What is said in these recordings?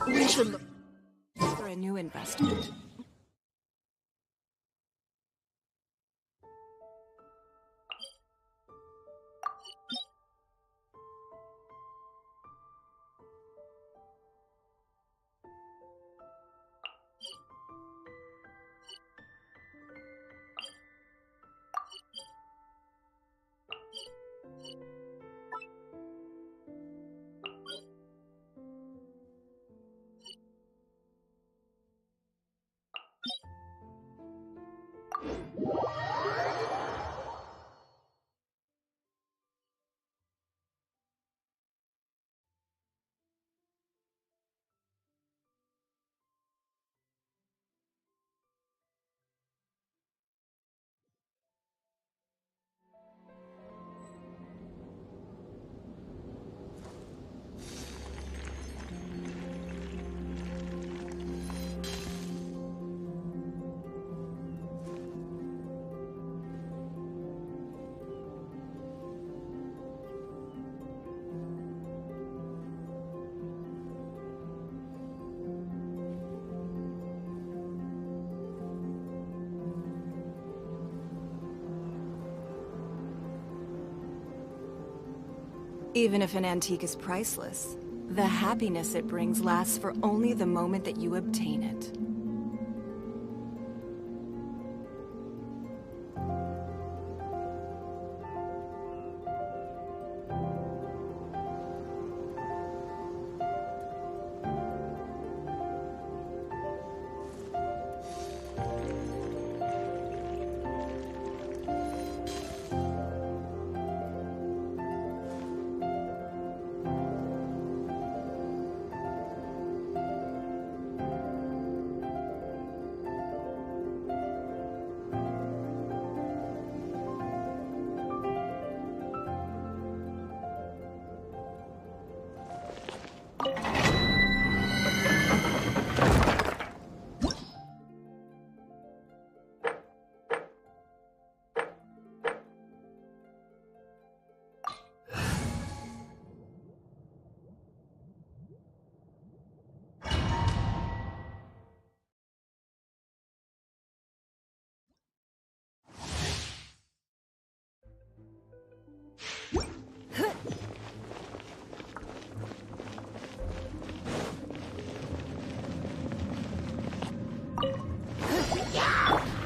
We should look for a new investment. Even if an antique is priceless, the happiness it brings lasts for only the moment that you obtain it.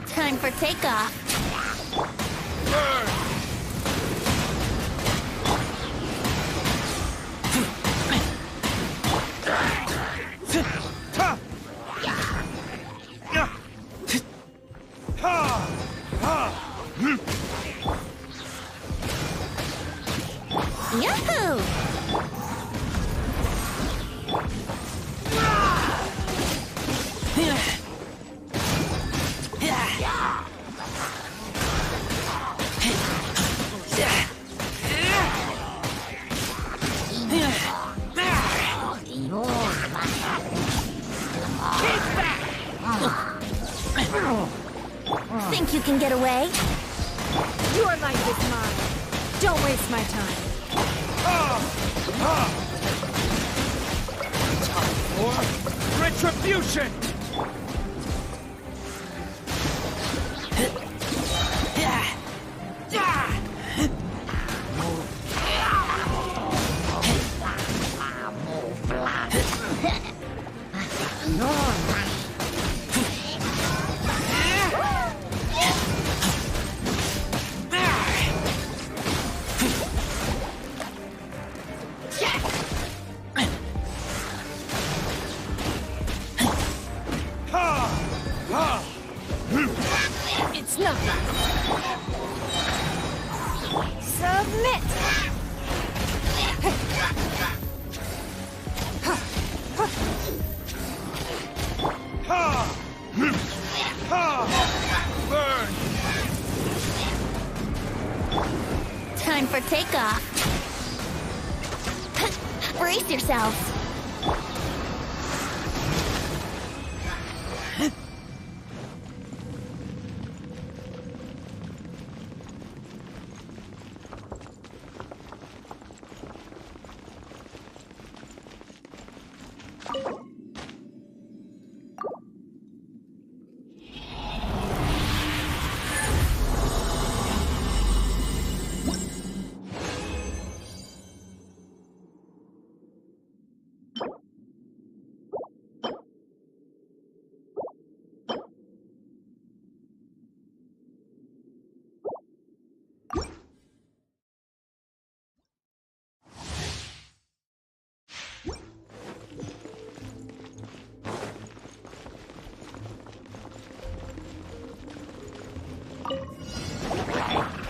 Time for takeoff. Yahoo! Think you can get away? Your life is mine. Don't waste my time. For retribution! It's nothing. Submit. Burn! Time for takeoff. Brace yourselves.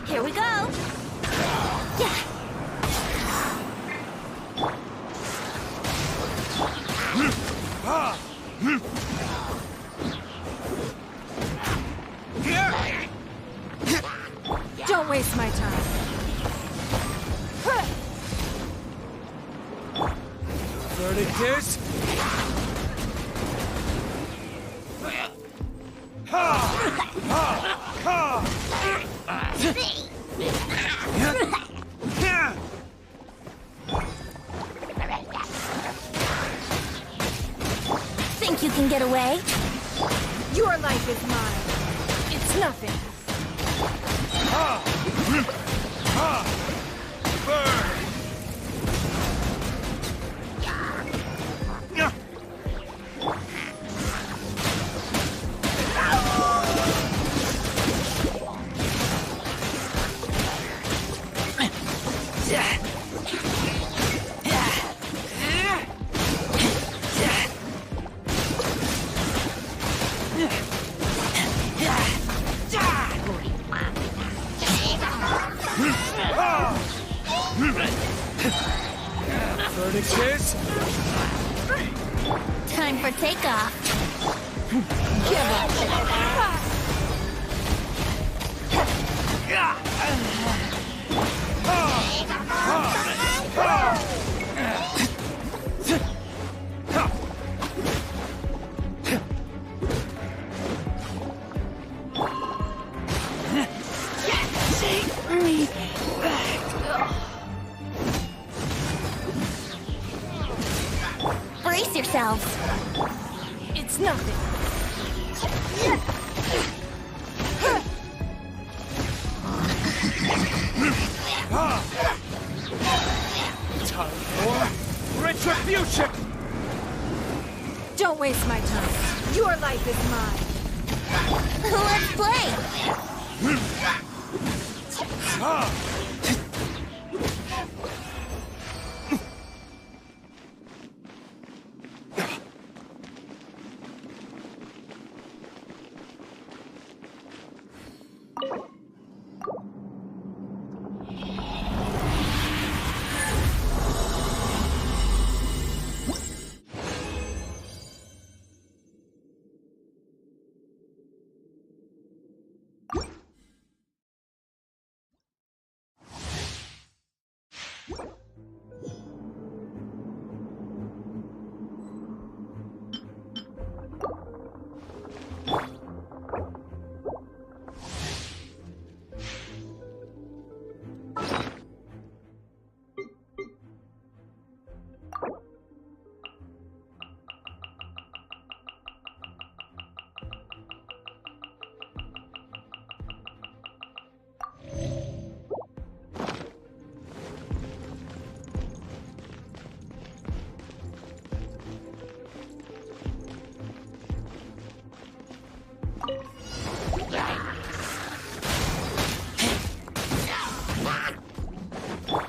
Here we go. Yeah. Don't waste my time. Verdict is... Think you can get away? Your life is mine. It's nothing. Burn! Vertices! Time for takeoff. Give up. Brace yourselves. It's nothing. Time for retribution! Don't waste my time. Your life is mine. Let's play.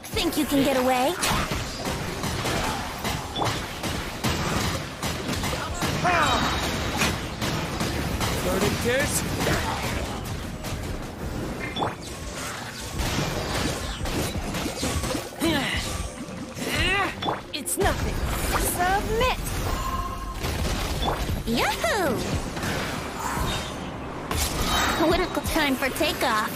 Think you can get away? Vertices! It's nothing. Submit. Yahoo! Political time for takeoff.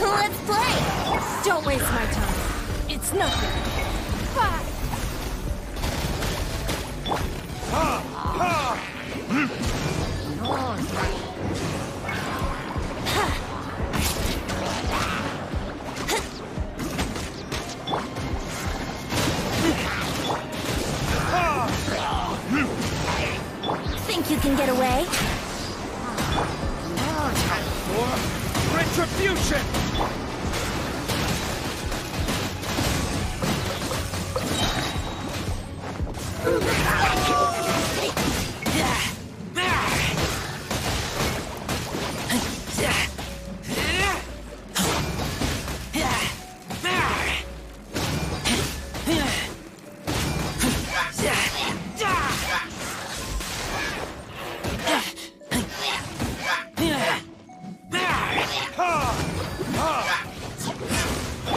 Let's play! Don't waste my time. It's nothing. Fight. Think you can get away? For retribution!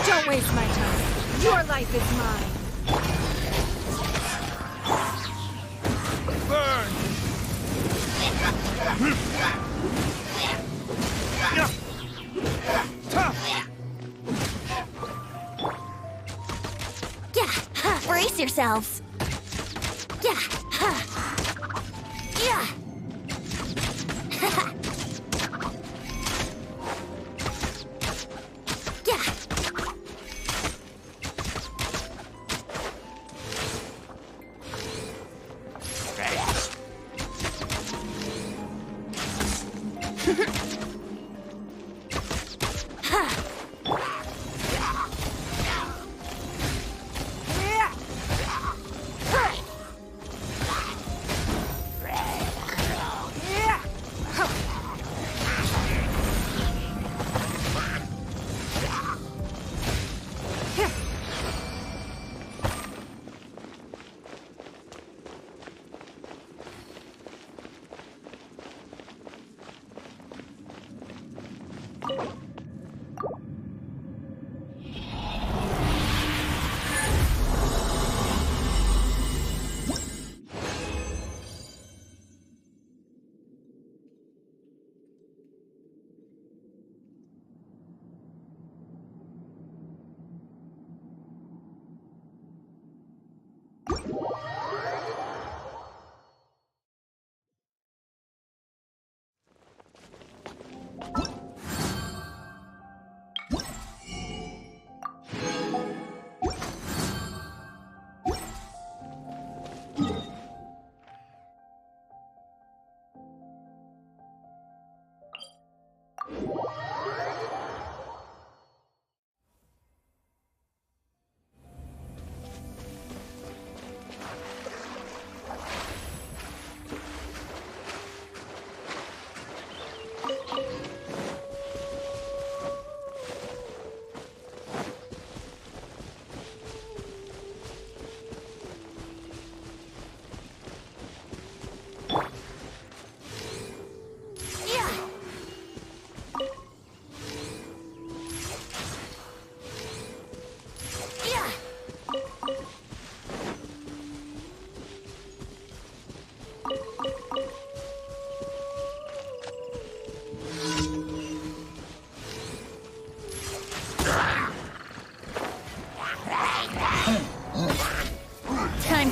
Don't waste my time. Your life is mine. Burn! Yeah, brace yourselves. Yeah, yeah. Yeah.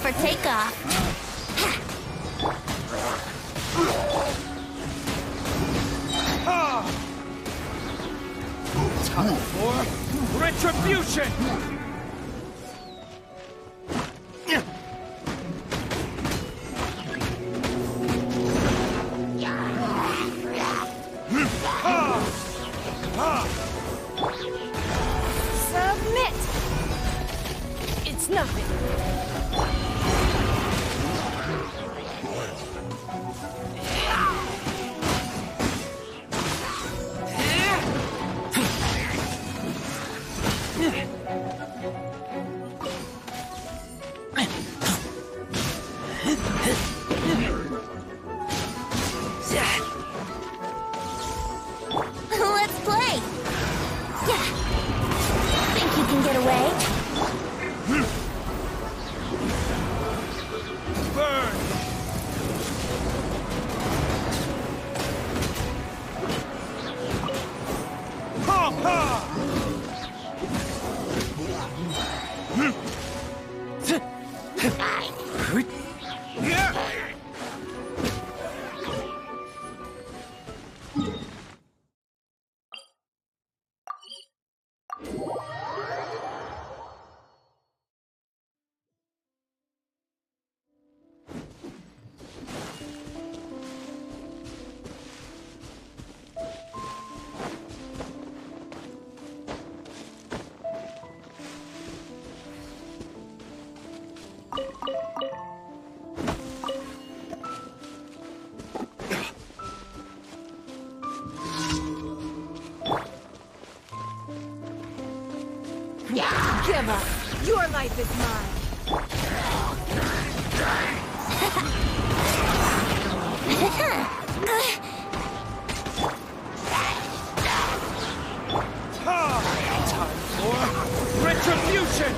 for takeoff. Time for retribution! Submit! It's nothing. Let's play. Yeah. Think you can get away? Burn! Ha ha! Give up. Your life is mine. Time for retribution!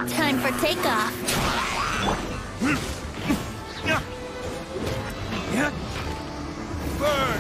Time for takeoff. Burn!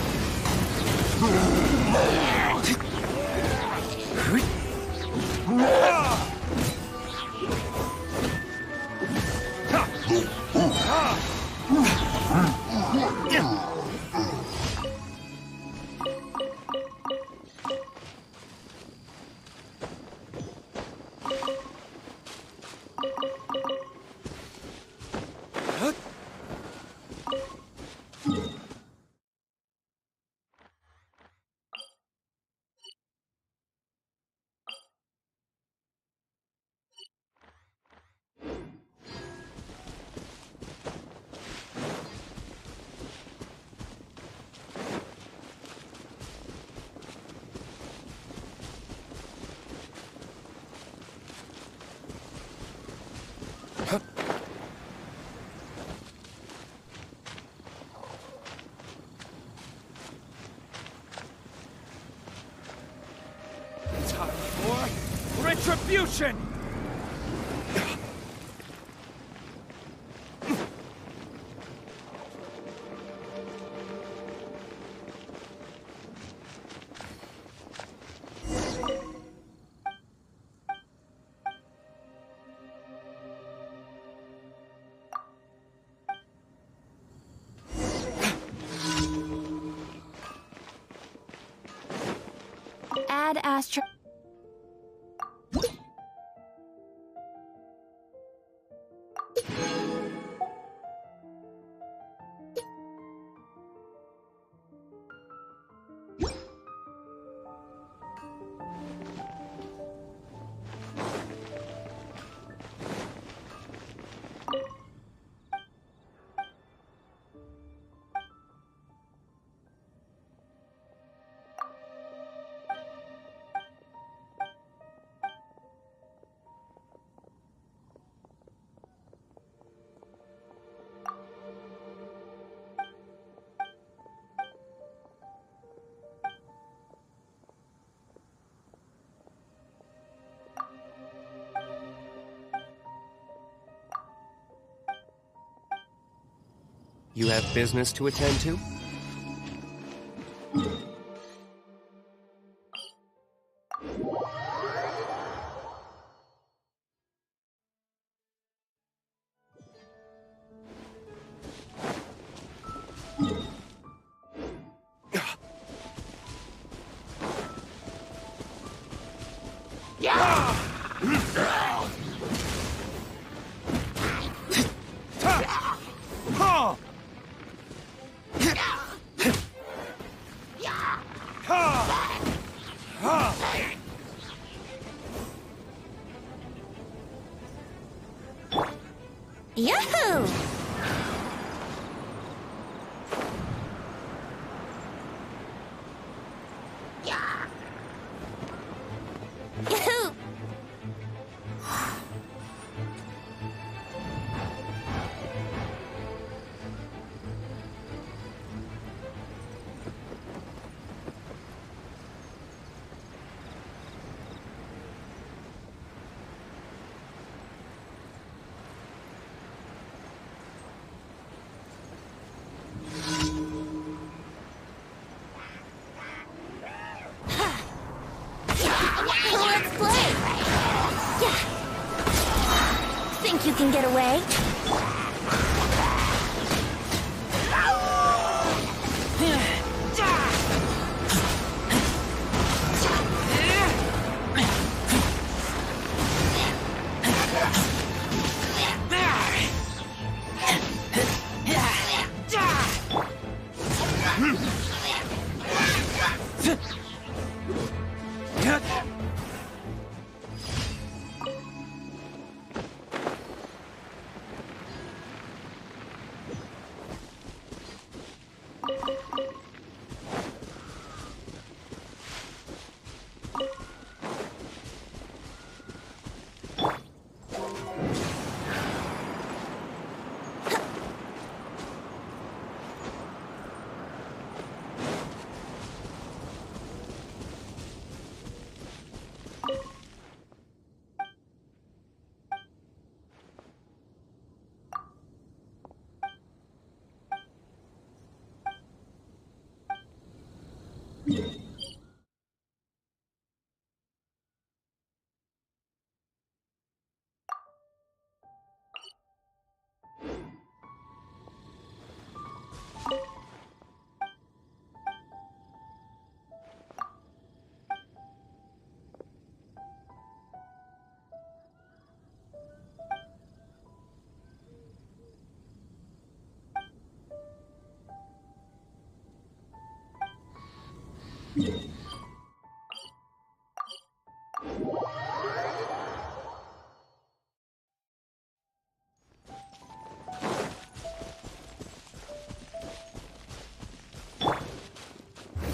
Time for retribution! Add astro. You have business to attend to? Yahoo! Yahoo! Let's play! Yeah! Think you can get away?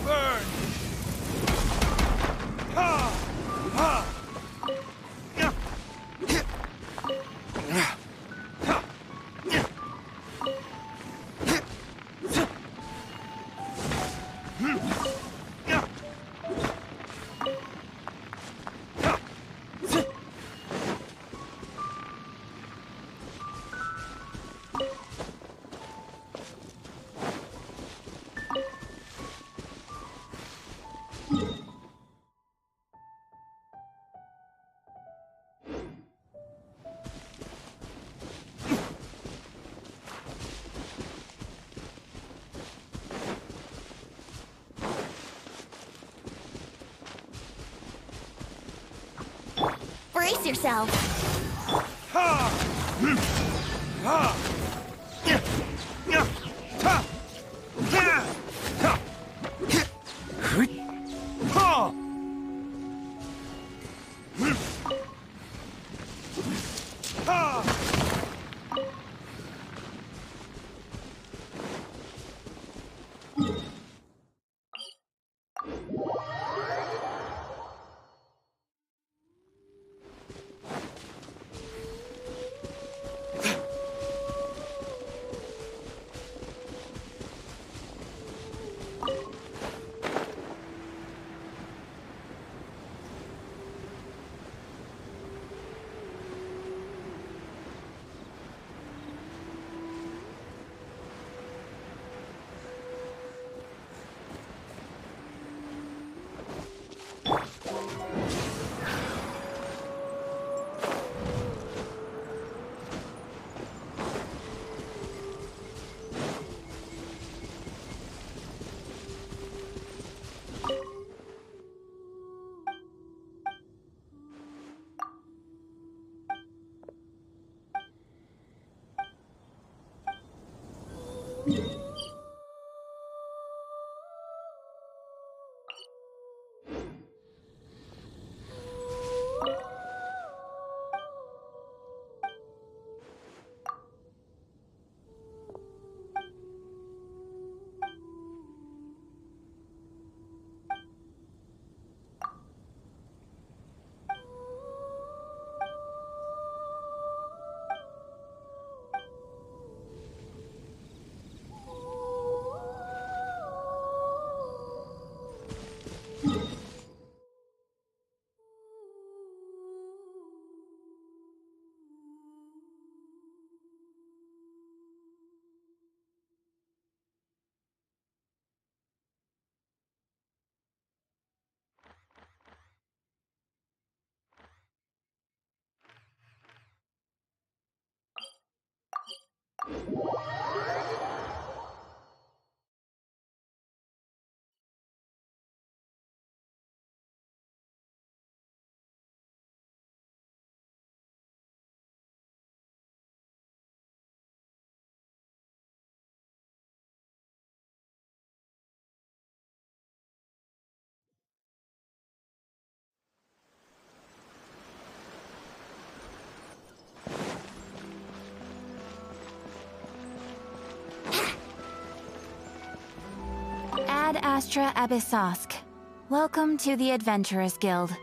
Burn! Ha! Ha! Brace yourself. Ha! Ha! Ha! Ha! Ha! Ha! Ad Astra Abyssosk. Welcome to the Adventurers Guild.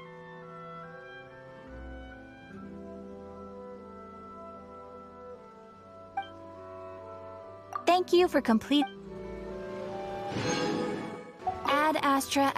Thank you for complete... Ad Astra...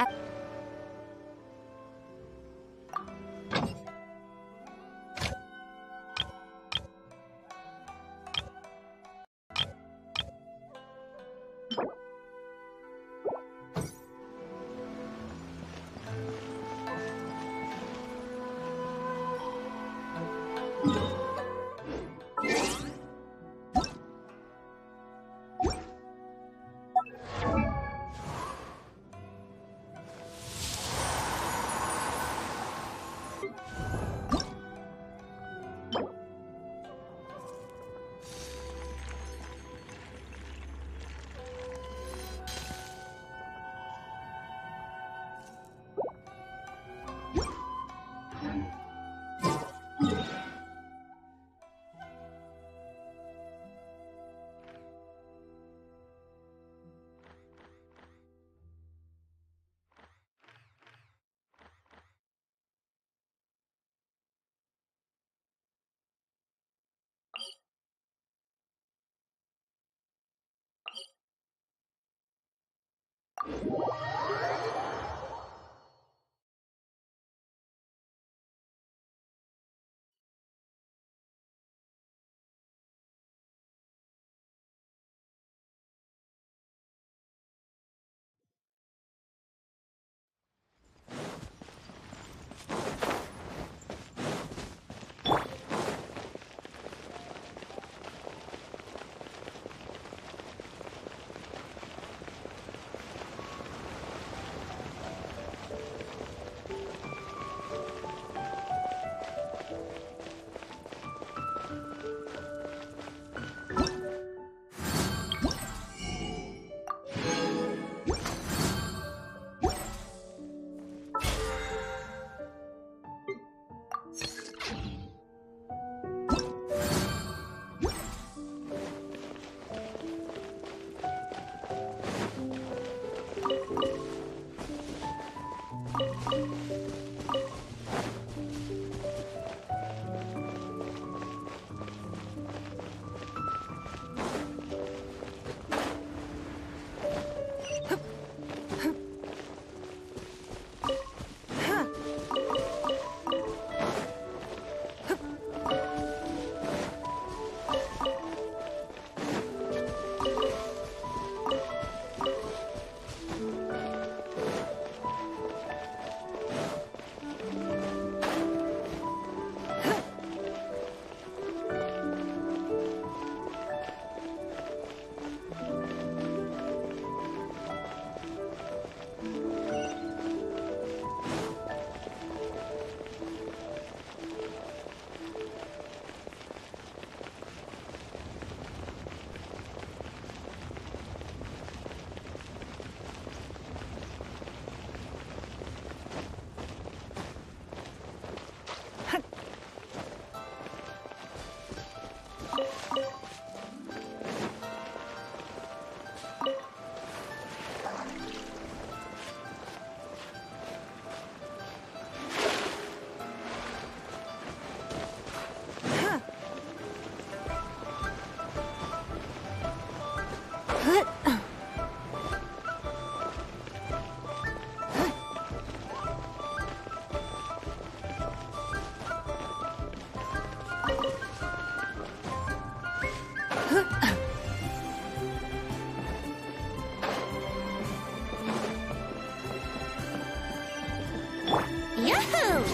Yahoo!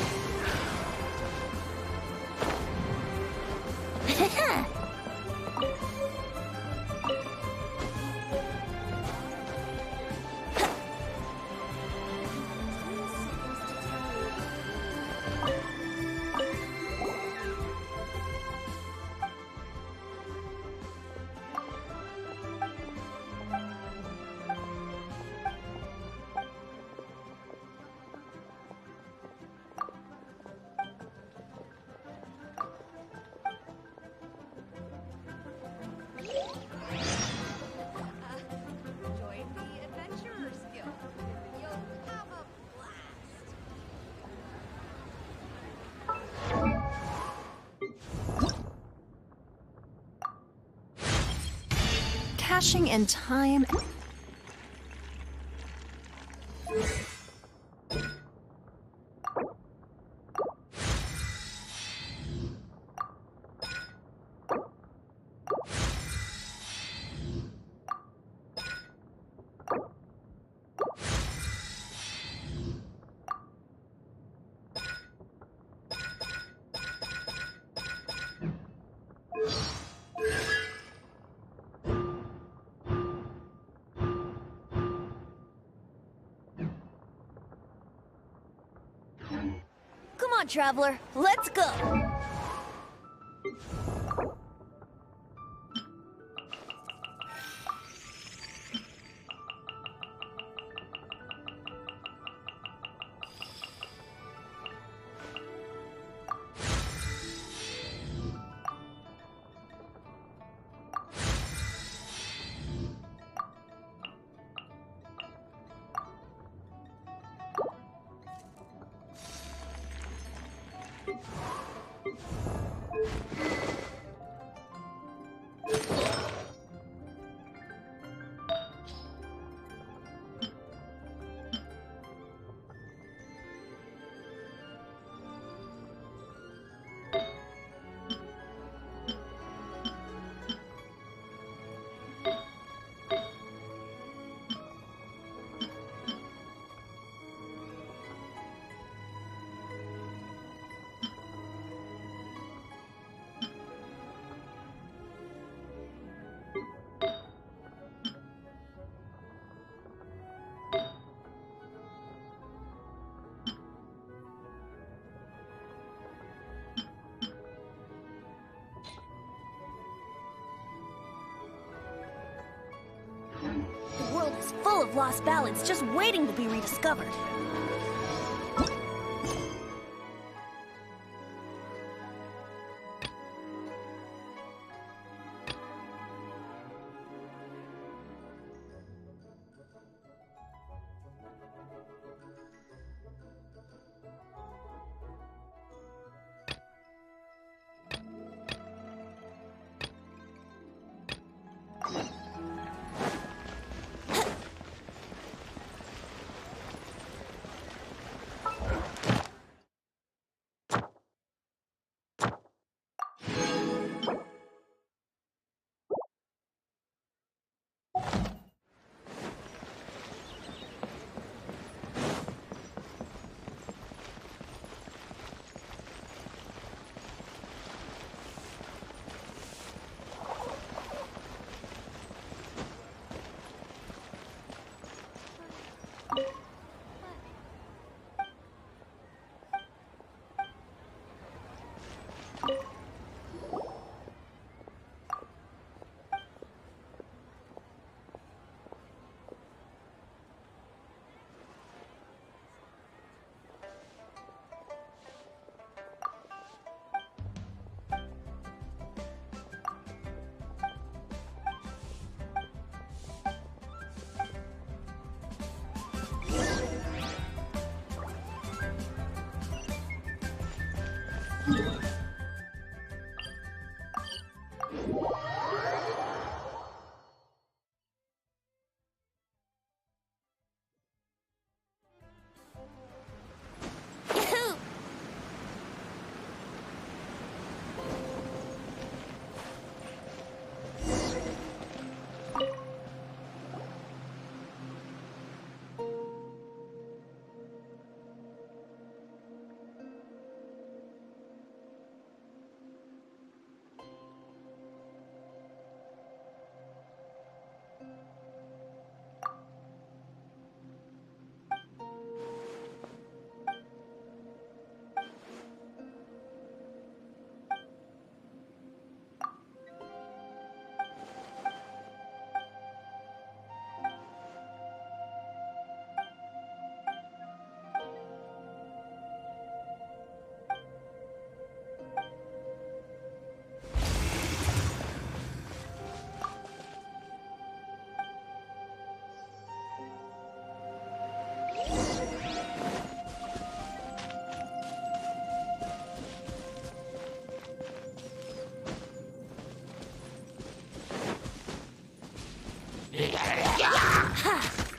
Join the Adventurers Guild. You'll have a blast. Caching in time. Come on, traveler, let's go! The world is full of lost ballads just waiting to be rediscovered.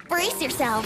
Brace yourself.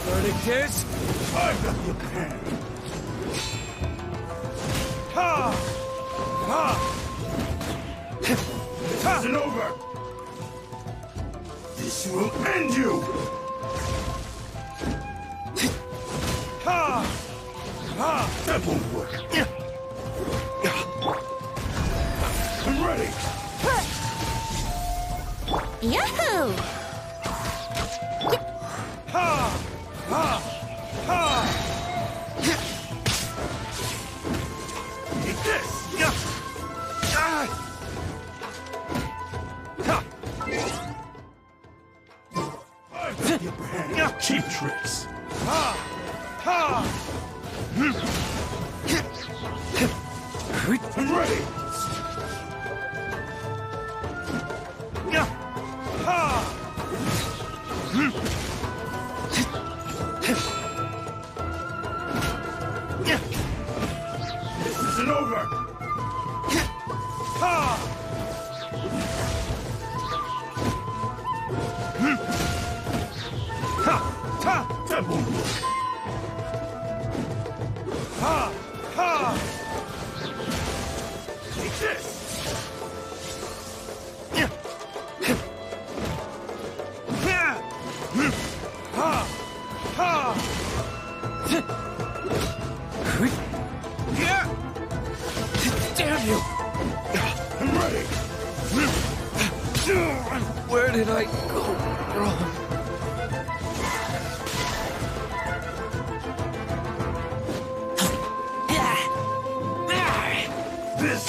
Verdict is, I've got the upper hand. Ha! Ha! This isn't over! This will end you! Ha! Ha! That won't work. I'm ready! Yahoo! Ha! Ha! Ha! Take this! Yeah! Ah! Ha! I've got the upper hand. Yeah. Cheap tricks. Ha! Ha! I'm ready! Yeah! Ha! This isn't over! Ha! Ha! Ha! That won't work! Ha! Ha! Take this! Yeah! Ha! Ha! Yeah! Damn you! I'm ready! Where did I go wrong? This!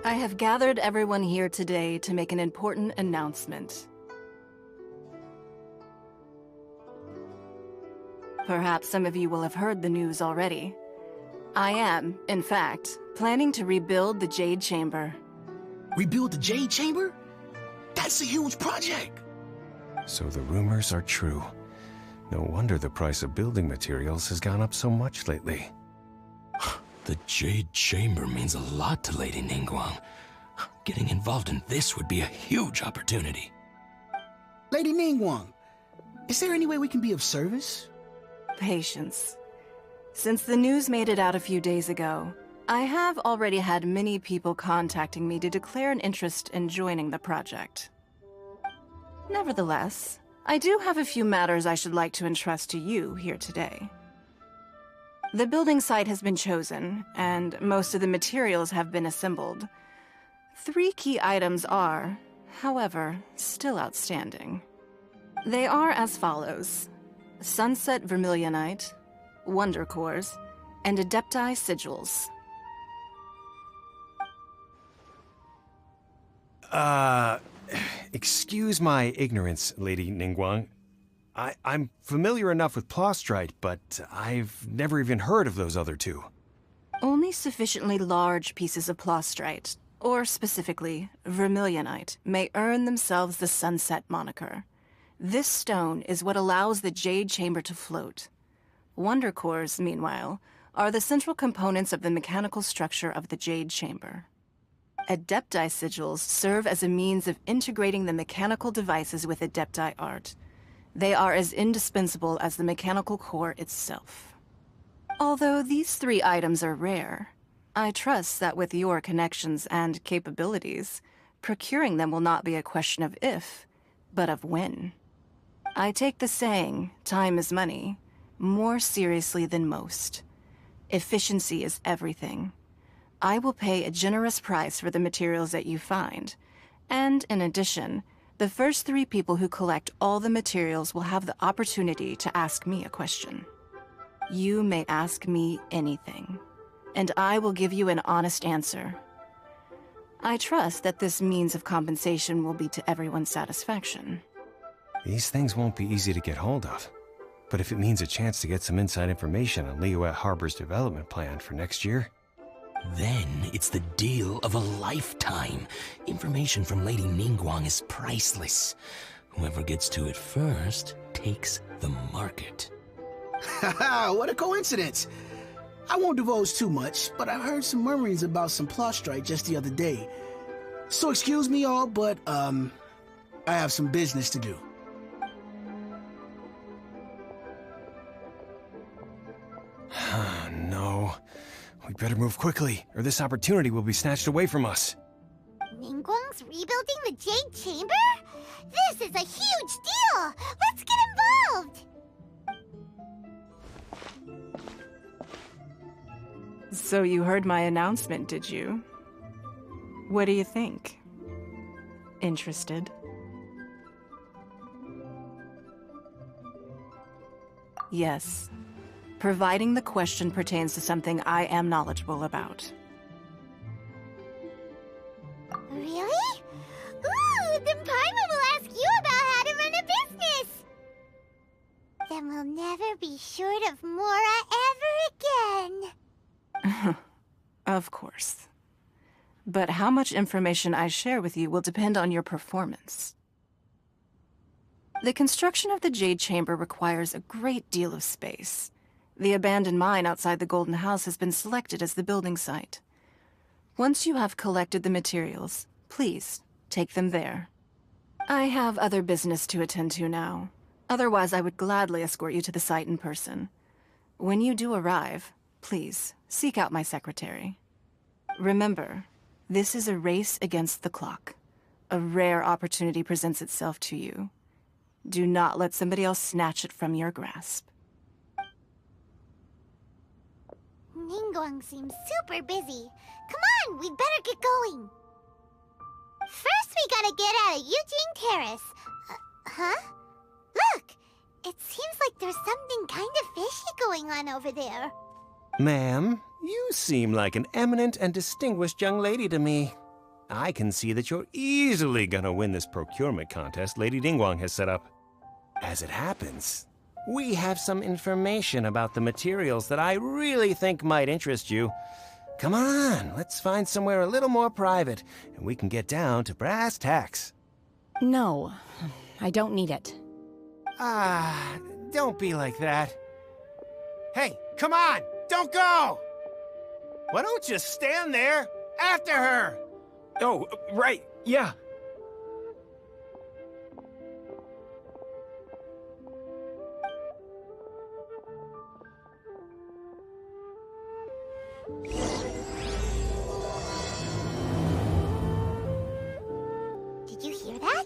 I have gathered everyone here today to make an important announcement. Perhaps some of you will have heard the news already. I am, in fact, planning to rebuild the Jade Chamber. Rebuild the Jade Chamber? That's a huge project! So the rumors are true. No wonder the price of building materials has gone up so much lately. The Jade Chamber means a lot to Lady Ningguang. Getting involved in this would be a huge opportunity. Lady Ningguang, is there any way we can be of service? Patience. Since the news made it out a few days ago, I have already had many people contacting me to declare an interest in joining the project. Nevertheless, I do have a few matters I should like to entrust to you here today. The building site has been chosen, and most of the materials have been assembled. 3 key items are, however, still outstanding. They are as follows: Sunset Vermilionite, Wonder Cores, and Adepti Sigils. Excuse my ignorance, Lady Ningguang. I'm familiar enough with Plostrite, but I've never even heard of those other 2. Only sufficiently large pieces of Plostrite, or specifically Vermilionite, may earn themselves the Sunset moniker. This stone is what allows the Jade Chamber to float. Wonder Cores, meanwhile, are the central components of the mechanical structure of the Jade Chamber. Adepti Sigils serve as a means of integrating the mechanical devices with Adepti art. They are as indispensable as the mechanical core itself. Although these 3 items are rare, I trust that with your connections and capabilities, procuring them will not be a question of if, but of when. I take the saying, time is money, more seriously than most. Efficiency is everything. I will pay a generous price for the materials that you find, and in addition, the first 3 people who collect all the materials will have the opportunity to ask me a question. You may ask me anything, and I will give you an honest answer. I trust that this means of compensation will be to everyone's satisfaction. These things won't be easy to get hold of. But if it means a chance to get some inside information on Liyue Harbor's development plan for next year... Then it's the deal of a lifetime. Information from Lady Ningguang is priceless. Whoever gets to it first takes the market. Haha, what a coincidence. I won't divulge too much, but I heard some murmurings about some Plostrite just the other day. So excuse me all, but, I have some business to do. No. We better move quickly, or this opportunity will be snatched away from us. Ningguang's rebuilding the Jade Chamber? This is a huge deal! Let's get involved! So you heard my announcement, did you? What do you think? Interested? Yes. Providing the question pertains to something I am knowledgeable about. Really? Ooh, then Paimon will ask you about how to run a business! Then we'll never be short of Mora ever again. Of course. But how much information I share with you will depend on your performance. The construction of the Jade Chamber requires a great deal of space. The abandoned mine outside the Golden House has been selected as the building site. Once you have collected the materials, please take them there. I have other business to attend to now. Otherwise, I would gladly escort you to the site in person. When you do arrive, please seek out my secretary. Remember, this is a race against the clock. A rare opportunity presents itself to you. Do not let somebody else snatch it from your grasp. Ningguang seems super busy. Come on, we better get going. First, we gotta get out of Eugene Terrace. Huh? Look! It seems like there's something kind of fishy going on over there. Ma'am, you seem like an eminent and distinguished young lady to me. I can see that you're easily gonna win this procurement contest Lady Ningguang has set up. As it happens, we have some information about the materials that I really think might interest you. Come on, let's find somewhere a little more private, and we can get down to brass tacks. No, I don't need it. Don't be like that. Hey, come on, don't go! Why don't you stand there after her? Oh, right, yeah. Did you hear that?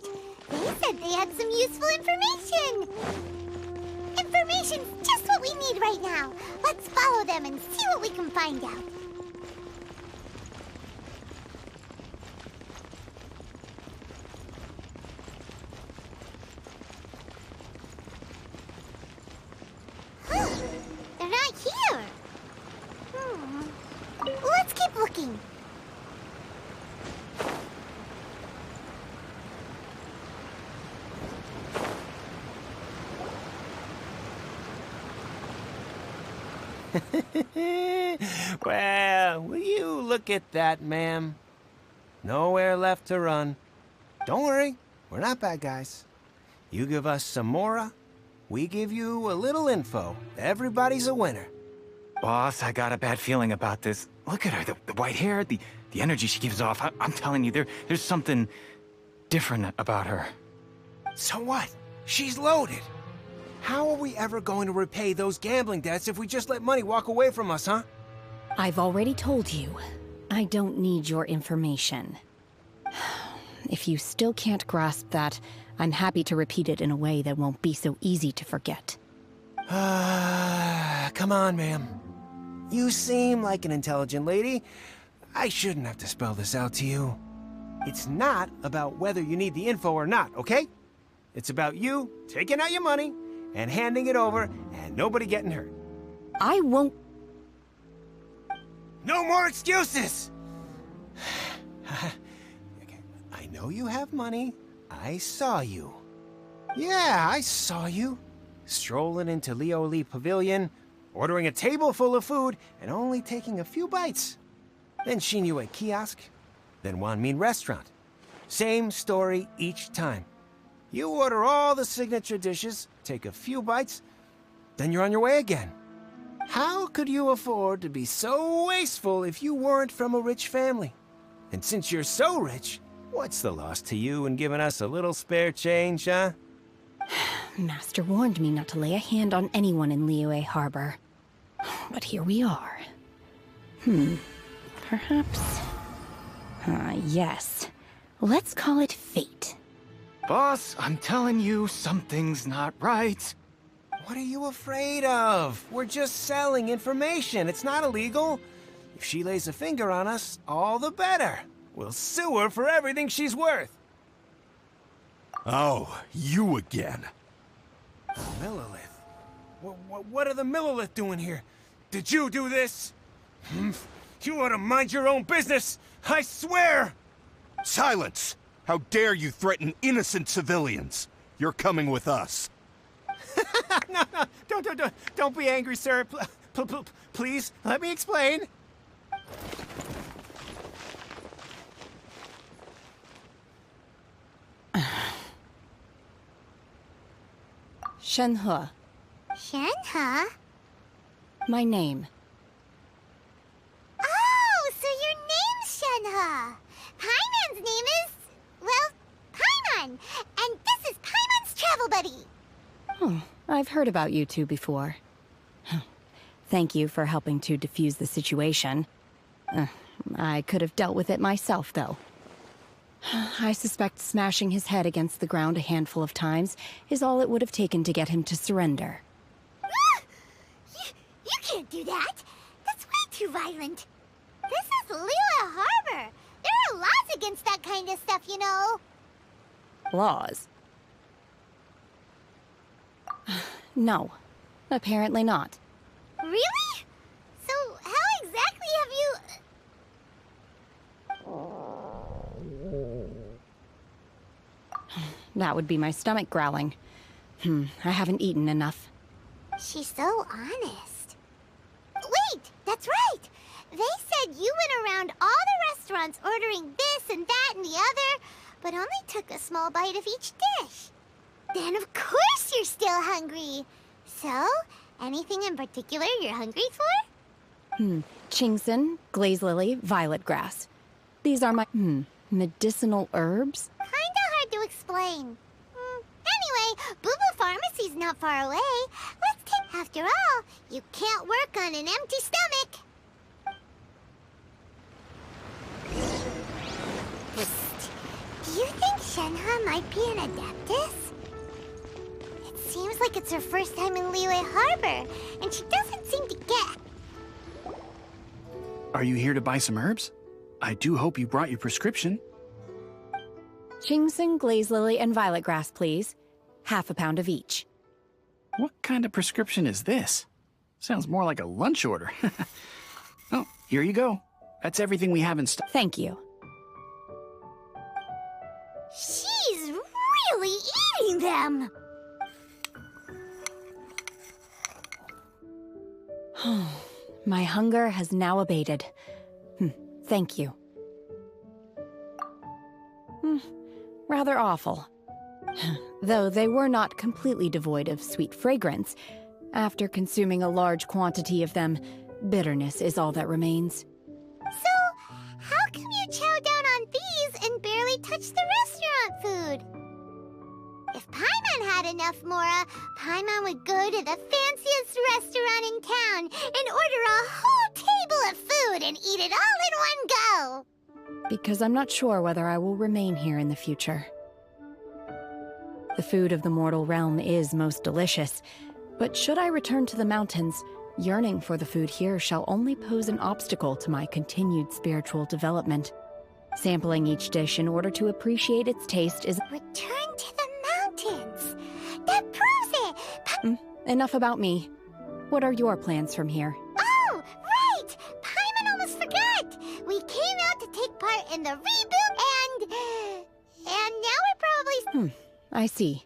They said they had some useful information! Information's just what we need right now. Let's follow them and see what we can find out. Huh, they're not here. Let's keep looking. Well, will you look at that, ma'am? Nowhere left to run. Don't worry, we're not bad guys. You give us some Mora, we give you a little info. Everybody's a winner. Boss, I got a bad feeling about this. Look at her, the white hair, the energy she gives off. I'm telling you, there's something different about her. So what? She's loaded. How are we ever going to repay those gambling debts if we just let money walk away from us, huh? I've already told you, I don't need your information. If you still can't grasp that, I'm happy to repeat it in a way that won't be so easy to forget. Come on, ma'am. You seem like an intelligent lady. I shouldn't have to spell this out to you. It's not about whether you need the info or not, okay? It's about you taking out your money and handing it over and nobody getting hurt. I won't... No more excuses! I know you have money. I saw you. Yeah, I saw you. Strolling into Leo Lee Pavilion, ordering a table full of food, and only taking a few bites. Then Shinyue Kiosk, then Wanmin Restaurant. Same story each time. You order all the signature dishes, take a few bites, then you're on your way again. How could you afford to be so wasteful if you weren't from a rich family? And since you're so rich, what's the loss to you in giving us a little spare change, huh? Master warned me not to lay a hand on anyone in Liyue Harbor. But here we are. Perhaps... yes. Let's call it fate. Boss, I'm telling you, something's not right. What are you afraid of? We're just selling information. It's not illegal. If she lays a finger on us, all the better. We'll sue her for everything she's worth. Oh, you again. Millilith? What are the Millilith doing here? Did you do this? You ought to mind your own business! I swear! Silence! How dare you threaten innocent civilians? You're coming with us. No, don't be angry, sir. Please, let me explain. Shenhe. Shenhe? My name. Oh, so your name's Shenhe. Paimon's name is... well, Paimon. And this is Paimon's travel buddy. Oh, I've heard about you two before. Thank you for helping to defuse the situation. I could have dealt with it myself, though. I suspect smashing his head against the ground a handful of times is all it would have taken to get him to surrender. You can't do that. That's way too violent. This is Liyue Harbor. There are laws against that kind of stuff, you know. Laws? No, apparently not. Really? So how exactly have you... That would be my stomach growling. I haven't eaten enough. She's so honest. Wait, that's right. They said you went around all the restaurants ordering this and that and the other, but only took a small bite of each dish. Then of course you're still hungry. So, anything in particular you're hungry for? Chingson, glaze lily, violet grass. These are my, medicinal herbs? Kinda hard to explain. Anyway, Boo Boo Pharmacy's not far away. Let's take... After all, you can't work on an empty stomach. Psst. Do you think Shenhe might be an Adeptus? It seems like it's her first time in Liyue Harbor, and she doesn't seem to get... Are you here to buy some herbs? I do hope you brought your prescription. Chingson, glaze lily, and violet grass, please. Half a pound of each. What kind of prescription is this? Sounds more like a lunch order. Oh, here you go. That's everything we have in stock. Thank you. She's really eating them! My hunger has now abated. Thank you. Rather awful. Though they were not completely devoid of sweet fragrance. After consuming a large quantity of them, bitterness is all that remains. So, how come you chow down on these and barely touch the restaurant food? If Paimon had enough Mora, Paimon would go to the fanciest restaurant in town and order a whole table of food and eat it all in one go. because I'm not sure whether I will remain here in the future. The food of the mortal realm is most delicious, but should I return to the mountains, yearning for the food here shall only pose an obstacle to my continued spiritual development. Sampling each dish in order to appreciate its taste is— Return to the mountains! That proves it! enough about me. What are your plans from here? Oh, right! Paimon almost forgot! We came out to take part in the rebuild and now we're probably... I see.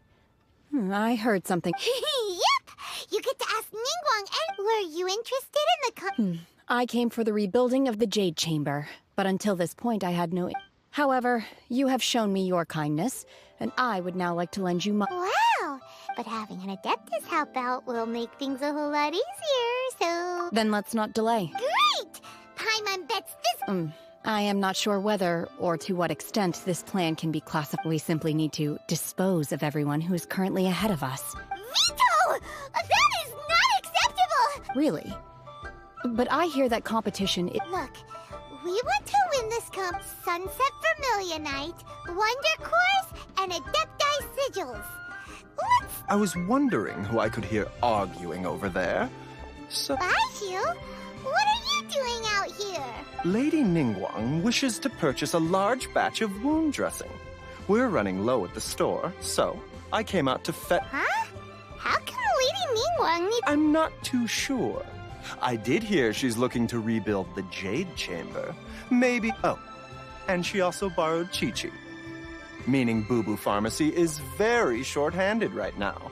I heard something. Yep! You get to ask Ningguang and... Were you interested in the I came for the rebuilding of the Jade Chamber, but until this point I had no... However, you have shown me your kindness, and I would now like to lend you my... Wow! But having an Adeptus help out will make things a whole lot easier, so... Then let's not delay. Great! Paimon bets this... I am not sure whether, or to what extent, this plan can be classified. We simply need to dispose of everyone who is currently ahead of us. Veto! That is not acceptable! Really? But I hear that competition Look, we want to win this comp Sunset Vermilionite, Wonder Cores, and Adepti Sigils. Let's... I was wondering who I could hear arguing over there. So... Baiju? What are you doing out here? Lady Ningguang wishes to purchase a large batch of wound dressing. We're running low at the store, so I came out to Huh? How come Lady Ningguang need... I'm not too sure. I did hear she's looking to rebuild the Jade Chamber. Maybe... Oh, and she also borrowed Chi-Chi. Meaning Boo Boo Pharmacy is very short-handed right now.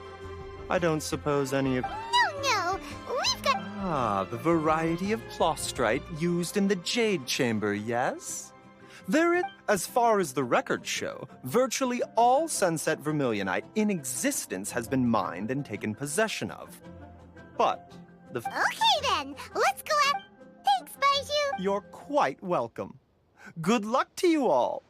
I don't suppose any of... No, we've got... Ah, the variety of plostrite used in the Jade Chamber, yes? There is, as far as the records show, virtually all Sunset Vermilionite in existence has been mined and taken possession of. But the... Okay then, let's go out... Thanks, Baiju! You're quite welcome. Good luck to you all!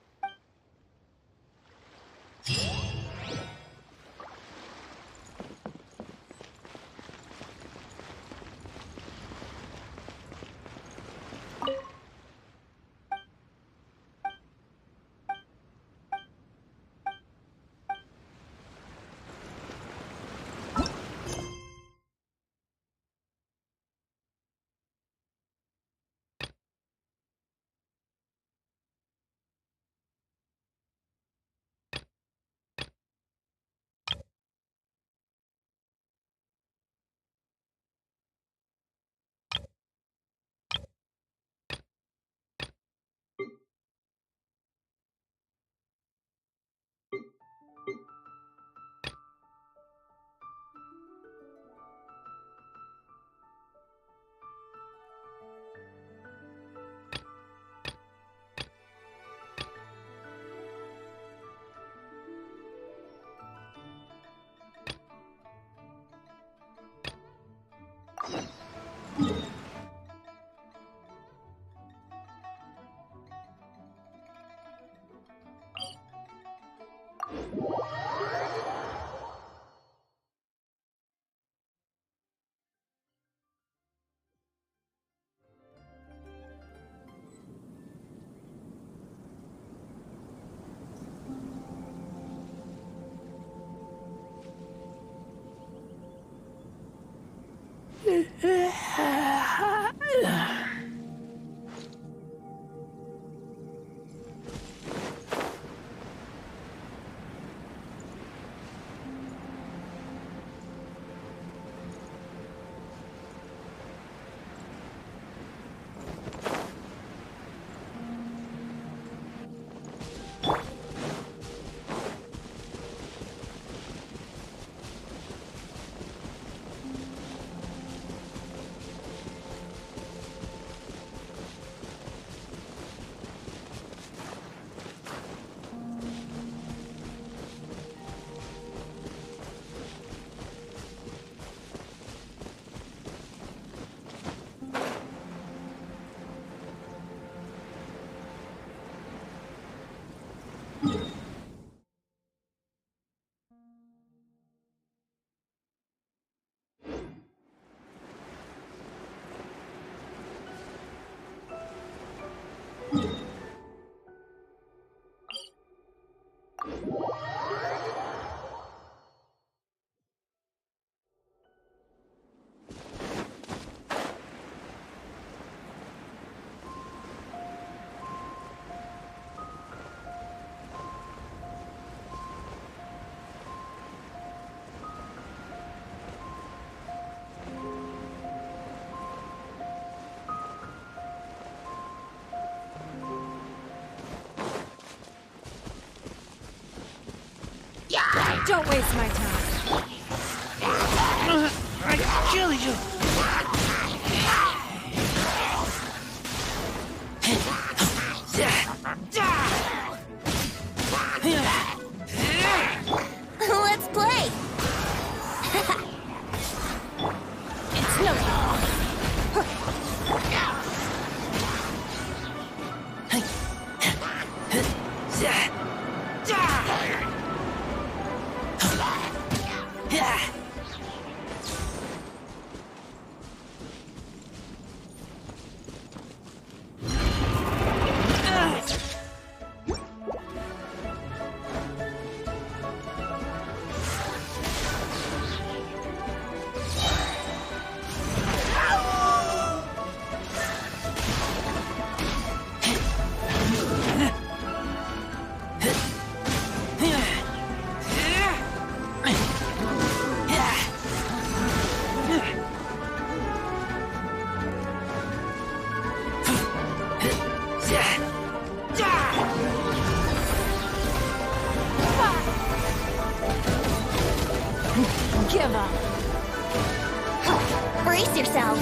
Don't waste my time. I kill you. Let's play! It's no Give up. Brace yourselves.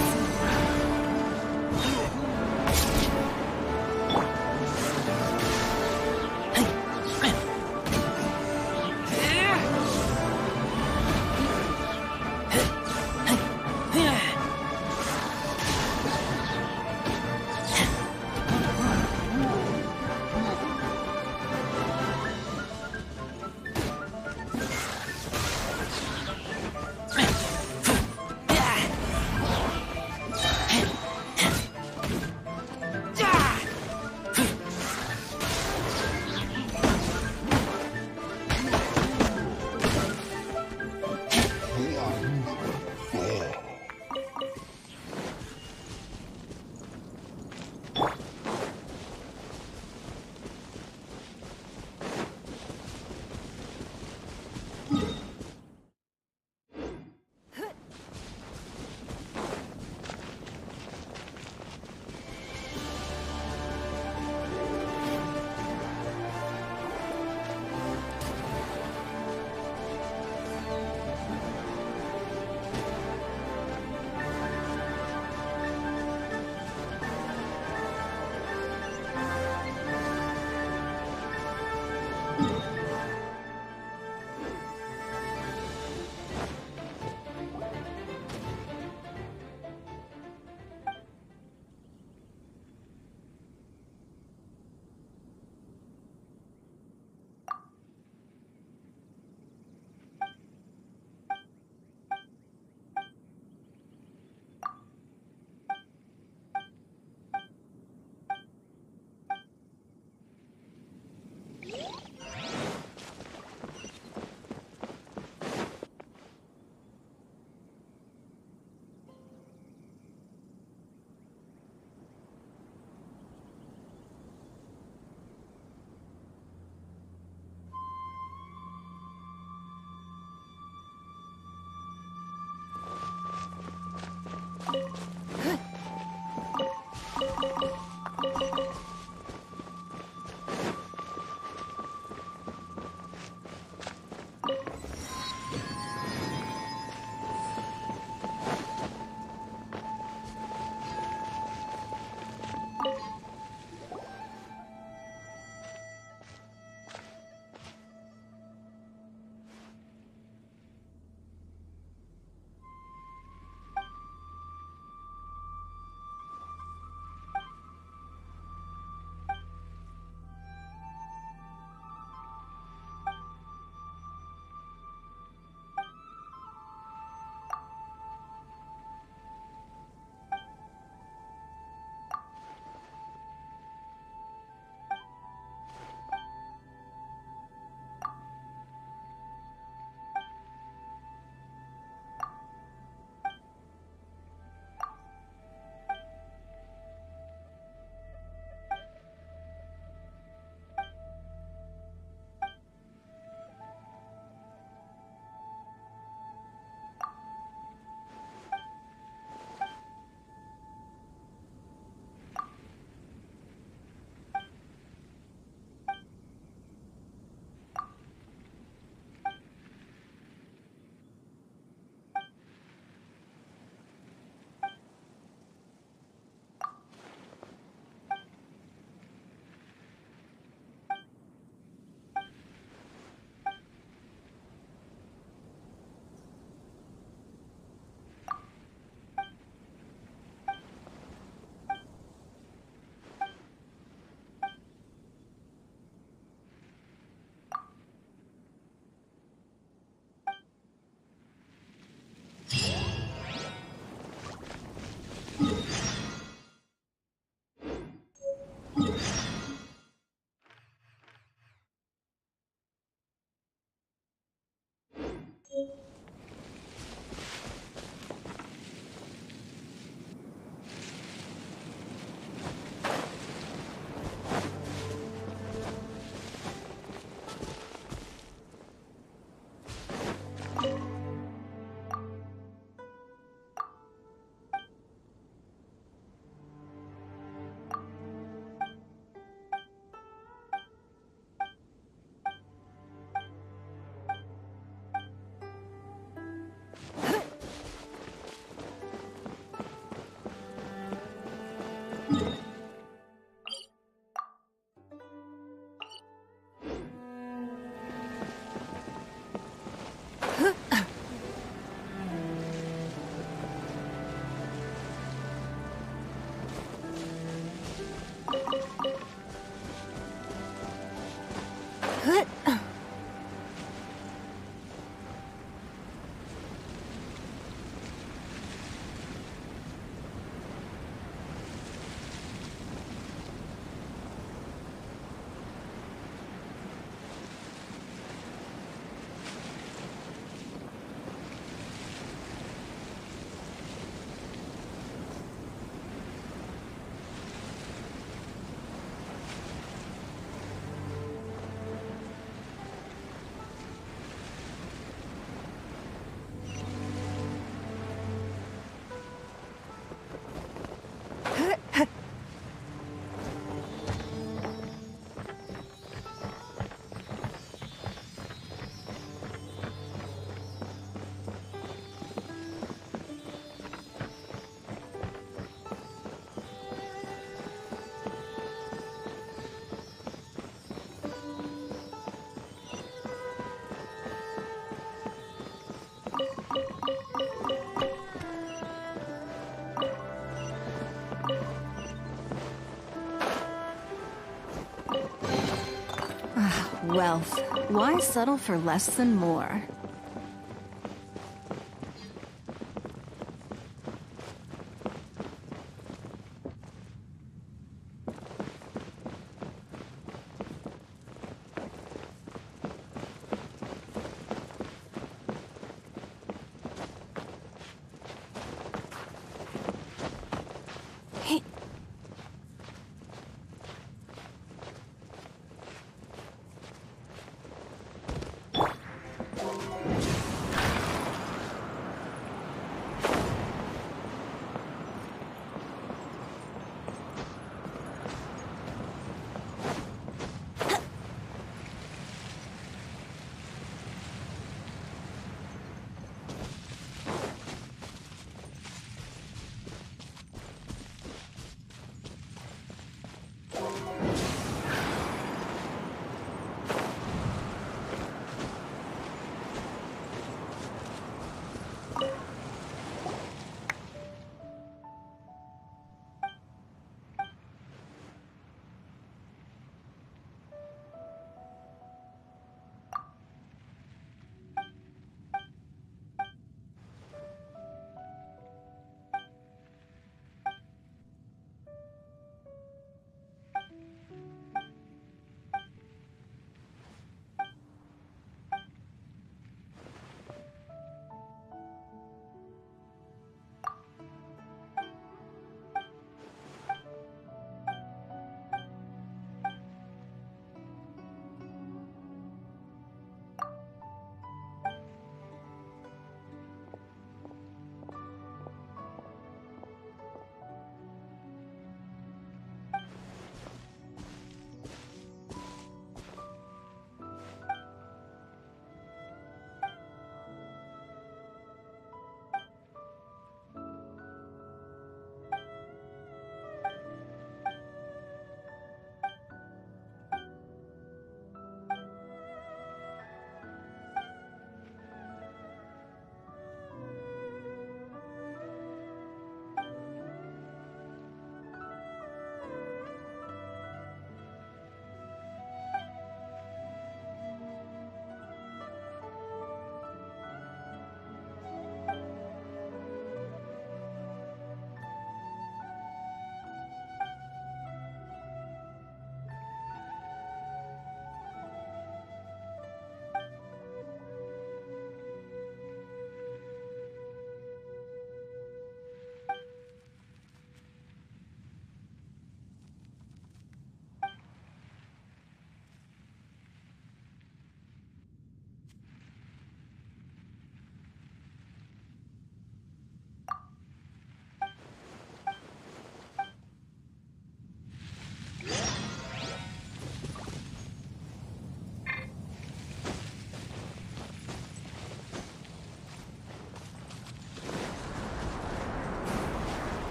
Wealth. Why settle for less than more?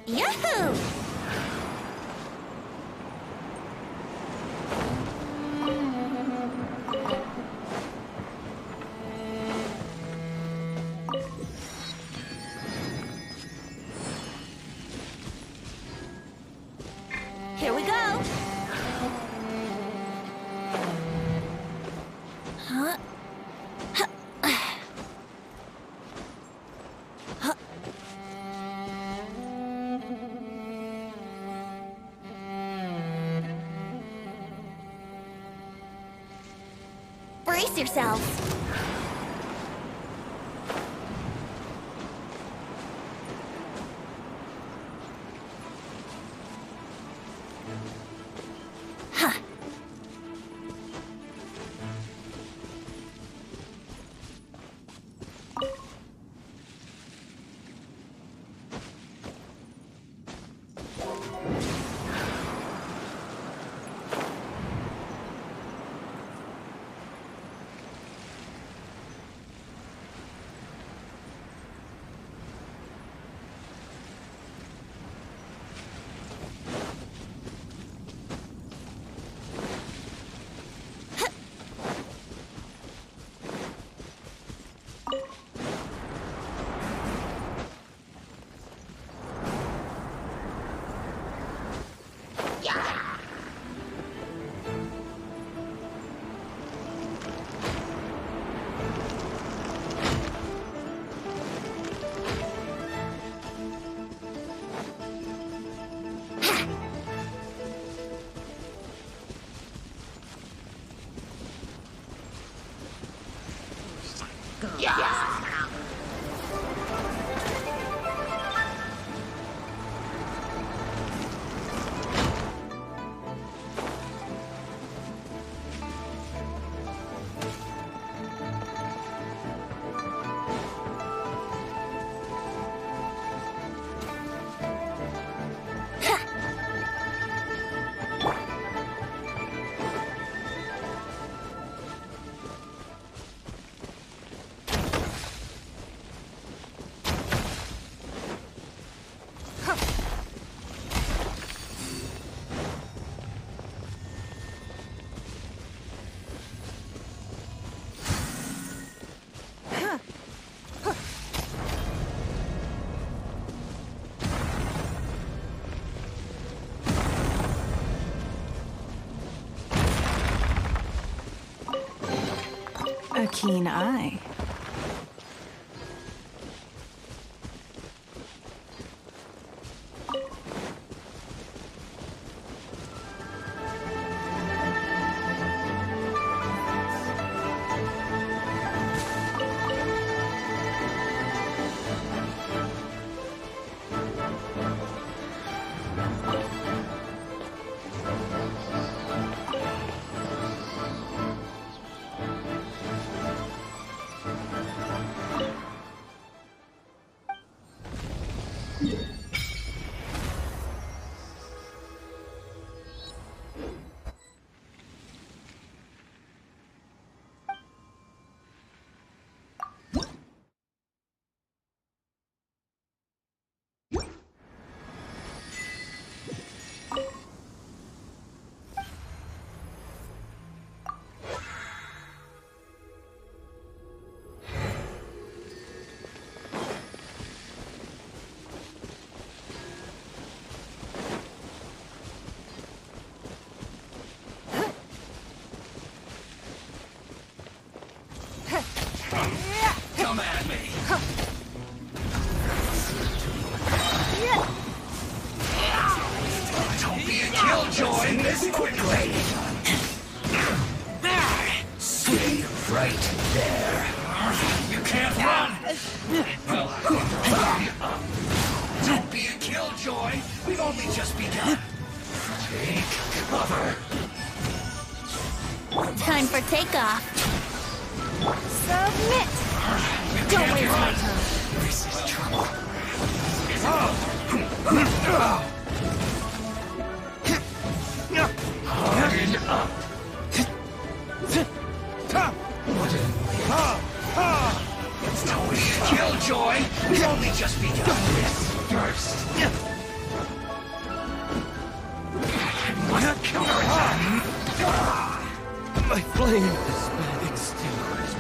Yahoo! Here we go. Huh? Brace yourselves. Huh. keen eye. Come at me! Don't be a killjoy! This quickly! Stay right there! You can't run! Don't be a killjoy! We've only just begun! Take cover! Time for takeoff. Submit! Don't waste my time. This is trouble. Harden up! Don't be a killjoy! We've only just begun this first. Counterattack! My flame has been extinguished.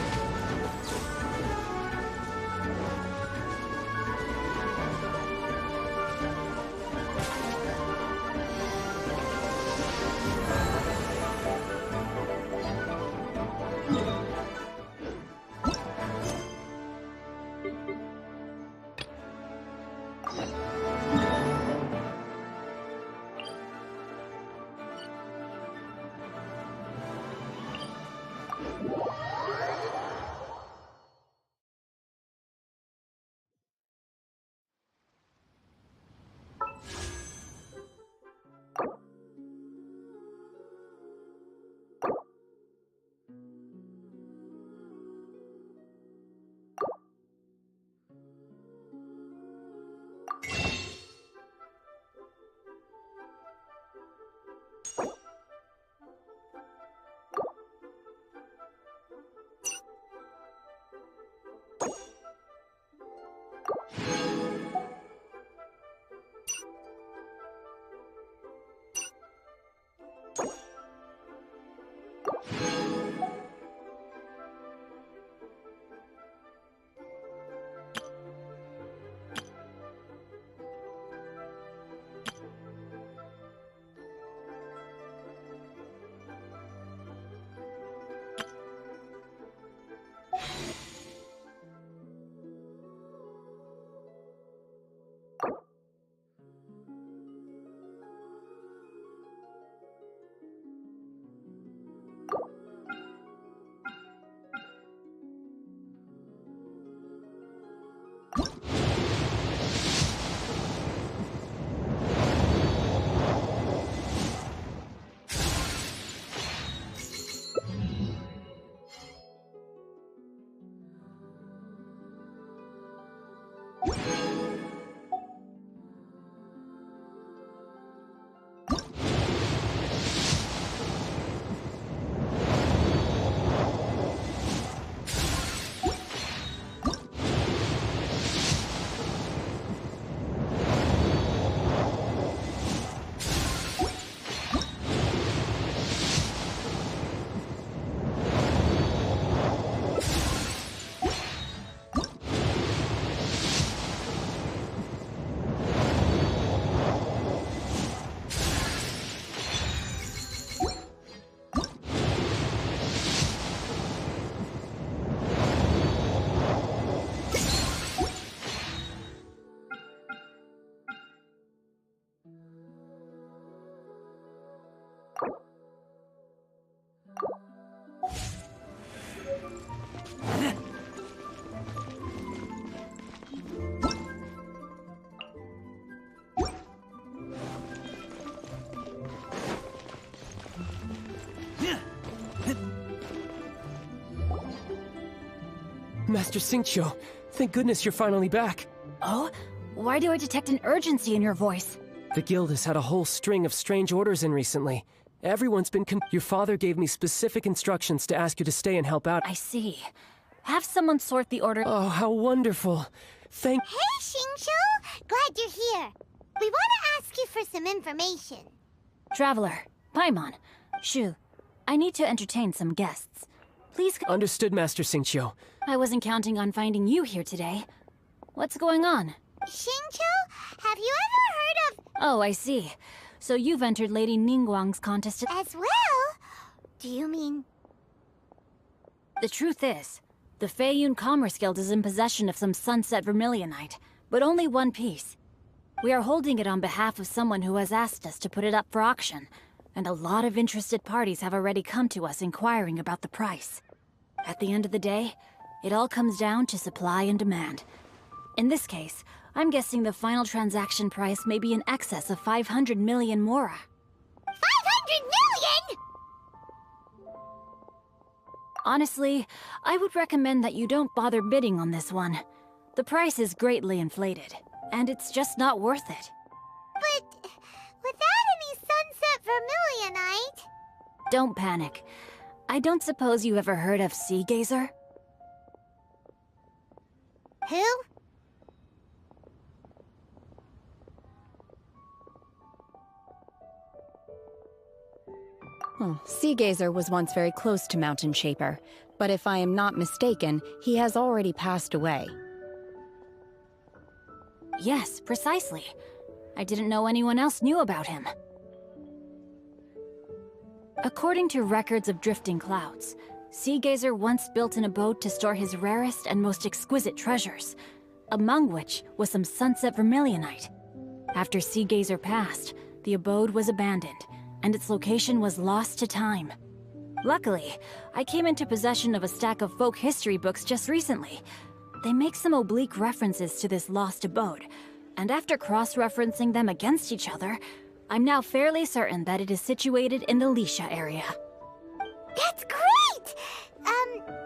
Master Xingqiu, thank goodness you're finally back. Oh? Why do I detect an urgency in your voice? The guild has had a whole string of strange orders in recently. Everyone's been Your father gave me specific instructions to ask you to stay and help out. I see. Have someone sort the order. Oh, how wonderful. Hey, Xingqiu! Glad you're here. We want to ask you for some information. Traveler, Paimon, Shu, I need to entertain some guests. Please. Understood, Master Xingqiu. I wasn't counting on finding you here today. What's going on? Xingqiu, have you ever heard of... Oh, I see. So you've entered Lady Ningguang's contest as well? Do you mean... The truth is, the Feiyun Commerce Guild is in possession of some sunset vermilionite, but only one piece. We are holding it on behalf of someone who has asked us to put it up for auction, and a lot of interested parties have already come to us inquiring about the price. At the end of the day, it all comes down to supply and demand. In this case, I'm guessing the final transaction price may be in excess of 500 million mora. 500 million?! Honestly, I would recommend that you don't bother bidding on this one. The price is greatly inflated, and it's just not worth it. But without any sunset vermilionite... Don't panic. I don't suppose you ever heard of Sea Gazer? Who? Sea Gazer was once very close to Mountain Shaper, but if I am not mistaken, he has already passed away. Yes, precisely. I didn't know anyone else knew about him. According to records of drifting clouds, Sea Gazer once built an abode to store his rarest and most exquisite treasures, among which was some sunset vermilionite. After Sea Gazer passed, the abode was abandoned, and its location was lost to time. Luckily, I came into possession of a stack of folk history books just recently. They make some oblique references to this lost abode, and after cross-referencing them against each other, I'm now fairly certain that it is situated in the Lisha area. That's great!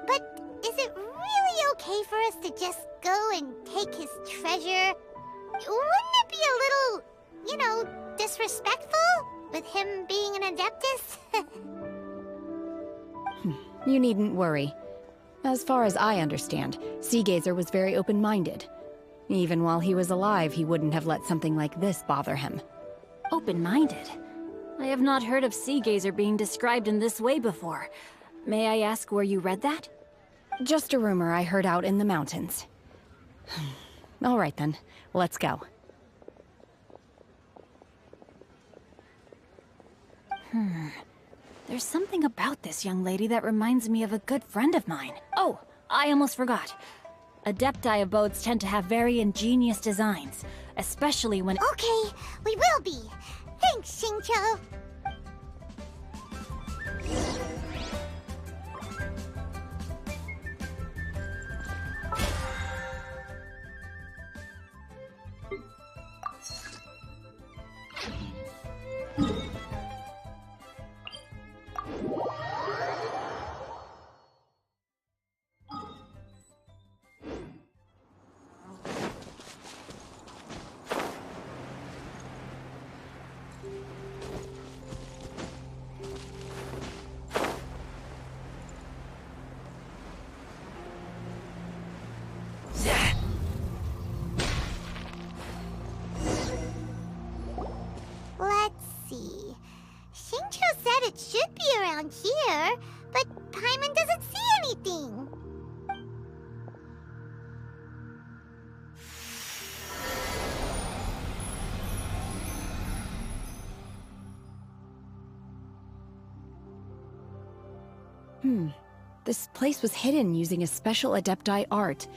But is it really okay for us to just go and take his treasure? Wouldn't it be a little, you know, disrespectful? With him being an Adeptus? You needn't worry. As far as I understand, Sea Gazer was very open-minded. Even while he was alive, he wouldn't have let something like this bother him. Open-minded? I have not heard of Sea Gazer being described in this way before. May I ask where you read that? Just a rumor I heard out in the mountains. All right then, let's go. There's something about this young lady that reminds me of a good friend of mine. Oh, I almost forgot. Adepti abodes tend to have very ingenious designs, especially when— Okay, we will be. Thanks, Xingqiu. It should be around here, but Paimon doesn't see anything. This place was hidden using a special Adepti art.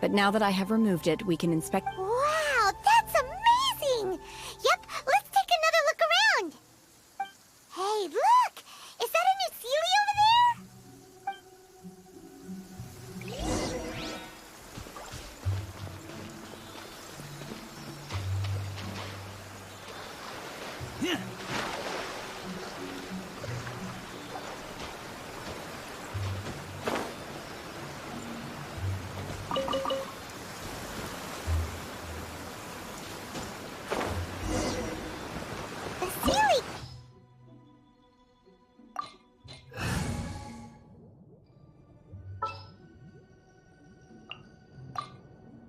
But now that I have removed it, we can inspect— Wow, that's amazing! Yep, let's take another look around! Hey, look! Is that a new Sealy over there? Yeah.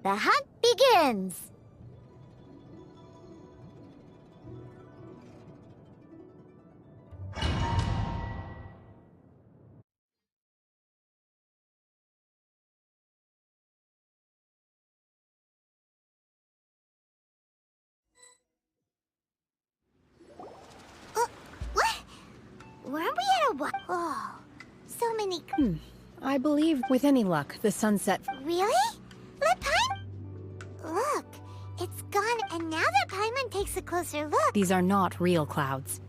The hunt begins! What? Weren't we at a what? Oh, so many... I believe, with any luck, the sunset... Really? Let Paimon... Look, it's gone, and now that Paimon takes a closer look... These are not real clouds.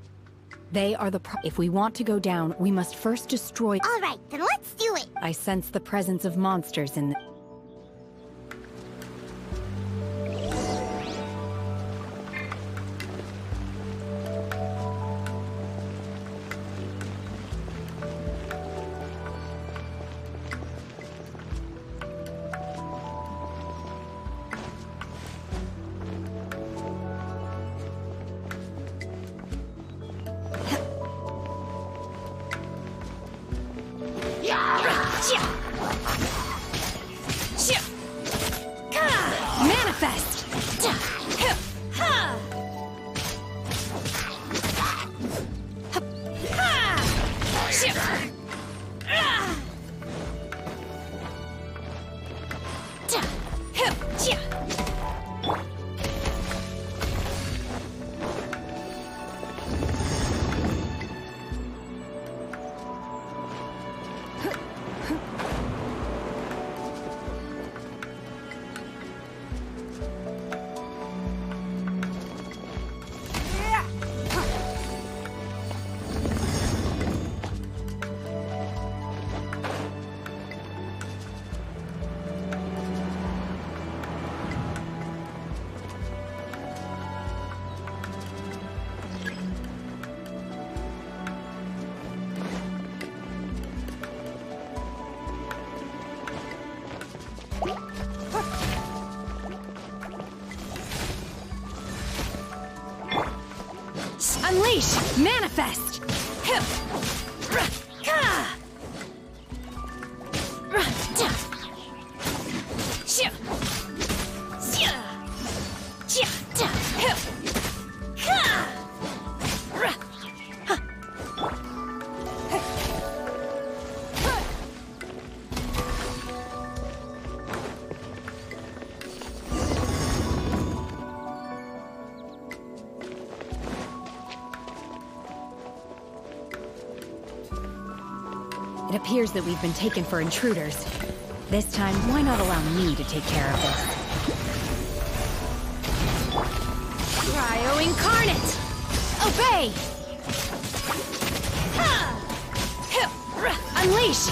They are the if we want to go down, we must first destroy... Alright, then let's do it! I sense the presence of monsters in the... Manifest! Unleash! Manifest! It appears that we've been taken for intruders. This time, why not allow me to take care of this? Cryo Incarnate! Obey! Unleash!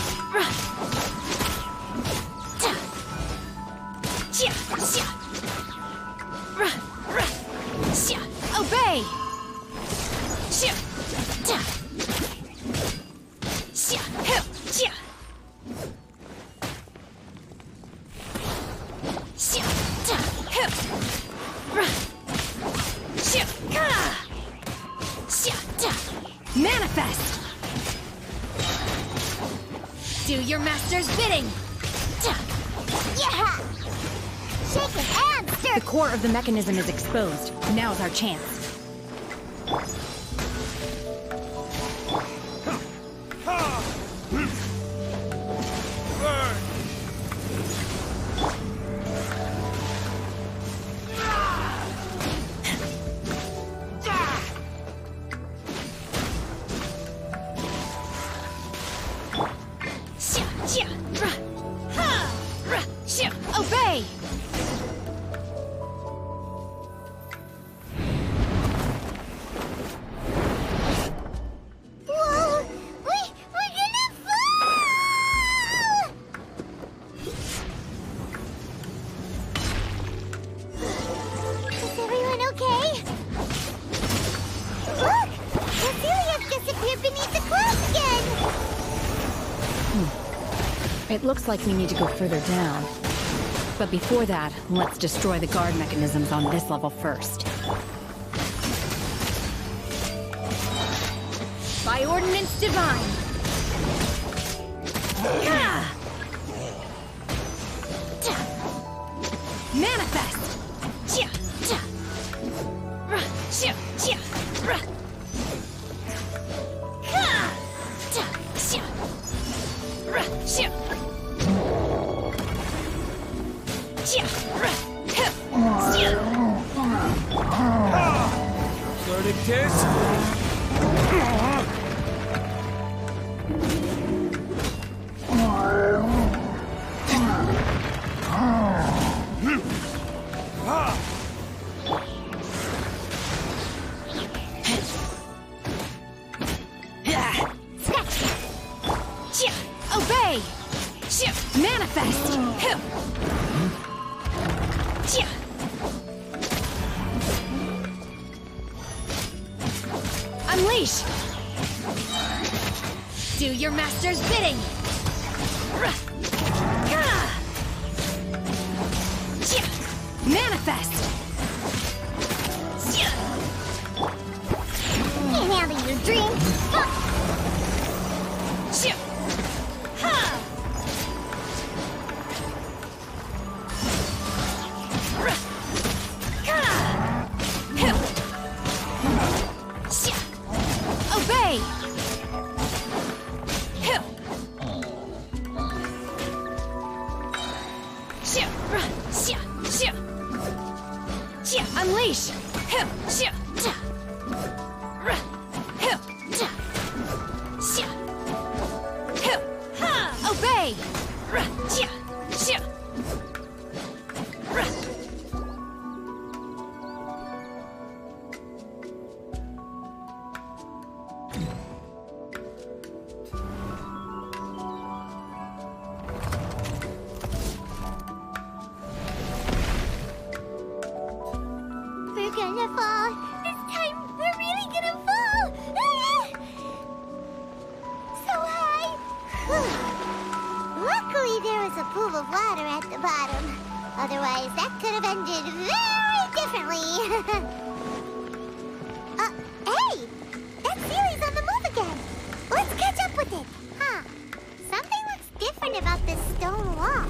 Obey! Manifest! Do your master's bidding! Yeah! Shake it and stir! The core of the mechanism is exposed. Now's our chance. Obey! Whoa! We're gonna fall! Is everyone okay? Look! Cecilia's disappeared beneath the clouds again! It looks like we need to go further down. But before that, let's destroy the guard mechanisms on this level first. By ordinance divine! Manifest! Burning kiss? Obey! Manifest! Unleash! Do your master's bidding! Manifest! Can't handle your dream. Obey! Unleash! Obey! We're gonna fall. This time, we're really gonna fall. Ah! So high. Luckily, there was a pool of water at the bottom. Otherwise, that could have ended very differently. Hey! That Sealy's on the move again. Let's catch up with it. Huh. Something looks different about this stone wall.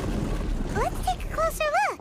Let's take a closer look.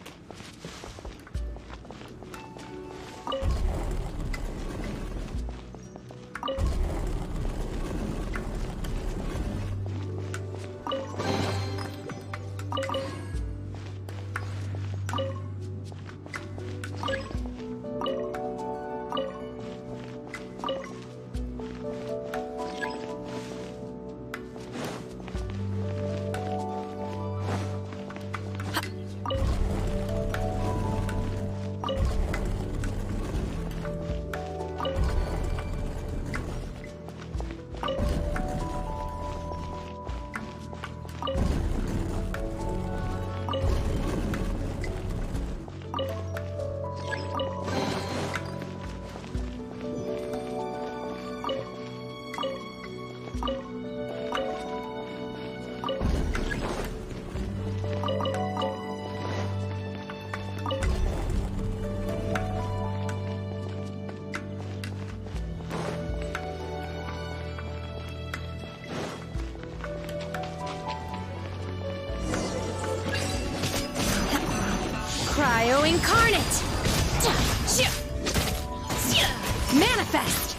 Cryo incarnate! Manifest!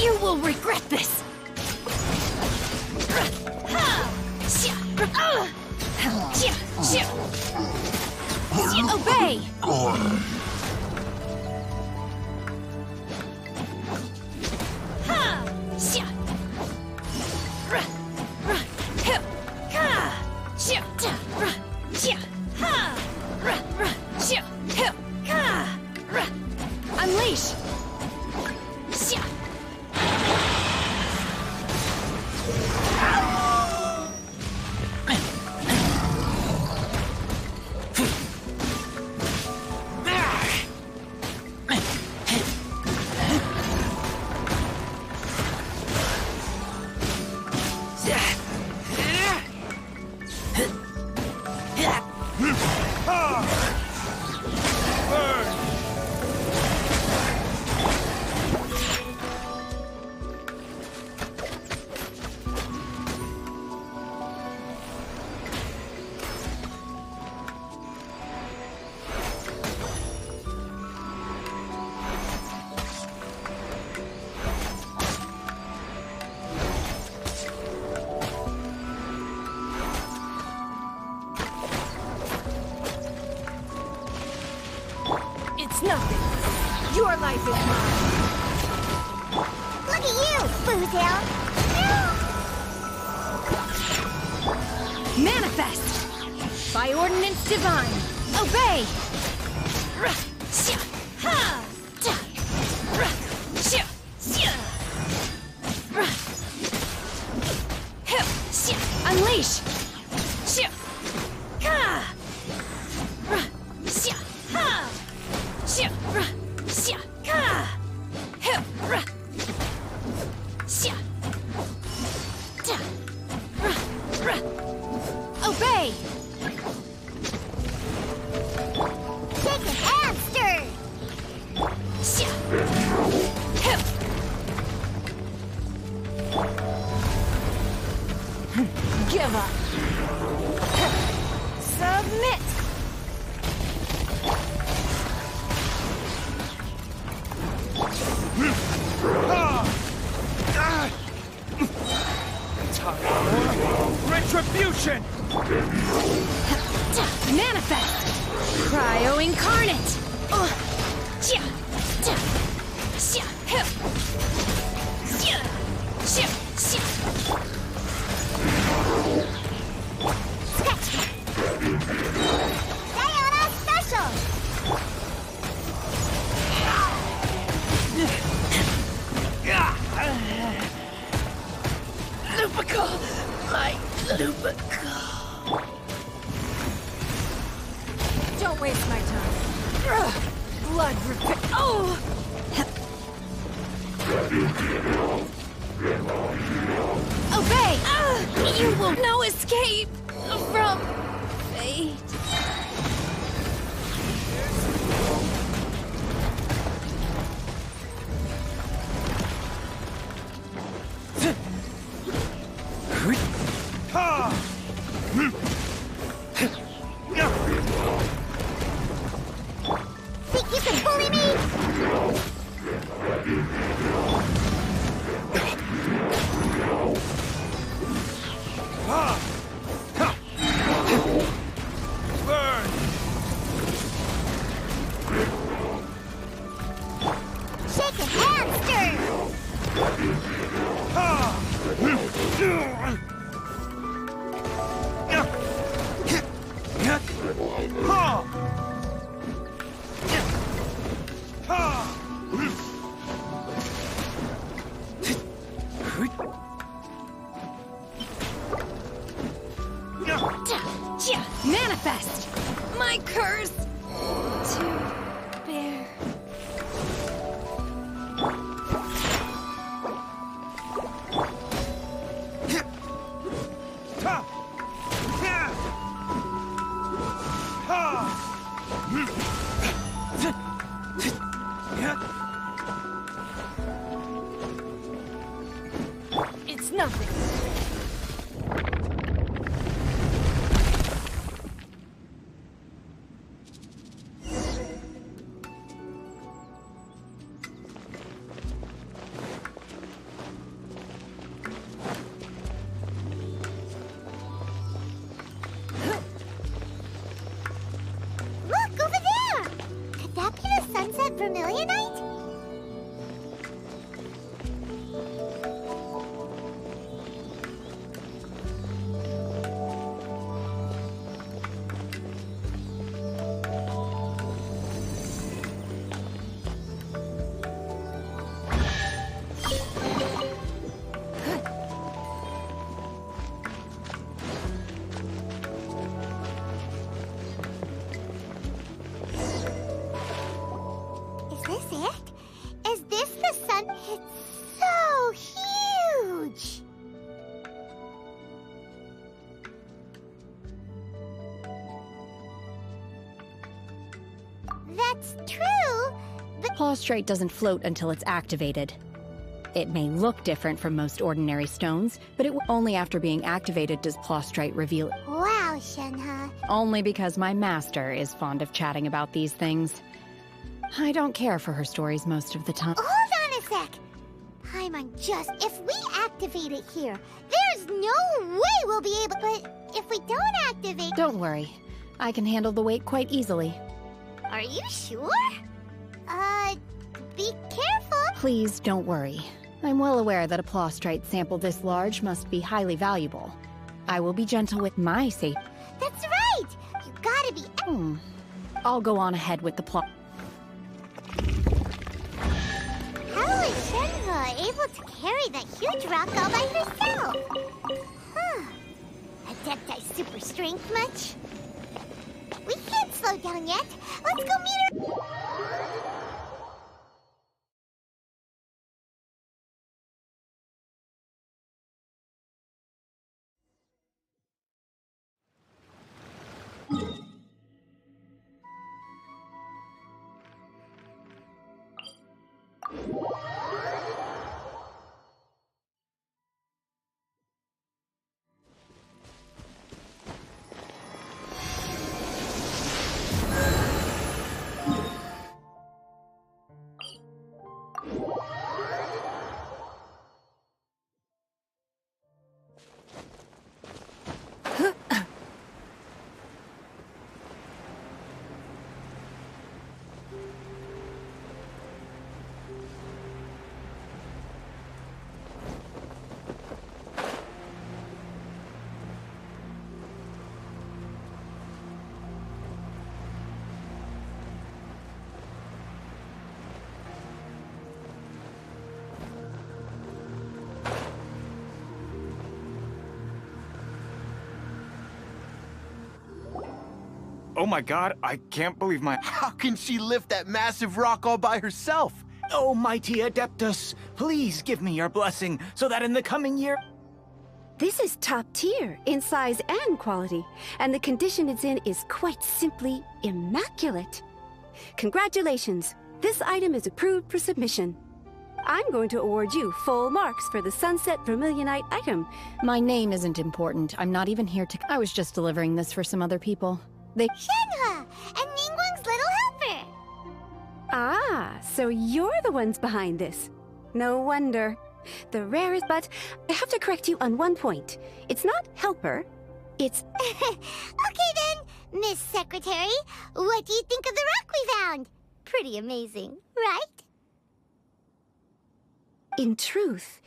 You will regret this! Obey! Unleash! It's nothing. Your life is mine. Look at you, Boozle! Manifest! By ordinance divine, obey! Unleash! Obey! Take an hamster! Give up! Submit! Retribution! Manifest! Cryo incarnate! Sayonara special! Lupical! My Lupical! Don't waste my time. Blood repeat. Oh! Obey! You will no escape from fate. Think you can bully me? Burn! Shake a hamster! Manifest! My curse to bear. It's nothing. Look, over there! Could that be the Sunset Vermilionite? Is this it? Is this the sun? It's so huge! That's true, but Plaustrite doesn't float until it's activated. It may look different from most ordinary stones, but only after being activated does Plaustrite reveal it. wow, Shenhe. Only because my master is fond of chatting about these things. I don't care for her stories most of the time. Hold on a sec. Paimon, if we activate it here, there's no way we'll be able. But if we don't activate, Don't worry. I can handle the weight quite easily. are you sure? Be careful. Please don't worry. I'm well aware that a plostrite sample this large must be highly valuable. I will be gentle with my safety. That's right! You gotta be... I'll go on ahead with the plot. How is Shenhe able to carry that huge rock all by herself? Huh. Adepti super strength much? We can't slow down yet. Let's go meet her. Oh my god, I can't believe my... How can she lift that massive rock all by herself? Oh, mighty Adeptus, please give me your blessing so that in the coming year... This is top tier in size and quality, and the condition it's in is quite simply immaculate. Congratulations, this item is approved for submission. I'm going to award you full marks for the Sunset Vermilionite item. My name isn't important. I'm not even here to... I was just delivering this for some other people. Shenhe! And Ningguang's little helper! Ah, so you're the ones behind this. No wonder. The rarest, but I have to correct you on one point. It's not helper, it's... Okay then, Miss Secretary. What do you think of the rock we found? Pretty amazing, right? In truth,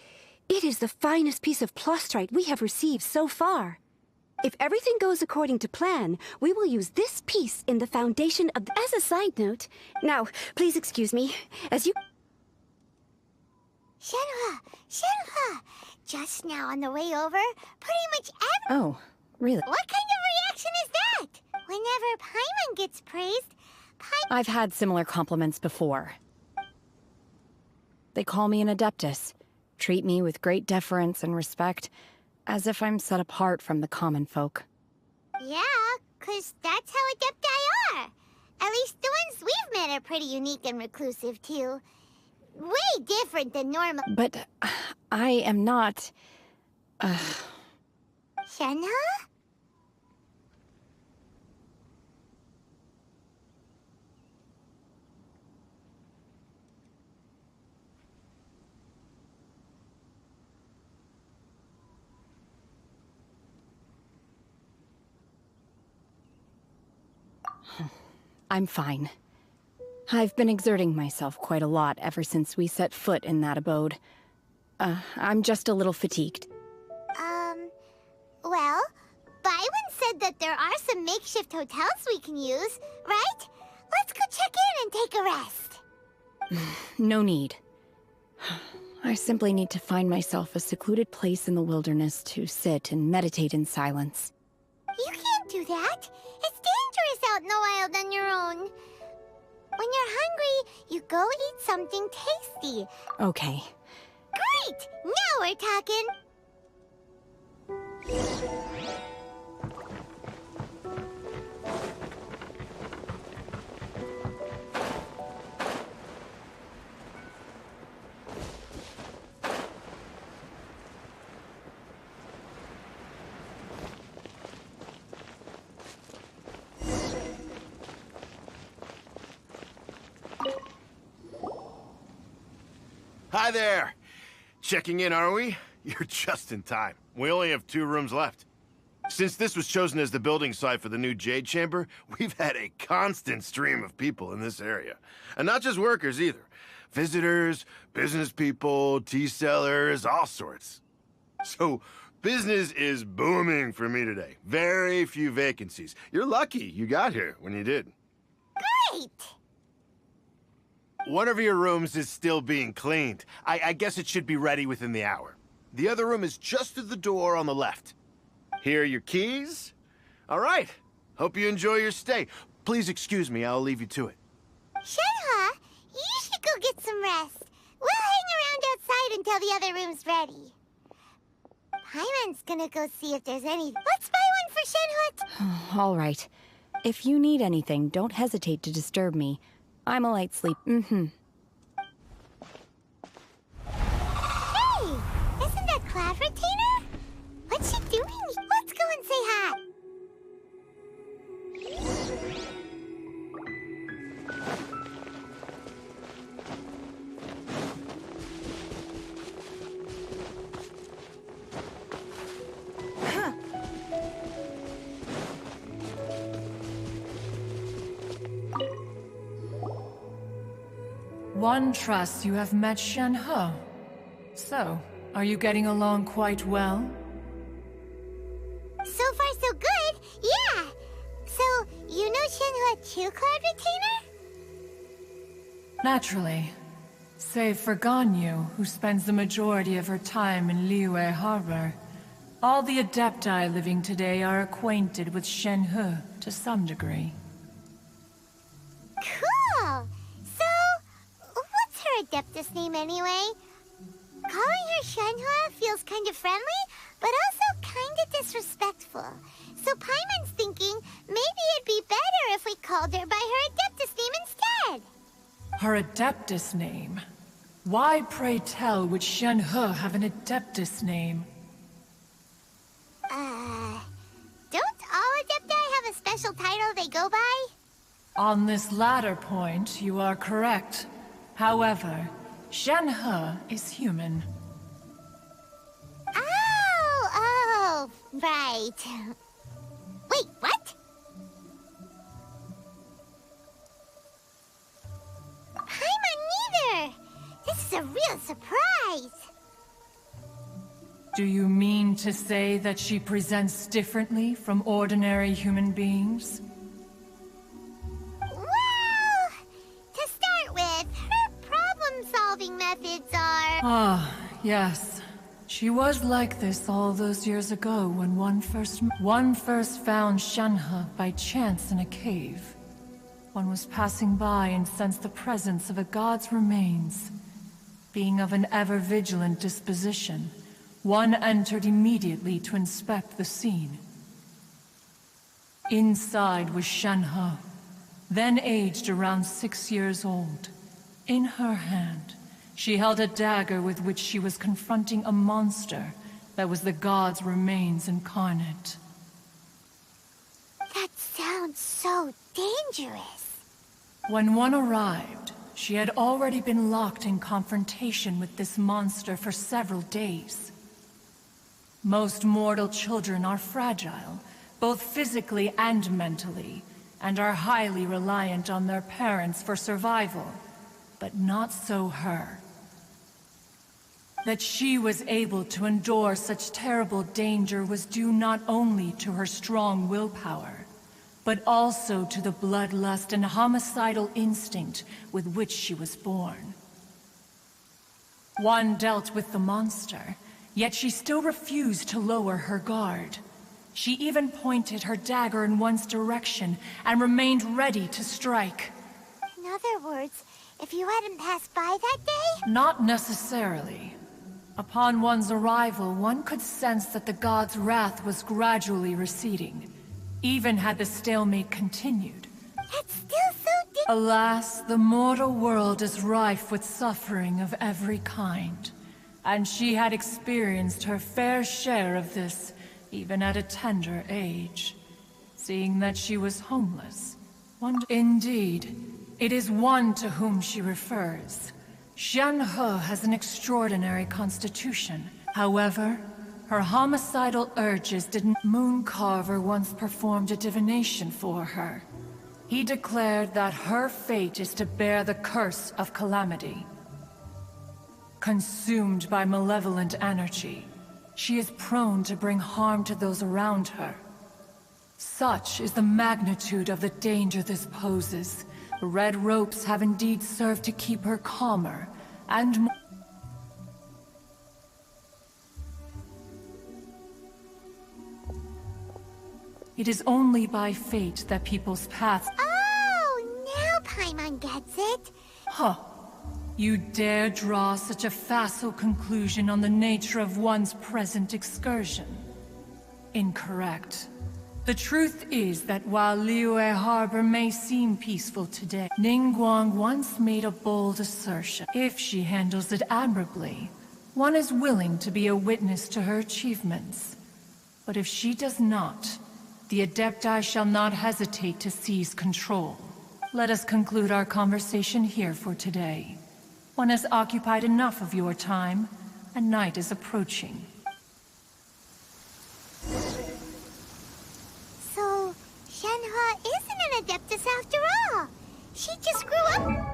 it is the finest piece of plostrite we have received so far. If everything goes according to plan, we will use this piece in the foundation of... As a side note, now, please excuse me, as you... Shenhe! Shenhe! Just now on the way over, pretty much Oh, really? What kind of reaction is that? Whenever Paimon gets praised, I've had similar compliments before. They call me an Adeptus, treat me with great deference and respect, as if I'm set apart from the common folk. Yeah, 'cause that's how Adepti are. At least the ones we've met are pretty unique and reclusive, too. Way different than normal. But I am not... Shenhe? I'm fine. I've been exerting myself quite a lot ever since we set foot in that abode. I'm just a little fatigued. Well, Byron said that there are some makeshift hotels we can use, right? Let's go check in and take a rest. No need. I simply need to find myself a secluded place in the wilderness to sit and meditate in silence. You can't do that. It's dangerous out in the wild on your own. When you're hungry, you go eat something tasty. Okay. Great! Now we're talking! Hi there! Checking in, are we? You're just in time. We only have 2 rooms left. Since this was chosen as the building site for the new Jade Chamber, we've had a constant stream of people in this area. And not just workers either. Visitors, business people, tea sellers, all sorts. So, business is booming for me today. Very few vacancies. You're lucky you got here when you did. Great! One of your rooms is still being cleaned. I guess it should be ready within the hour. The other room is just through the door on the left. Here are your keys. All right. Hope you enjoy your stay. Please excuse me, I'll leave you to it. Shenhe, you should go get some rest. We'll hang around outside until the other room's ready. Paimon's gonna go see if there's any. Let's buy one for Shenhe. All right. If you need anything, don't hesitate to disturb me. I'm a light sleep. Hey! Isn't that Cloud Retainer? What's she doing? Let's go and say hi. One trusts you have met Shenhe. So, are you getting along quite well? So far, so good. Yeah. So, you know Shenhe too, Cloud Retainer? Naturally. Save for Ganyu, who spends the majority of her time in Liyue Harbor. All the Adepti living today are acquainted with Shenhe to some degree. Cool. So, what's her Adeptus name anyway? Calling her Shenhe feels kind of friendly, but also kind of disrespectful. So Paimon's thinking maybe it'd be better if we called her by her Adeptus name instead. Her Adeptus name? Why, pray tell, would Shenhe have an Adeptus name? Don't all Adepti have a special title they go by? On this latter point, you are correct. However, Shenhe is human. Oh, right. Wait, what? Paimon neither! This is a real surprise! Do you mean to say that she presents differently from ordinary human beings? Well, to start with, her problem-solving methods are... Ah, yes. She was like this all those years ago when one first found Shenhe by chance in a cave. One was passing by and sensed the presence of a god's remains. Being of an ever-vigilant disposition, one entered immediately to inspect the scene. Inside was Shenhe, then aged around 6 years old. In her hand, she held a dagger with which she was confronting a monster that was the god's remains incarnate. That sounds so dangerous. When one arrived, she had already been locked in confrontation with this monster for several days. Most mortal children are fragile, both physically and mentally, and are highly reliant on their parents for survival. But not so her. That she was able to endure such terrible danger was due not only to her strong willpower, but also to the bloodlust and homicidal instinct with which she was born. One dealt with the monster, yet she still refused to lower her guard. She even pointed her dagger in one's direction and remained ready to strike. In other words, if you hadn't passed by that day? Not necessarily. Upon one's arrival, one could sense that the god's wrath was gradually receding, even had the stalemate continued. That's still so Alas, the mortal world is rife with suffering of every kind, and she had experienced her fair share of this, even at a tender age. Seeing that she was homeless, Indeed, it is one to whom she refers. Shenhe has an extraordinary constitution. However, Her homicidal urges didn't. Mooncarver once performed a divination for her. He declared that her fate is to bear the curse of calamity. Consumed by malevolent energy, she is prone to bring harm to those around her. Such is the magnitude of the danger this poses. The red ropes have indeed served to keep her calmer and more. It is only by fate that people's paths— Oh, now Paimon gets it. Huh. You dare draw such a facile conclusion on the nature of one's present excursion? Incorrect. The truth is that while Liyue Harbor may seem peaceful today, Ningguang once made a bold assertion. If she handles it admirably, one is willing to be a witness to her achievements. But if she does not, the Adepti shall not hesitate to seize control. Let us conclude our conversation here for today. One has occupied enough of your time, and night is approaching. So, Shenhua isn't an Adeptus after all. She just grew up.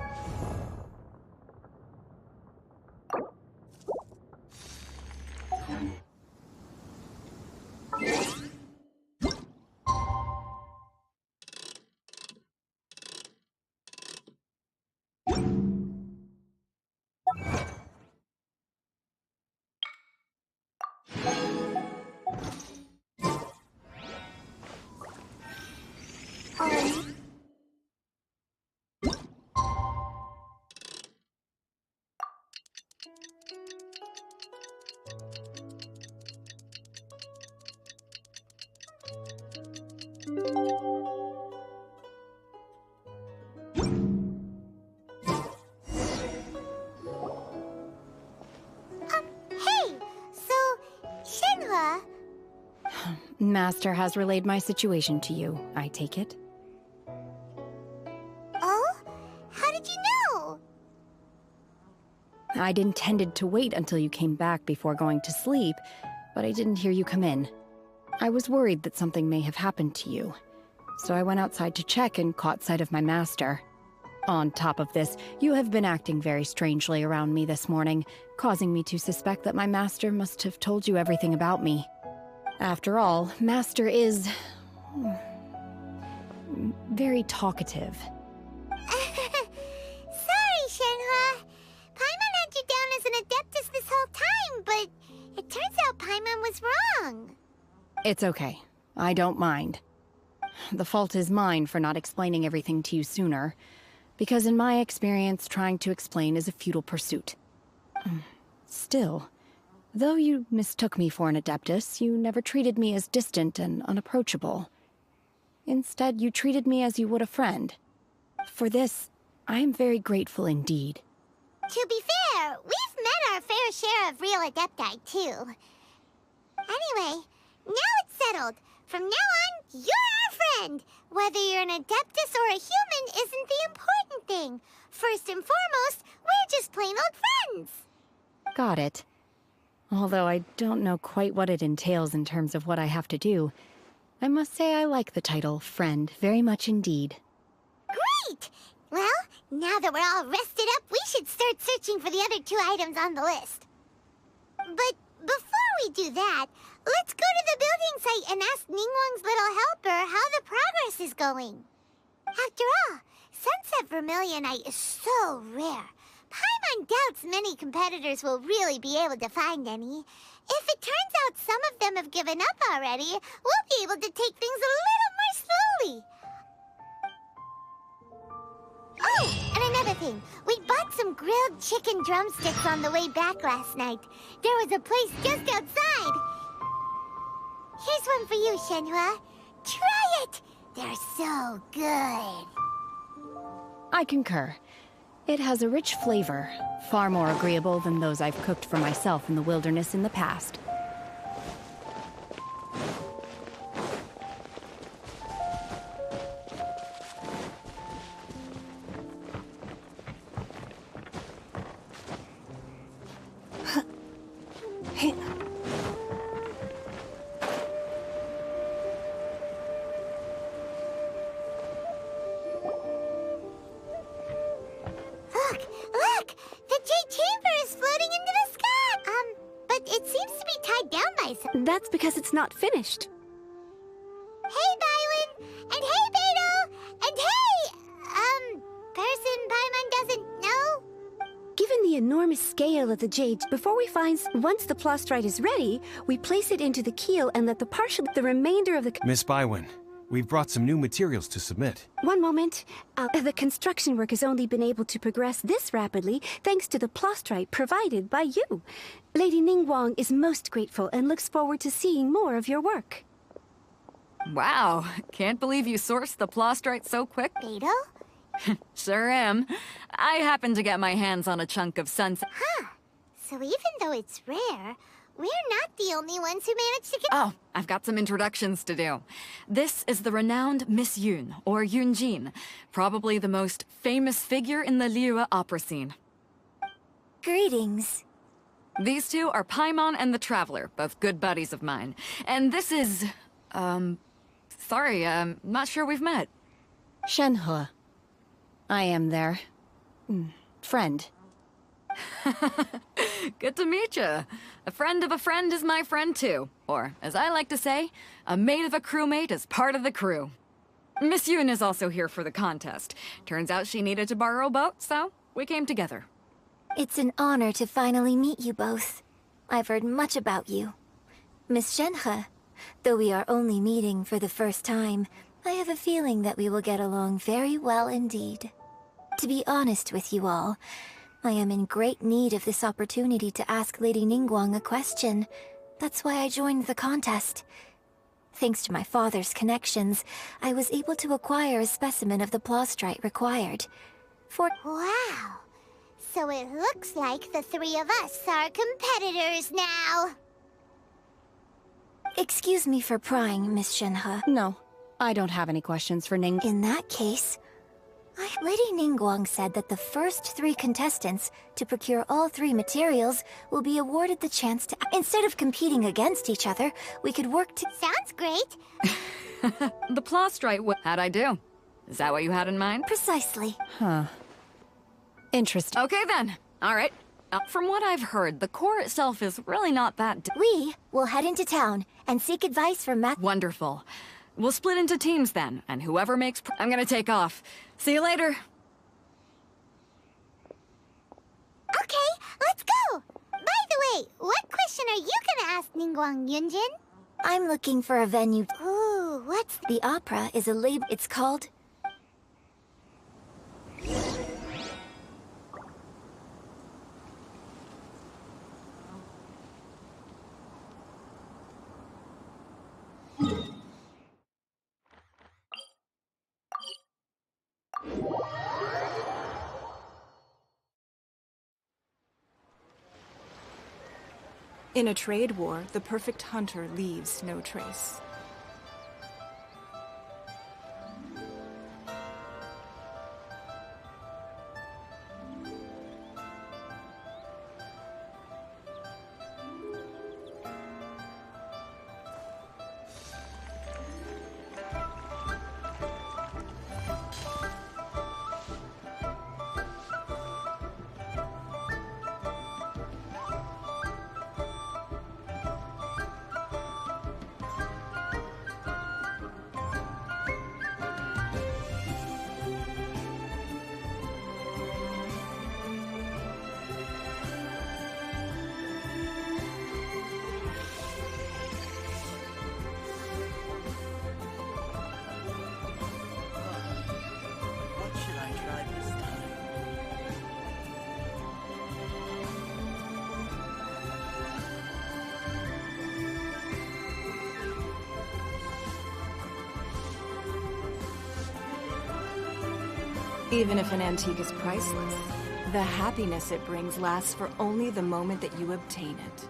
Master has relayed my situation to you, I take it? Oh? How did you know? I'd intended to wait until you came back before going to sleep, but I didn't hear you come in. I was worried that something may have happened to you, so I went outside to check and caught sight of my master. On top of this, you have been acting very strangely around me this morning, causing me to suspect that my master must have told you everything about me. After all, Master is very talkative. Sorry, Shenhua. Paimon had you down as an Adeptus this whole time, but it turns out Paimon was wrong. It's okay. I don't mind. The fault is mine for not explaining everything to you sooner, because in my experience, trying to explain is a futile pursuit. Still, though you mistook me for an Adeptus, you never treated me as distant and unapproachable. Instead, you treated me as you would a friend. For this, I am very grateful indeed. To be fair, we've met our fair share of real Adepti, too. Anyway, now it's settled. From now on, you're our friend. Whether you're an Adeptus or a human isn't the important thing. First and foremost, we're just plain old friends. Got it. Although I don't know quite what it entails in terms of what I have to do, I must say I like the title friend very much indeed. Great! Well, now that we're all rested up, we should start searching for the other 2 items on the list. But before we do that, let's go to the building site and ask Ningguang's little helper how the progress is going. After all, Sunset Vermilionite is so rare. Paimon doubts many competitors will really be able to find any. If it turns out some of them have given up already, we'll be able to take things a little more slowly. Oh, and another thing. We bought some grilled chicken drumsticks on the way back last night. There was a place just outside. Here's one for you, Shenhua. Try it! They're so good. I concur. It has a rich flavor, far more agreeable than those I've cooked for myself in the wilderness in the past. That's because it's not finished. Hey, Bywin! And hey, Beto! And hey! Person Paimon doesn't know? Given the enormous scale of the jade, once the plastrite is ready, we place it into the keel and let the remainder of the... Miss Bywin, we've brought some new materials to submit. One moment. The construction work has only been able to progress this rapidly thanks to the plastrite provided by you. Lady Ningguang is most grateful and looks forward to seeing more of your work. Wow, can't believe you sourced the plastrite so quick. Beto? Sure am. I happened to get my hands on a chunk of sunset. Huh. So even though it's rare, we're not the only ones who managed to get... Oh, I've got some introductions to do. This is the renowned Miss Yun, or Yunjin, probably the most famous figure in the Liyue opera scene. Greetings. These two are Paimon and the Traveler, both good buddies of mine. And this is... sorry, not sure we've met. Shenhe. I am their... friend. Good to meet you. A friend of a friend is my friend too. Or, as I like to say, a mate of a crewmate is part of the crew. Miss Yun is also here for the contest. Turns out she needed to borrow a boat, so we came together. It's an honor to finally meet you both. I've heard much about you. Miss Shenhe, though we are only meeting for the first time, I have a feeling that we will get along very well indeed. To be honest with you all, I am in great need of this opportunity to ask Lady Ningguang a question. That's why I joined the contest. Thanks to my father's connections, I was able to acquire a specimen of the plastrite required. Wow! So it looks like the three of us are competitors now. Excuse me for prying, Miss Shenhe. No, I don't have any questions for Ning. In that case, Lady Ningguang said that the first 3 contestants to procure all 3 materials will be awarded the chance to... Instead of competing against each other, we could work to... Sounds great! The plastrite, how'd I do? Is that what you had in mind? Precisely. Huh. Interesting. Okay then. All right. From what I've heard, the core itself is really not that... We will head into town and seek advice from Wonderful. We'll split into teams then, and whoever makes... I'm gonna take off. See you later. Okay, let's go! By the way, what question are you gonna ask Ningguang Yunjin? I'm looking for a venue... Ooh, what's... The opera is a label... It's called... In a trade war, the perfect hunter leaves no trace. Even if an antique is priceless, the happiness it brings lasts for only the moment that you obtain it.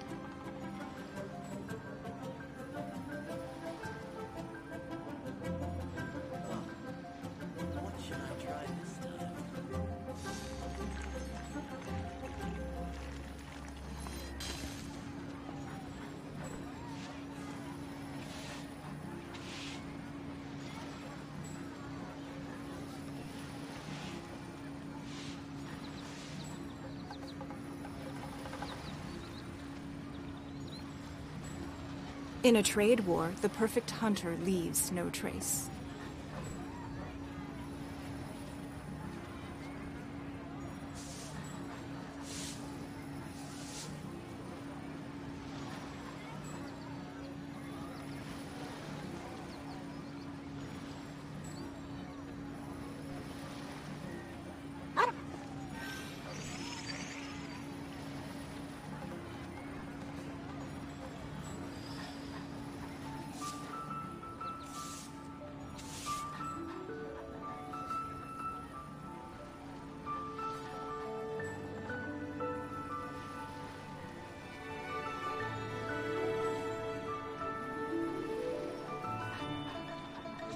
In a trade war, the perfect hunter leaves no trace.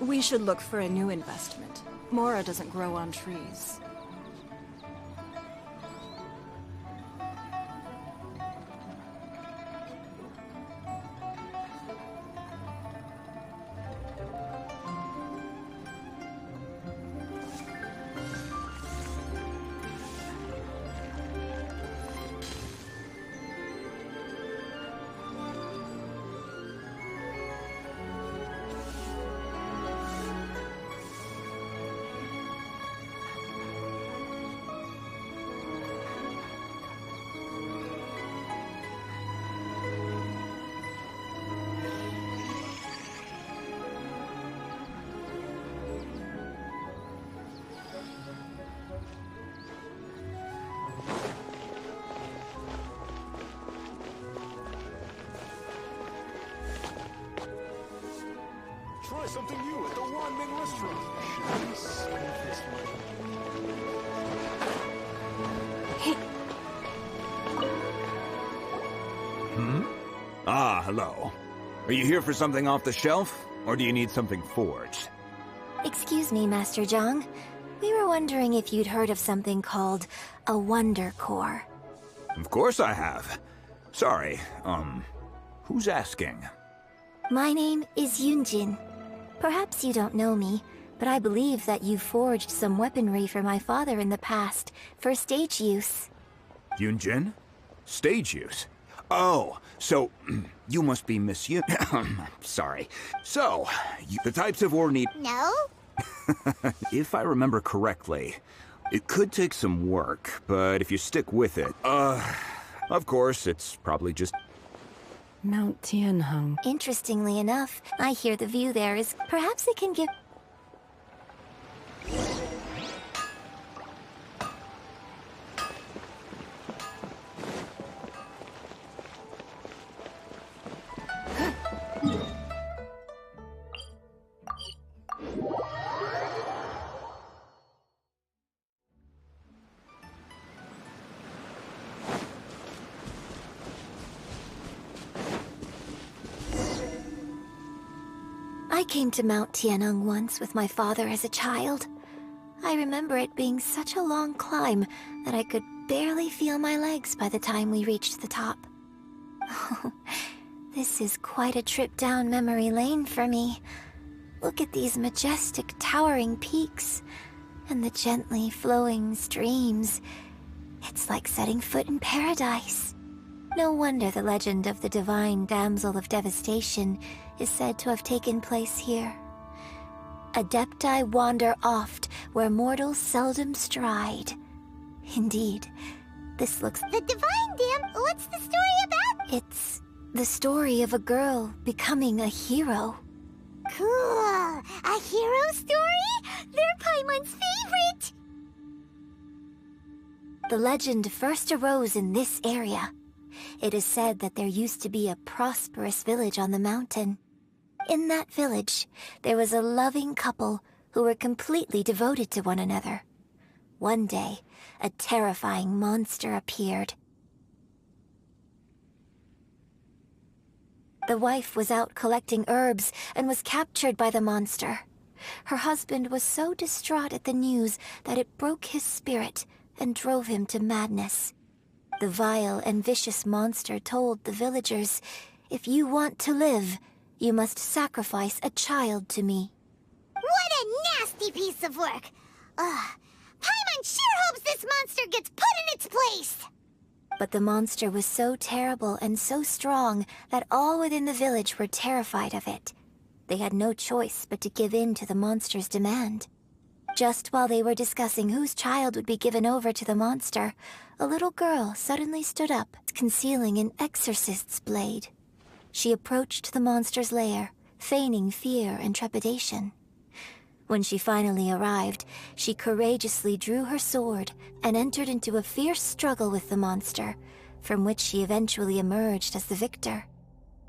We should look for a new investment. Mora doesn't grow on trees. Try something new at the Wanmin restaurant. Should we spend this money? Ah, hello. Are you here for something off the shelf, or do you need something forged? Excuse me, Master Zhang. We were wondering if you'd heard of something called a Wonder Core. Of course I have. Sorry, who's asking? My name is Yunjin. Perhaps you don't know me, but I believe that you forged some weaponry for my father in the past, for stage use. Yunjin? Stage use? Oh, so you must be Miss Yun. Sorry. So, the types of ore need. No? If I remember correctly, it could take some work, but if you stick with it, of course, it's probably just. Mount Tianheng. Interestingly enough, I hear the view there is. Perhaps it can give. I came to Mount Tianheng once with my father as a child. I remember it being such a long climb that I could barely feel my legs by the time we reached the top. This is quite a trip down memory lane for me. Look at these majestic towering peaks and the gently flowing streams. It's like setting foot in paradise. No wonder the legend of the divine damsel of devastation is said to have taken place here. Adepti wander oft where mortals seldom stride. Indeed, this looks... The divine what's the story about? It's the story of a girl becoming a hero. Cool! A hero story? They're Paimon's favorite! The legend first arose in this area. It is said that there used to be a prosperous village on the mountain. In that village, there was a loving couple who were completely devoted to one another. One day, a terrifying monster appeared. The wife was out collecting herbs and was captured by the monster. Her husband was so distraught at the news that it broke his spirit and drove him to madness. The vile and vicious monster told the villagers, "If you want to live, you must sacrifice a child to me." What a nasty piece of work! Paimon sure hopes this monster gets put in its place! But the monster was so terrible and so strong that all within the village were terrified of it. They had no choice but to give in to the monster's demand. Just while they were discussing whose child would be given over to the monster, a little girl suddenly stood up, concealing an exorcist's blade. She approached the monster's lair, feigning fear and trepidation. When she finally arrived, she courageously drew her sword and entered into a fierce struggle with the monster, from which she eventually emerged as the victor.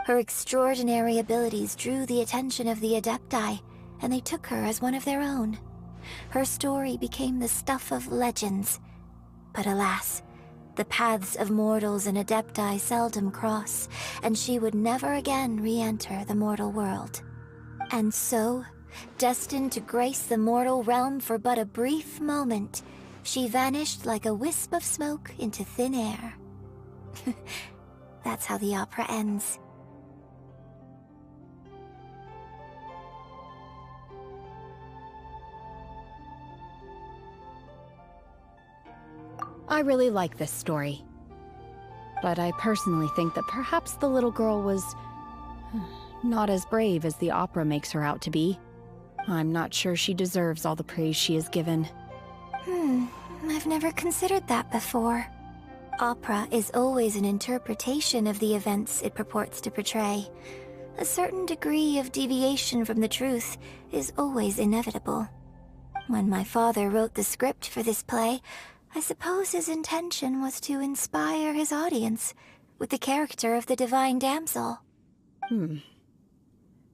Her extraordinary abilities drew the attention of the Adepti, and they took her as one of their own. Her story became the stuff of legends. But alas, the paths of mortals and Adepti seldom cross, and she would never again re-enter the mortal world. And so, destined to grace the mortal realm for but a brief moment, she vanished like a wisp of smoke into thin air. That's how the opera ends. I really like this story. But I personally think that perhaps the little girl was not as brave as the opera makes her out to be. I'm not sure she deserves all the praise she is given. I've never considered that before. Opera is always an interpretation of the events it purports to portray. A certain degree of deviation from the truth is always inevitable. When my father wrote the script for this play, I suppose his intention was to inspire his audience with the character of the divine damsel.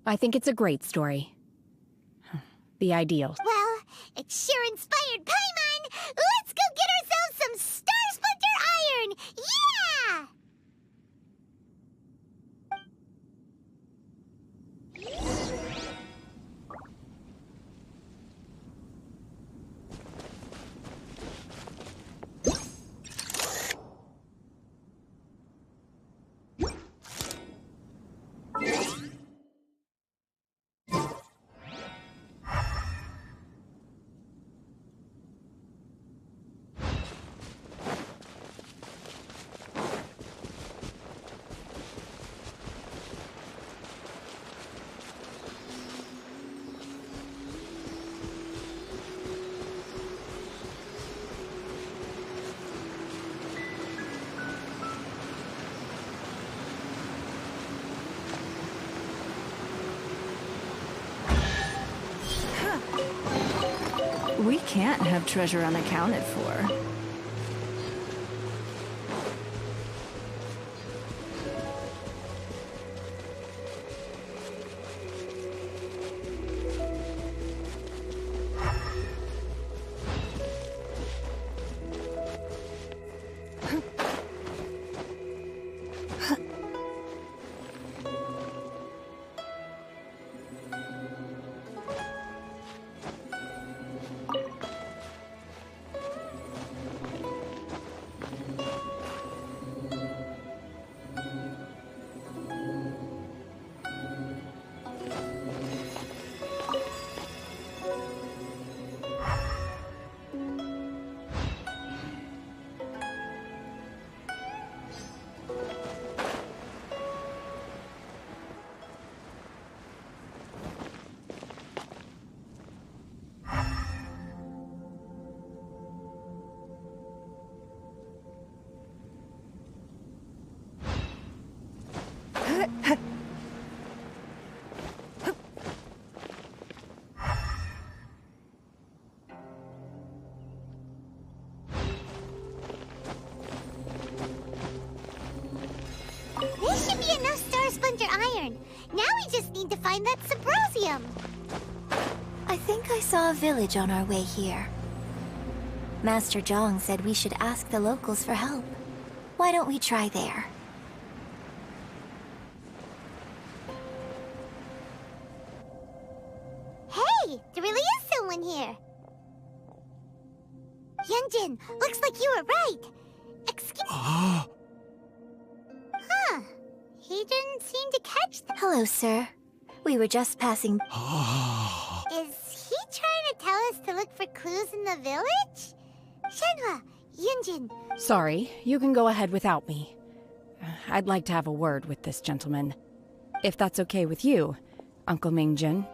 I think it's a great story. The ideal. Well, it sure inspired Paimon! Let's go get ourselves some Star Splinter Iron! Yeah! We can't have treasure unaccounted for. This should be enough Star Splinter Iron. Now we just need to find that Subrosium. I think I saw a village on our way here. Master Zhang said we should ask the locals for help. Why don't we try there? Hey, there really is someone here. Yunjin, looks like you were right. Excuse me. Huh. He didn't seem to catch that. Hello, sir. We were just passing. Is he trying to tell us to look for clues in the village? Shenhua, Yunjin. Sorry, you can go ahead without me. I'd like to have a word with this gentleman. If that's okay with you, Uncle Mingjin.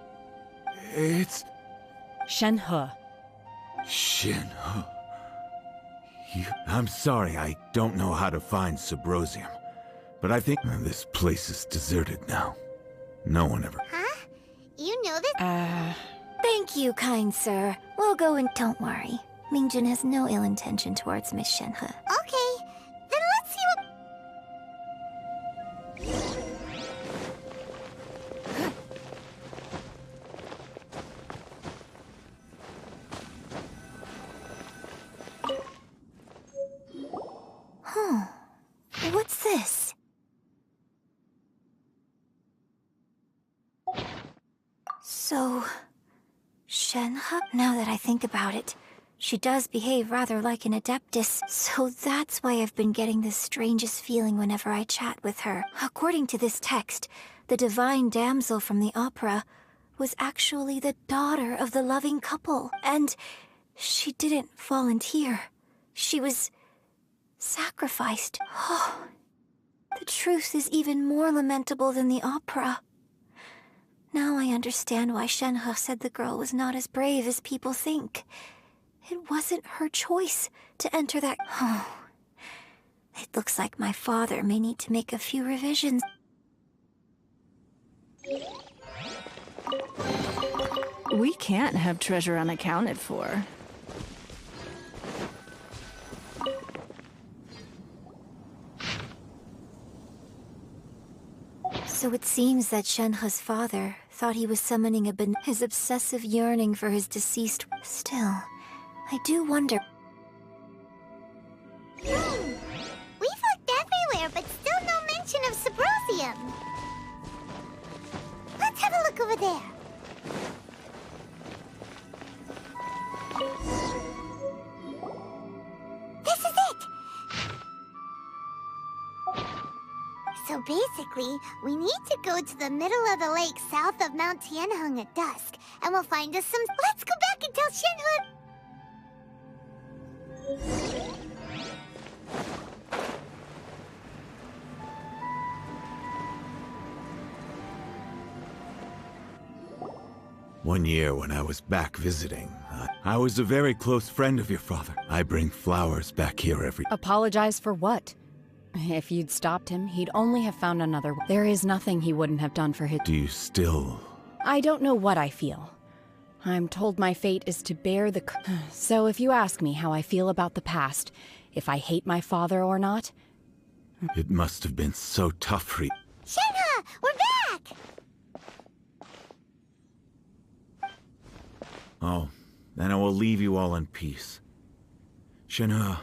It's... Shenhe. Shenhe. I'm sorry, I don't know how to find Subrosium. But I think this place is deserted now. No one ever... Huh? You know this? Thank you, kind sir. We'll go and don't worry. Mingjin has no ill intention towards Miss Shenhe. Okay, then let's see what... Huh. What's this? So... Shenhe? Now that I think about it, she does behave rather like an adeptus, so that's why I've been getting the strangest feeling whenever I chat with her. According to this text, the divine damsel from the opera was actually the daughter of the loving couple, and she didn't volunteer. She was sacrificed. Oh, the truth is even more lamentable than the opera. Now I understand why Shenhe said the girl was not as brave as people think. It wasn't her choice to enter that... Oh, it looks like my father may need to make a few revisions. We can't have treasure unaccounted for. So it seems that Shenhe's father thought he was summoning his obsessive yearning for his deceased... Still, I do wonder... We've looked everywhere, but still no mention of Subrosium. Let's have a look over there. This is it! So basically, we need to go to the middle of the lake south of Mount Tianheng at dusk, and we'll find us some... Let's go back and tell Shenhe... One year when I was back visiting, I was a very close friend of your father. I bring flowers back here every... Apologize for what? If you'd stopped him, he'd only have found another... There is nothing he wouldn't have done for his... Do you still... I don't know what I feel. I'm told my fate is to bear the... So if you ask me how I feel about the past, if I hate my father or not... It must have been so tough for you. Shenhe! We're back! Oh, then I will leave you all in peace. Shenhe,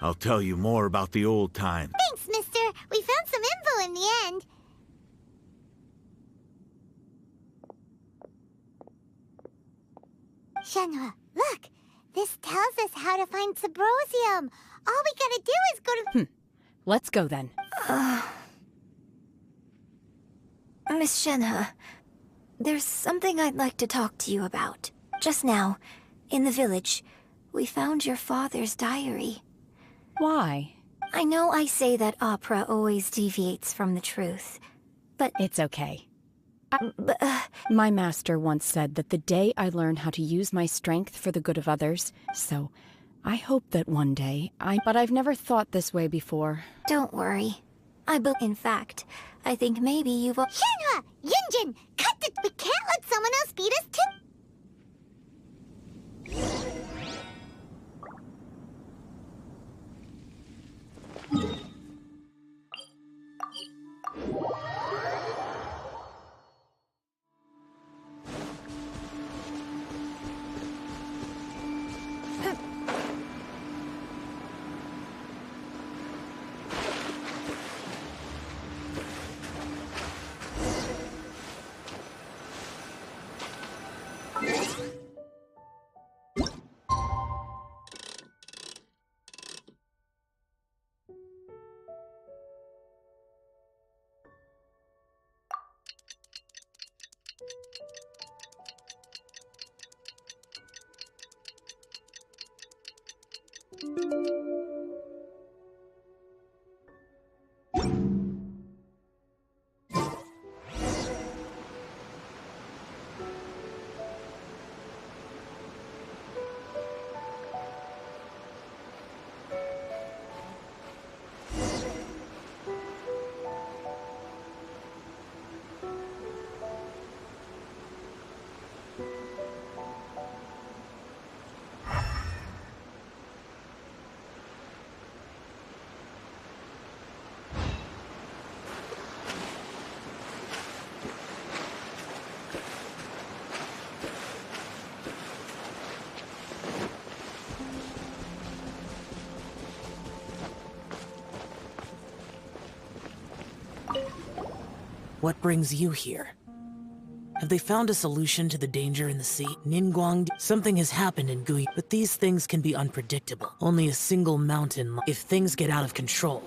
I'll tell you more about the old times. Thanks, mister. We found some info in the end. Shenhe, look. This tells us how to find Subrosium. All we gotta do is go to... Let's go then. Miss Shenhe, there's something I'd like to talk to you about. Just now, in the village, we found your father's diary. Why? I know I say that opera always deviates from the truth, but... It's okay. My master once said that the day I learn how to use my strength for the good of others, so I hope that one day But I've never thought this way before. Don't worry. In fact, I think maybe you've... Shenhe! Yunjin! Cut it! We can't let someone else beat us too! What brings you here? Have they found a solution to the danger in the sea? Ningguang, something has happened in Gui, but these things can be unpredictable. Only a single mountain, if things get out of control.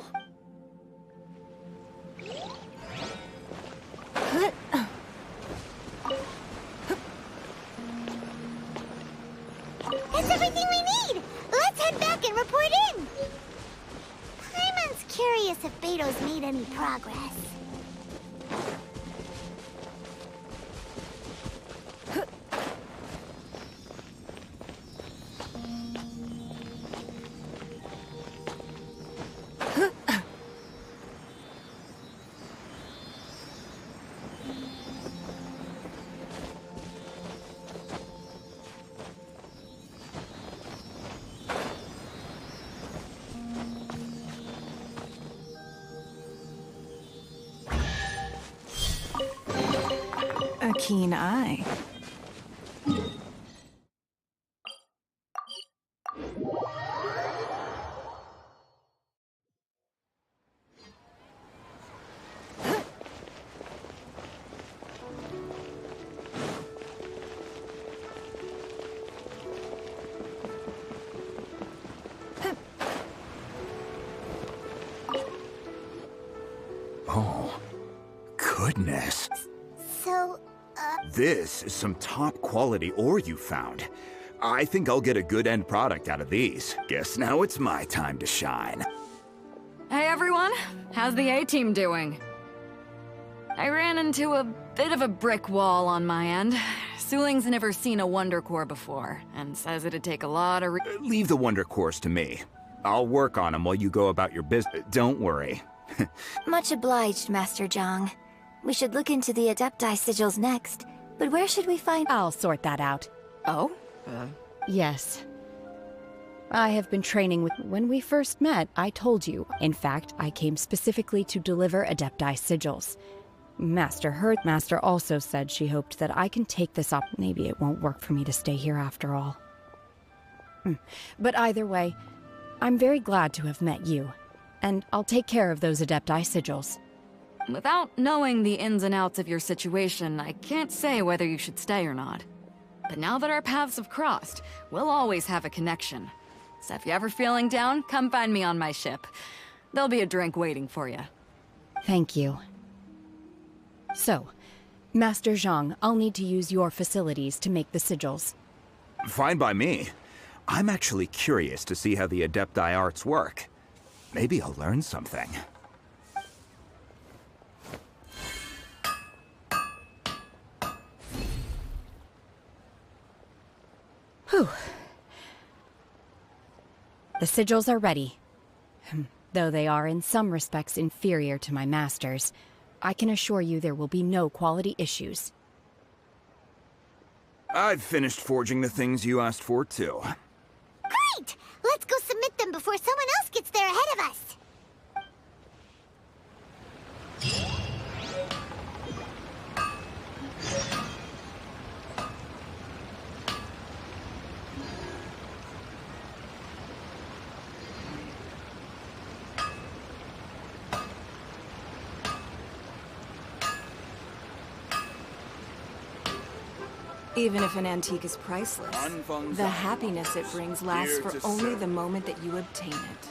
That's everything we need! Let's head back and report in! Paimon's curious if Beto's made any progress. A keen eye. Oh, goodness. So, This is some top quality ore you found. I think I'll get a good end product out of these. Guess now it's my time to shine. Hey everyone, how's the A-team doing? I ran into a bit of a brick wall on my end. Suling's never seen a Wonder Core before, and says it'd take a lot of Leave the Wonder Cores to me. I'll work on them while you go about your business. Don't worry. Much obliged, Master Zhang. We should look into the Adepti sigils next, but where should we find— I'll sort that out. Oh? Yes. I have been training with— When we first met, I told you. In fact, I came specifically to deliver Adepti sigils. Master also said she hoped that I can take this up. Maybe it won't work for me to stay here after all. But either way, I'm very glad to have met you. And I'll take care of those Adepti sigils. Without knowing the ins and outs of your situation, I can't say whether you should stay or not. But now that our paths have crossed, we'll always have a connection. So if you're ever feeling down, come find me on my ship. There'll be a drink waiting for you. Thank you. So, Master Zhang, I'll need to use your facilities to make the sigils. Fine by me. I'm actually curious to see how the Adepti arts work. Maybe I'll learn something. Whew. The sigils are ready. Though they are in some respects inferior to my master's, I can assure you there will be no quality issues. I've finished forging the things you asked for, too. great! Let's go submit them before someone else gets there ahead of us. Even if an antique is priceless, the happiness it brings lasts for only the moment that you obtain it.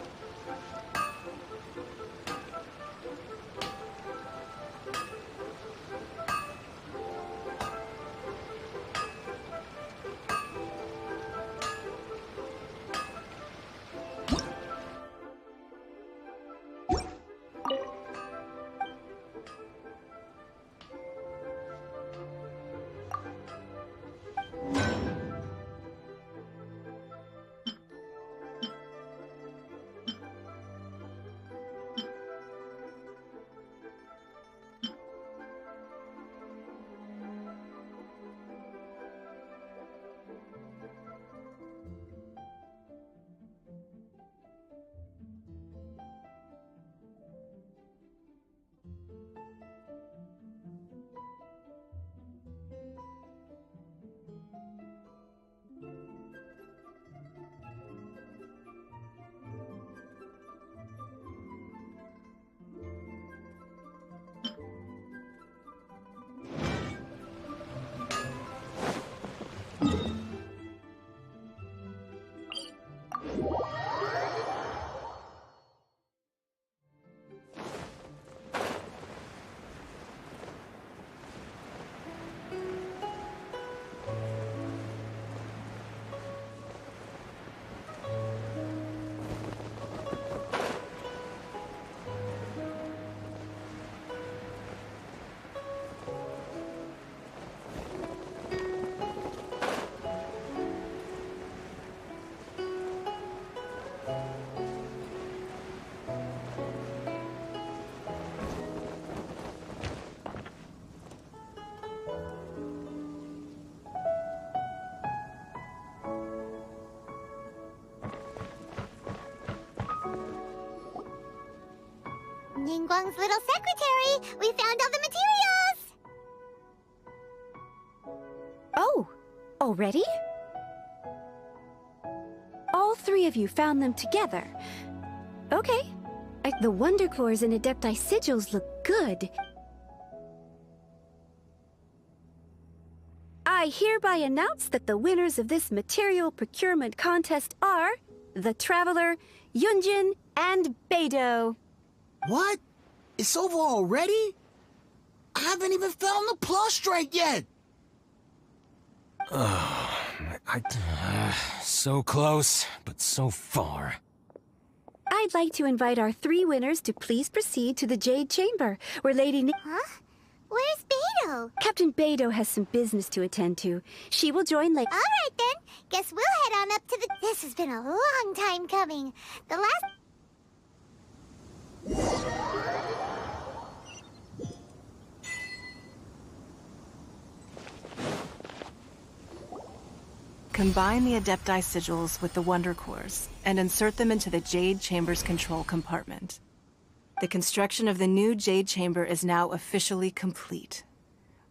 Ningguang's little secretary! We found all the materials! Oh, already? All three of you found them together. Okay. The Wonder Cores and Adepti Sigils look good. I hereby announce that the winners of this material procurement contest are the Traveler, Yunjin, and Beidou. What? It's over already? I haven't even found the prostrate yet! So close, but so far. I'd like to invite our three winners to please proceed to the Jade Chamber, where Lady Huh? Where's Beidou? Captain Beidou has some business to attend to. She will join later. Alright then. Guess we'll head on up to the... This has been a long time coming. The last... Combine the Adepti Sigils with the Wonder Cores and insert them into the Jade Chamber's control compartment. The construction of the new Jade Chamber is now officially complete.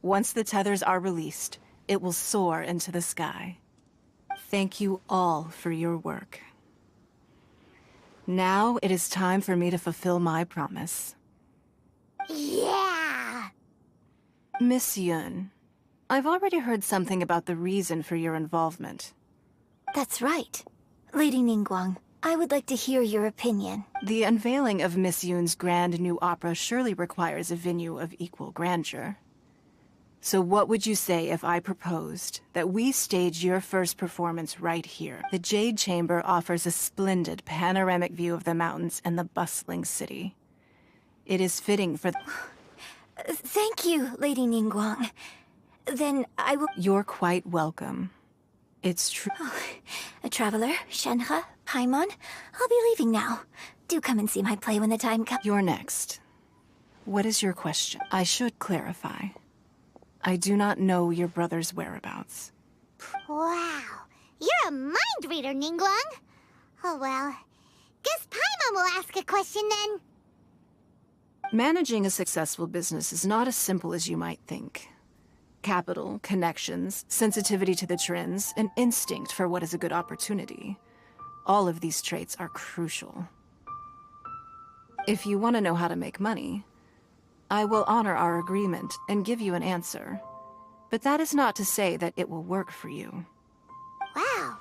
Once the tethers are released, it will soar into the sky. Thank you all for your work. Now it is time for me to fulfill my promise. Yeah! Miss Yun, I've already heard something about the reason for your involvement. That's right. Lady Ningguang, I would like to hear your opinion. The unveiling of Miss Yun's grand new opera surely requires a venue of equal grandeur. So what would you say if I proposed that we stage your first performance right here? The Jade Chamber offers a splendid panoramic view of the mountains and the bustling city. It is fitting for... Thank you, Lady Ningguang. Then I will... You're quite welcome. It's true. A traveler, Shenhe, Paimon, I'll be leaving now. Do come and see my play when the time comes. You're next. What is your question? I should clarify. I do not know your brother's whereabouts. Wow. You're a mind reader, Ningguang. Oh well. Guess Paimon will ask a question then. Managing a successful business is not as simple as you might think. Capital, connections, sensitivity to the trends, and instinct for what is a good opportunity. All of these traits are crucial. If you want to know how to make money, I will honor our agreement and give you an answer. But that is not to say that it will work for you. Wow.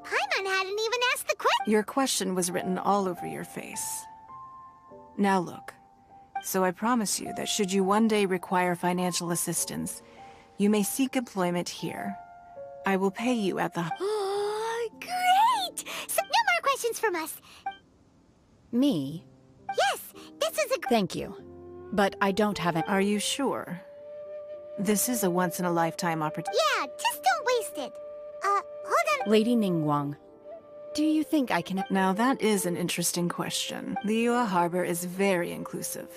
Paimon hadn't even asked the question. Your question was written all over your face. Now look. So I promise you that should you one day require financial assistance, you may seek employment here. I will pay you at the... Oh, great! So no more questions from us. Me? Yes, this is a... Thank you. But I don't have an... Are you sure? This is a once-in-a-lifetime opportunity. Yeah, just don't waste it. Hold on. Lady Ningguang, do you think I can... Now that is an interesting question. The Liyue Harbor is very inclusive,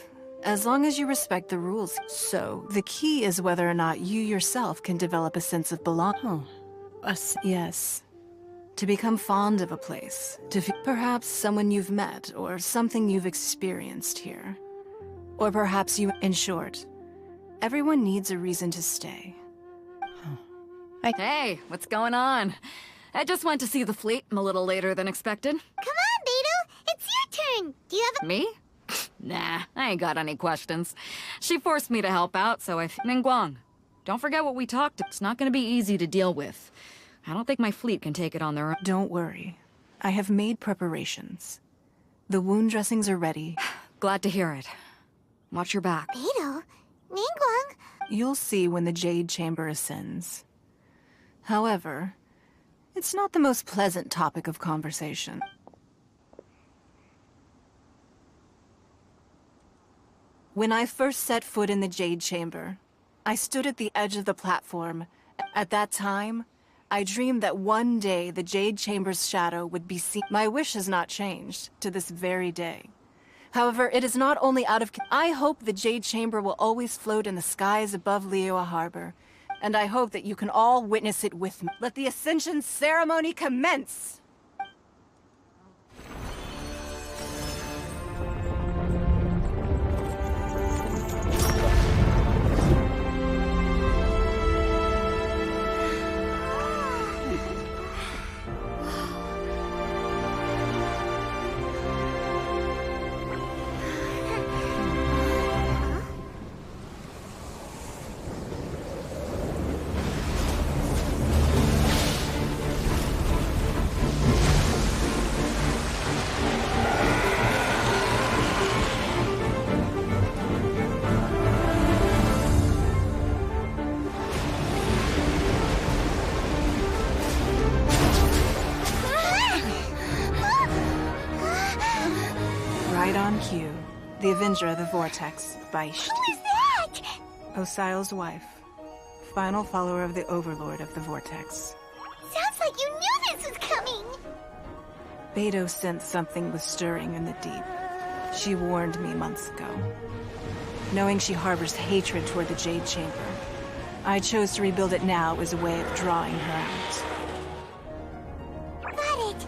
as long as you respect the rules. So, the key is whether or not you yourself can develop a sense of belonging. Yes. To become fond of a place. To perhaps someone you've met, or something you've experienced here. Or perhaps you... In short, everyone needs a reason to stay. Hey, what's going on? I just went to see the fleet. I'm a little later than expected. Come on, Beidou. It's your turn. Do you have a... Me? Nah, I ain't got any questions. She forced me to help out, so I... Ningguang, don't forget what we talked. It's not gonna be easy to deal with. I don't think my fleet can take it on their own. Don't worry. I have made preparations. The wound dressings are ready. Glad to hear it. Watch your back. Beidou, Ningguang. You'll see when the Jade Chamber ascends. However, it's not the most pleasant topic of conversation. When I first set foot in the Jade Chamber, I stood at the edge of the platform. At that time, I dreamed that one day the Jade Chamber's shadow would be seen. My wish has not changed to this very day. However, it is not only out of... I hope the Jade Chamber will always float in the skies above Liyue Harbor, and I hope that you can all witness it with me. Let the Ascension ceremony commence! Right on cue. The Avenger of the Vortex, Beisht. Who is that? Osial's wife. Final follower of the Overlord of the Vortex. Sounds like you knew this was coming. Beidou sensed something was stirring in the deep. She warned me months ago. Knowing she harbors hatred toward the Jade Chamber, I chose to rebuild it now as a way of drawing her out. Got it.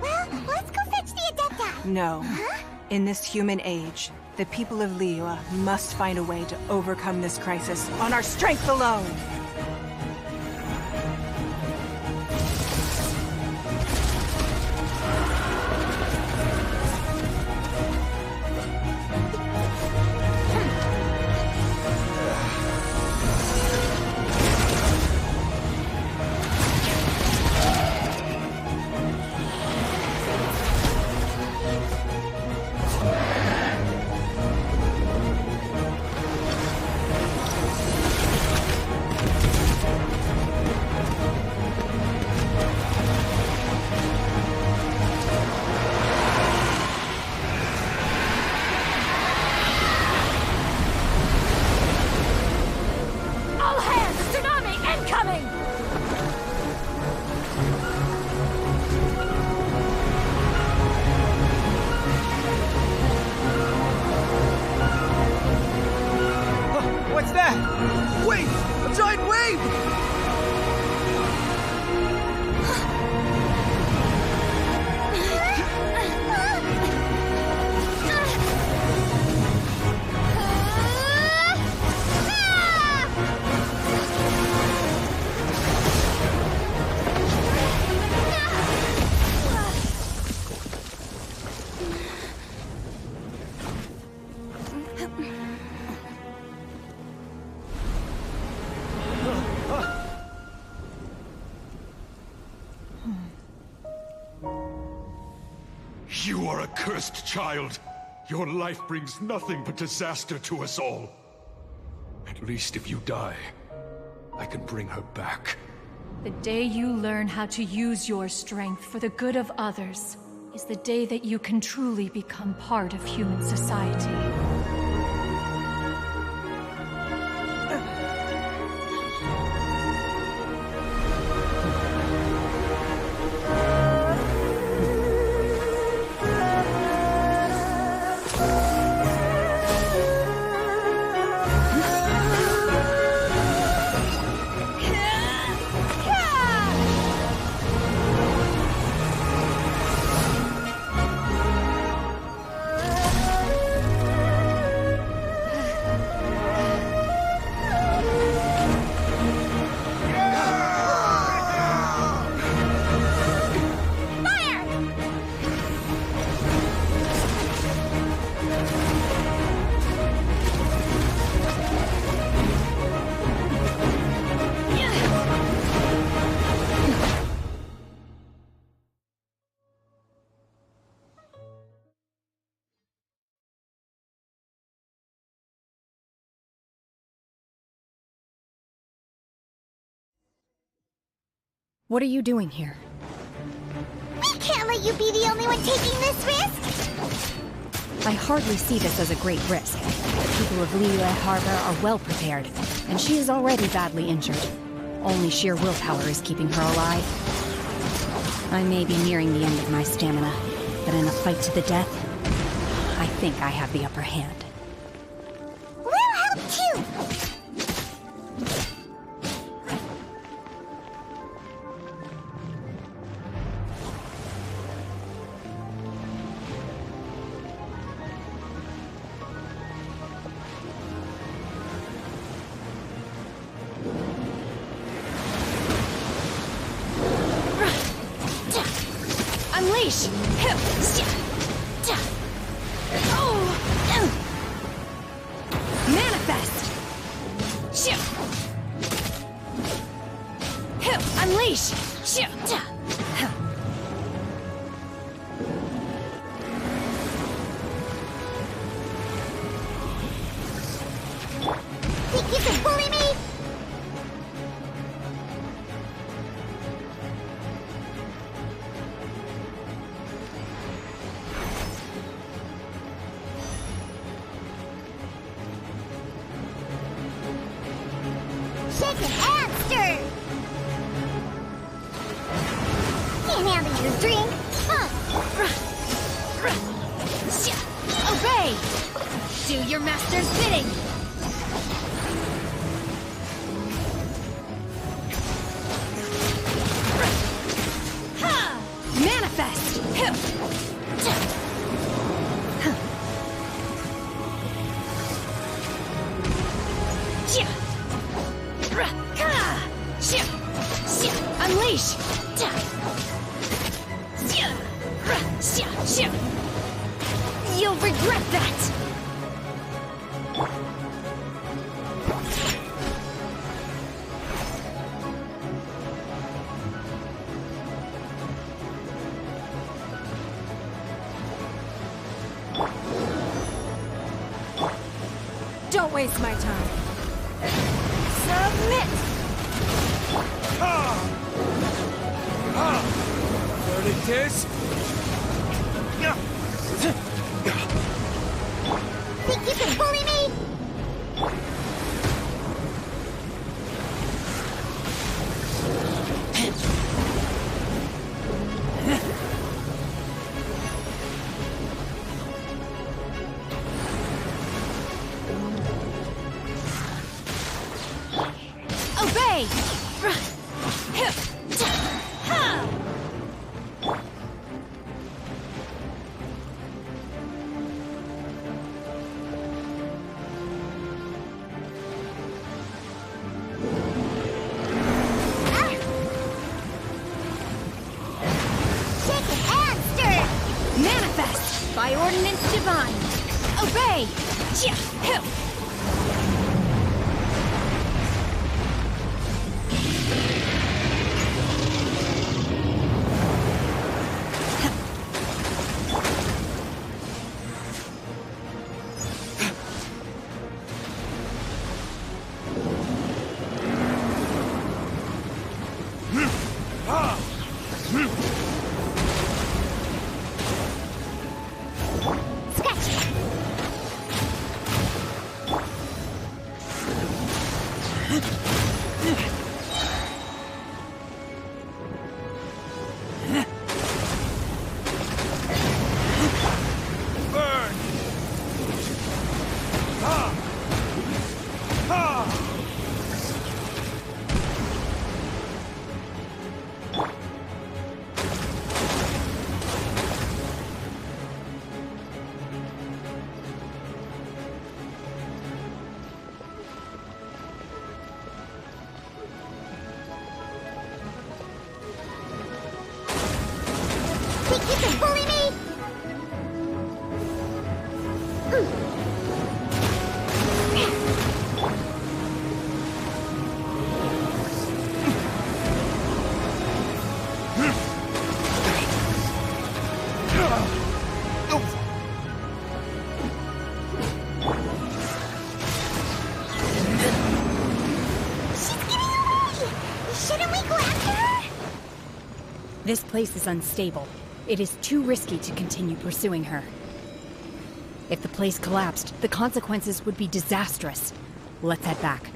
Well, let's go fetch the Adepta. No. Huh? In this human age, the people of Liyue must find a way to overcome this crisis on our strength alone! What's that? Wait! A giant wave! You are a cursed child. Your life brings nothing but disaster to us all. At least if you die, I can bring her back. The day you learn how to use your strength for the good of others is the day that you can truly become part of human society. What are you doing here? We can't let you be the only one taking this risk! I hardly see this as a great risk. The people of Liyue Harbor are well prepared, and she is already badly injured. Only sheer willpower is keeping her alive. I may be nearing the end of my stamina, but in a fight to the death, I think I have the upper hand. We'll help too! Unleash! Manifest! Unleash! Think you can bully me? Shake it and stir! Can't handle your drink! Obey! Do your master's bidding! Manifest! Unleash! You'll regret that! Don't waste my time. Submit! There it is. Think you can bully me? Obey! Manifest by ordinance divine. Obey! Think you can bully me? She's getting away! Shouldn't we go after her? This place is unstable. It is too risky to continue pursuing her. If the place collapsed, the consequences would be disastrous. Let's head back.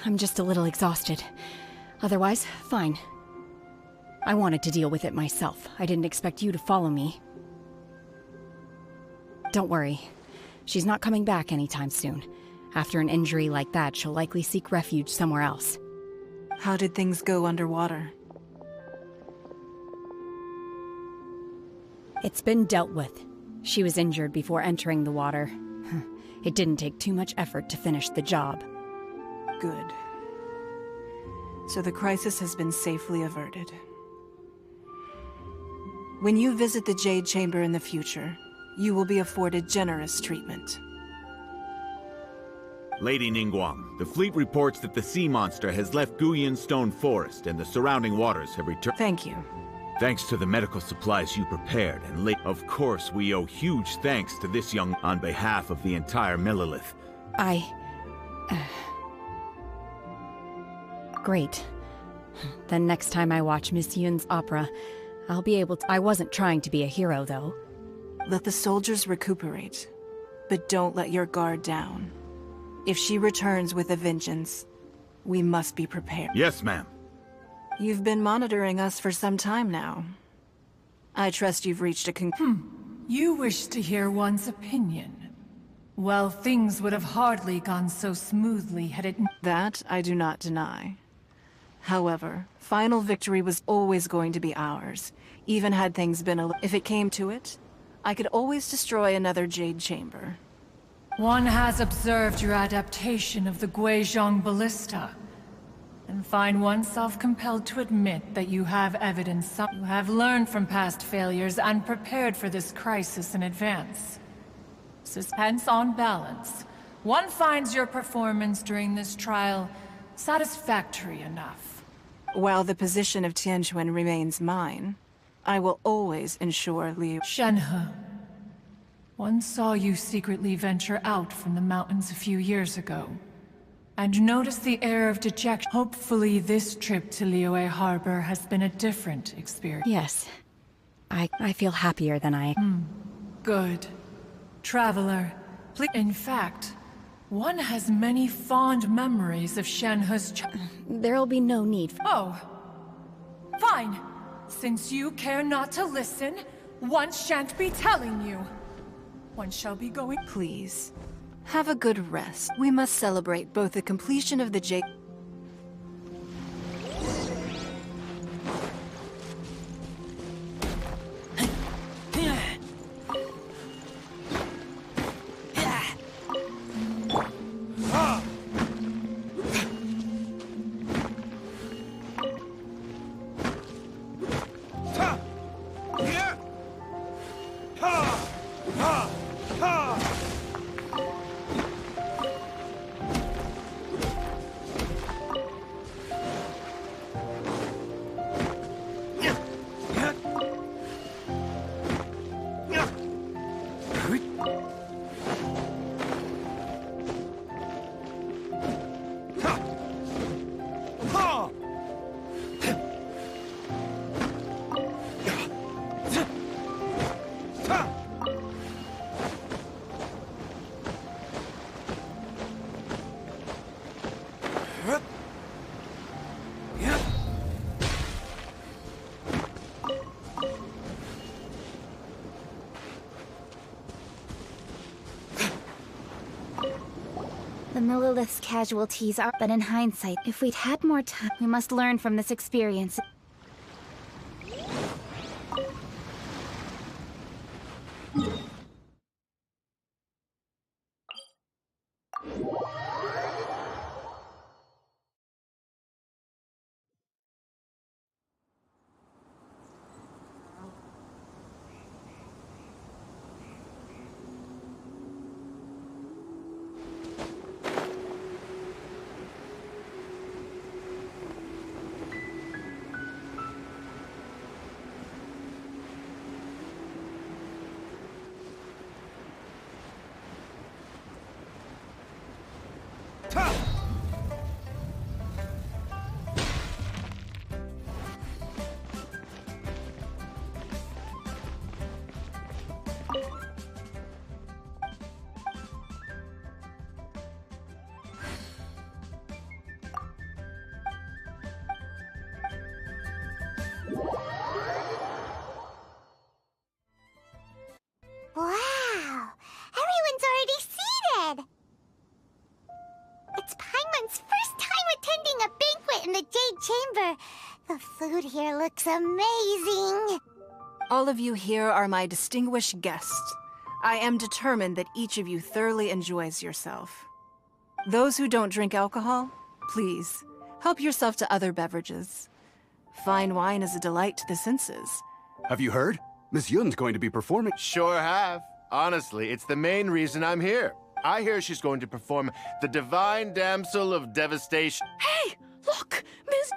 I'm just a little exhausted. Otherwise, fine. I wanted to deal with it myself. I didn't expect you to follow me. Don't worry. She's not coming back anytime soon. After an injury like that, she'll likely seek refuge somewhere else. How did things go underwater? It's been dealt with. She was injured before entering the water. It didn't take too much effort to finish the job. Good. So the crisis has been safely averted. When you visit the Jade Chamber in the future, you will be afforded generous treatment. Lady Ningguang, the fleet reports that the sea monster has left Guyan Stone Forest and the surrounding waters have returned. Thank you. Thanks to the medical supplies you prepared, and of course we owe huge thanks to this young on behalf of the entire Millilith. Great. Then next time I watch Miss Yun's opera, I'll be able to— I wasn't trying to be a hero, though. Let the soldiers recuperate, but don't let your guard down. If she returns with a vengeance, we must be prepared. Yes, ma'am. You've been monitoring us for some time now. I trust you've reached a You wish to hear one's opinion. Well, things would have hardly gone so smoothly had it— That I do not deny. However, final victory was always going to be ours, even had things been if it came to it, I could always destroy another Jade Chamber. One has observed your adaptation of the Guizhong Ballista, and find oneself compelled to admit that you have evidence you have learned from past failures and prepared for this crisis in advance. Hence, on balance, one finds your performance during this trial satisfactory enough. While the position of Tianquan remains mine, I will always ensure Liu— Shenhe, one saw you secretly venture out from the mountains a few years ago, and noticed the air of dejection. Hopefully this trip to Liyue Harbor has been a different experience. Yes. I feel happier than I— Good. Traveler, please— In fact, one has many fond memories of Shenhe's There'll be no need for— Oh. Fine. Since you care not to listen, one shan't be telling you. One shall be going— Please, have a good rest. We must celebrate both the completion of the Jade— The Millilith's casualties are— but in hindsight, if we'd had more time, we must learn from this experience. Wow! Everyone's already seated! It's Paimon's first time attending a banquet in the Jade Chamber. The food here looks amazing. All of you here are my distinguished guests. I am determined that each of you thoroughly enjoys yourself. Those who don't drink alcohol, please, help yourself to other beverages. Fine wine is a delight to the senses. Have you heard? Miss Yun's going to be performing. Sure have. Honestly, it's the main reason I'm here. I hear she's going to perform the Divine Damsel of Devastation. Hey! Look! Miss...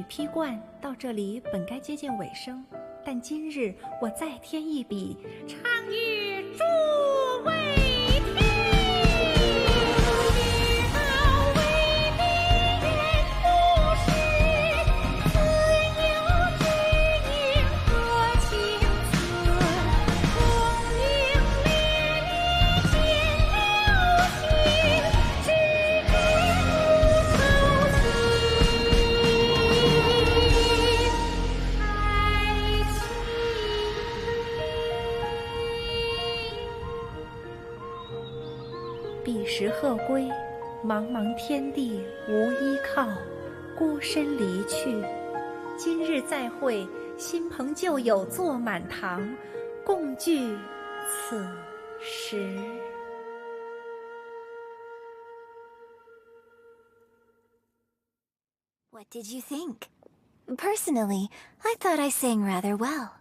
批冠到这里本该接近尾声，但今日我再添一笔，唱与诸位听。彼时鹤归，茫茫天地无依靠，孤身离去。今日再会，新朋旧友坐满堂，共聚此时。What did you think? Personally, I thought I sang rather well.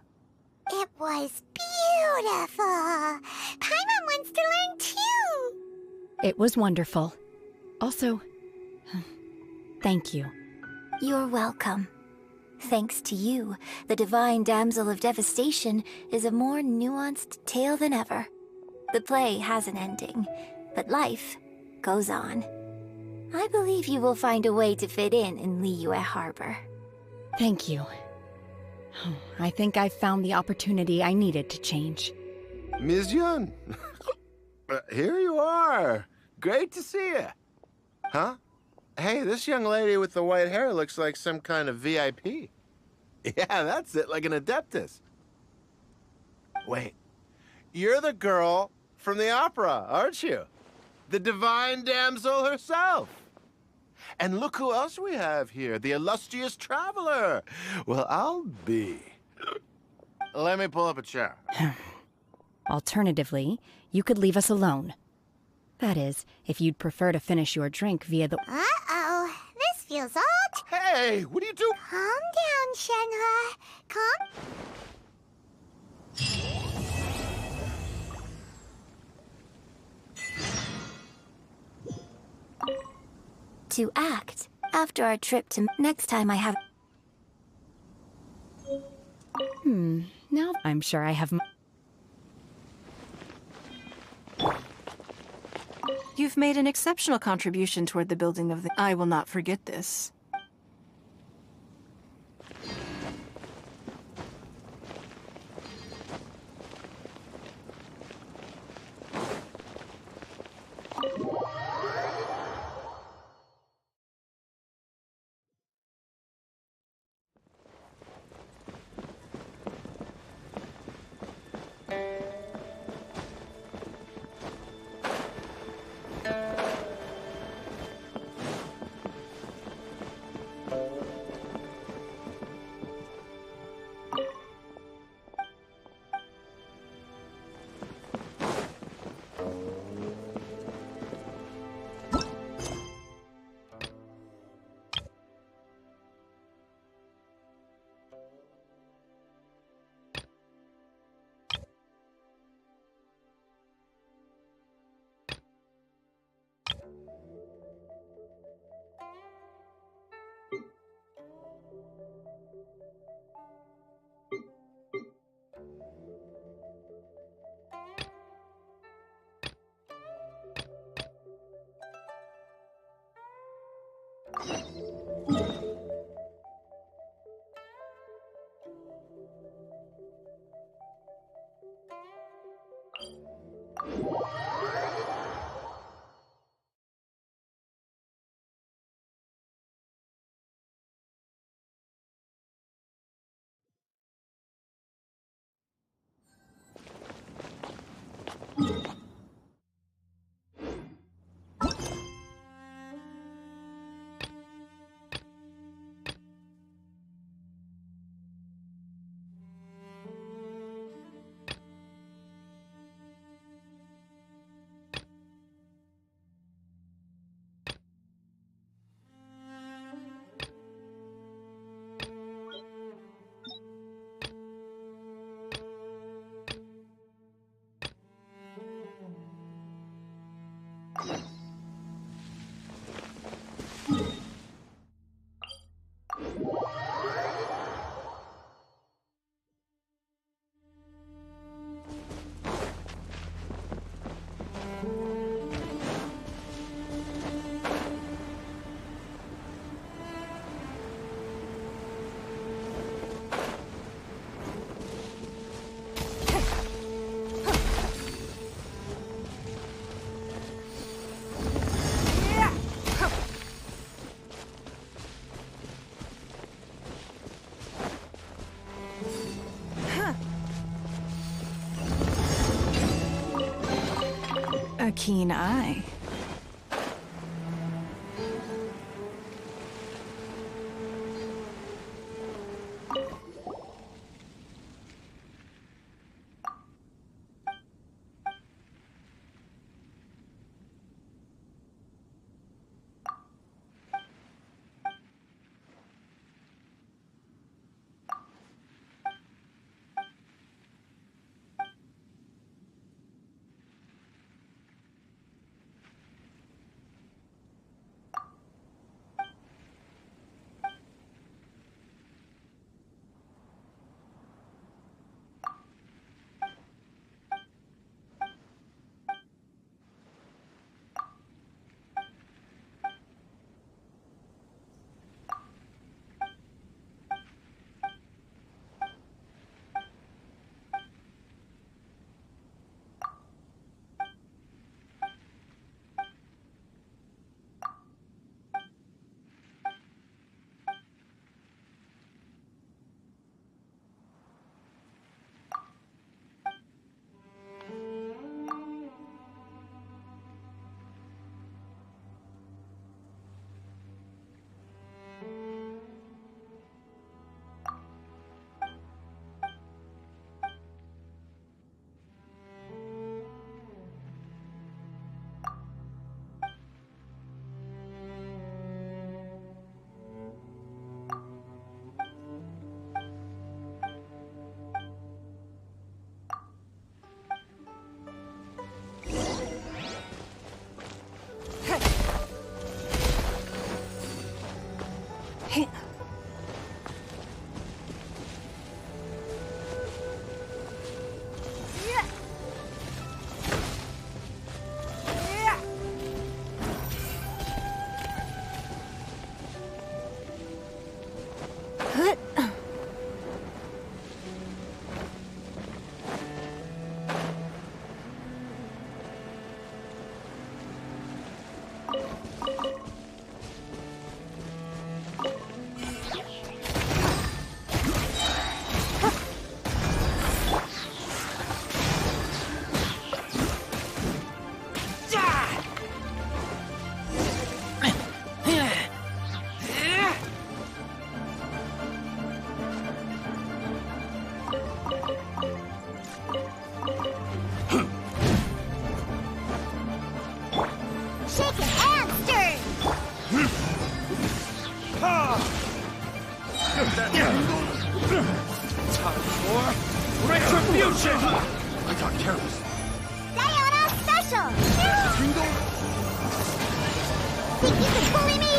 It was beautiful. Paimon wants to learn too. It was wonderful. Also, thank you. You're welcome. Thanks to you, the Divine Damsel of Devastation is a more nuanced tale than ever. The play has an ending, but life goes on. I believe you will find a way to fit in Liyue Harbor. Thank you. I think I've found the opportunity I needed to change. Ms. Yun, here you are. Great to see you. Huh? Hey, this young lady with the white hair looks like some kind of VIP. Yeah, that's it, like an Adeptus. Wait, you're the girl from the opera, aren't you? the divine damsel herself. And look who else we have here, the illustrious traveler. Well, I'll be. Let me pull up a chair. Alternatively, you could leave us alone. That is, if you'd prefer to finish your drink via the... Uh-oh. This feels odd. Hey, what are you doing? Calm down, Shenhe. Calm... To act. After our trip to... Next time I have... Now I'm sure I have... You've made an exceptional contribution toward the building of the... I will not forget this. A keen eye. Retribution! I got careless. Diana Special! Think you can bully me?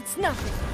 It's nothing.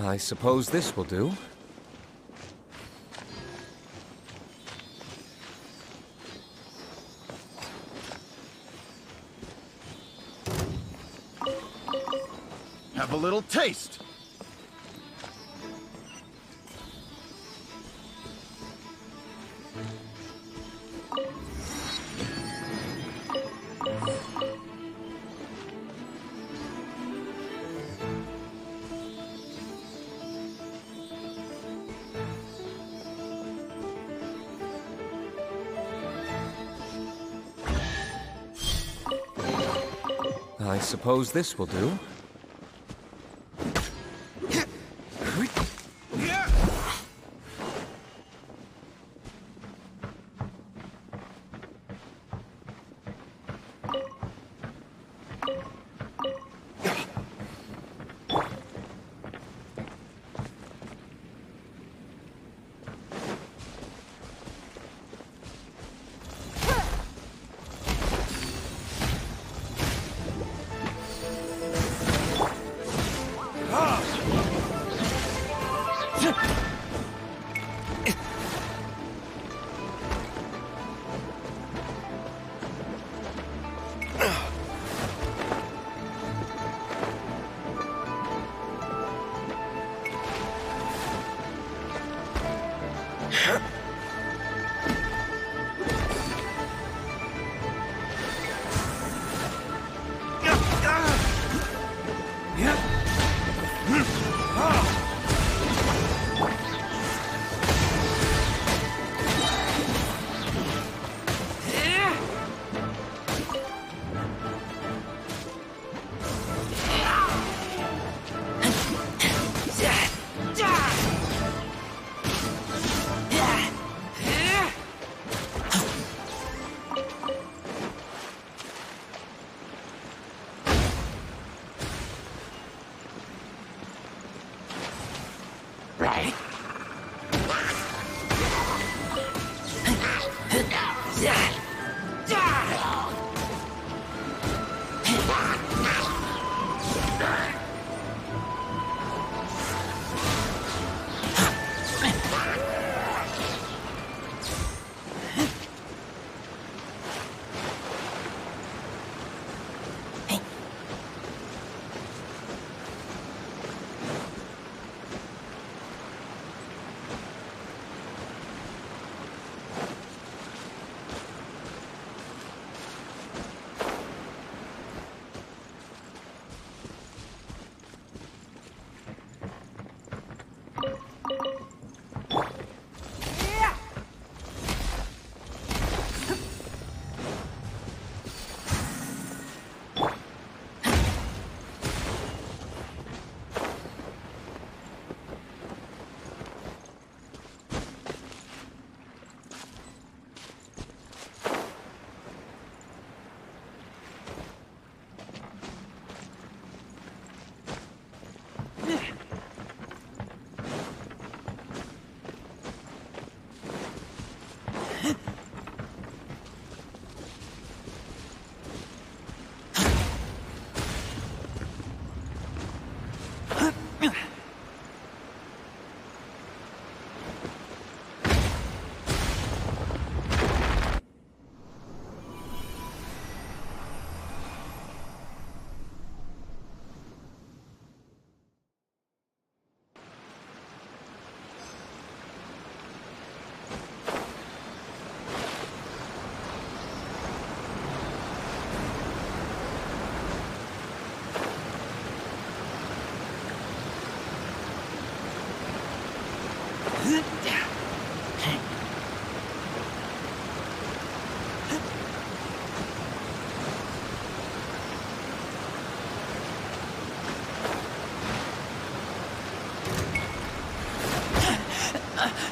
I suppose this will do. Have a little taste. I suppose this will do.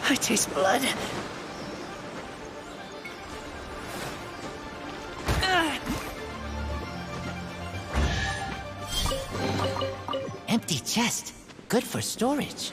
I taste blood. Empty chest. Good for storage.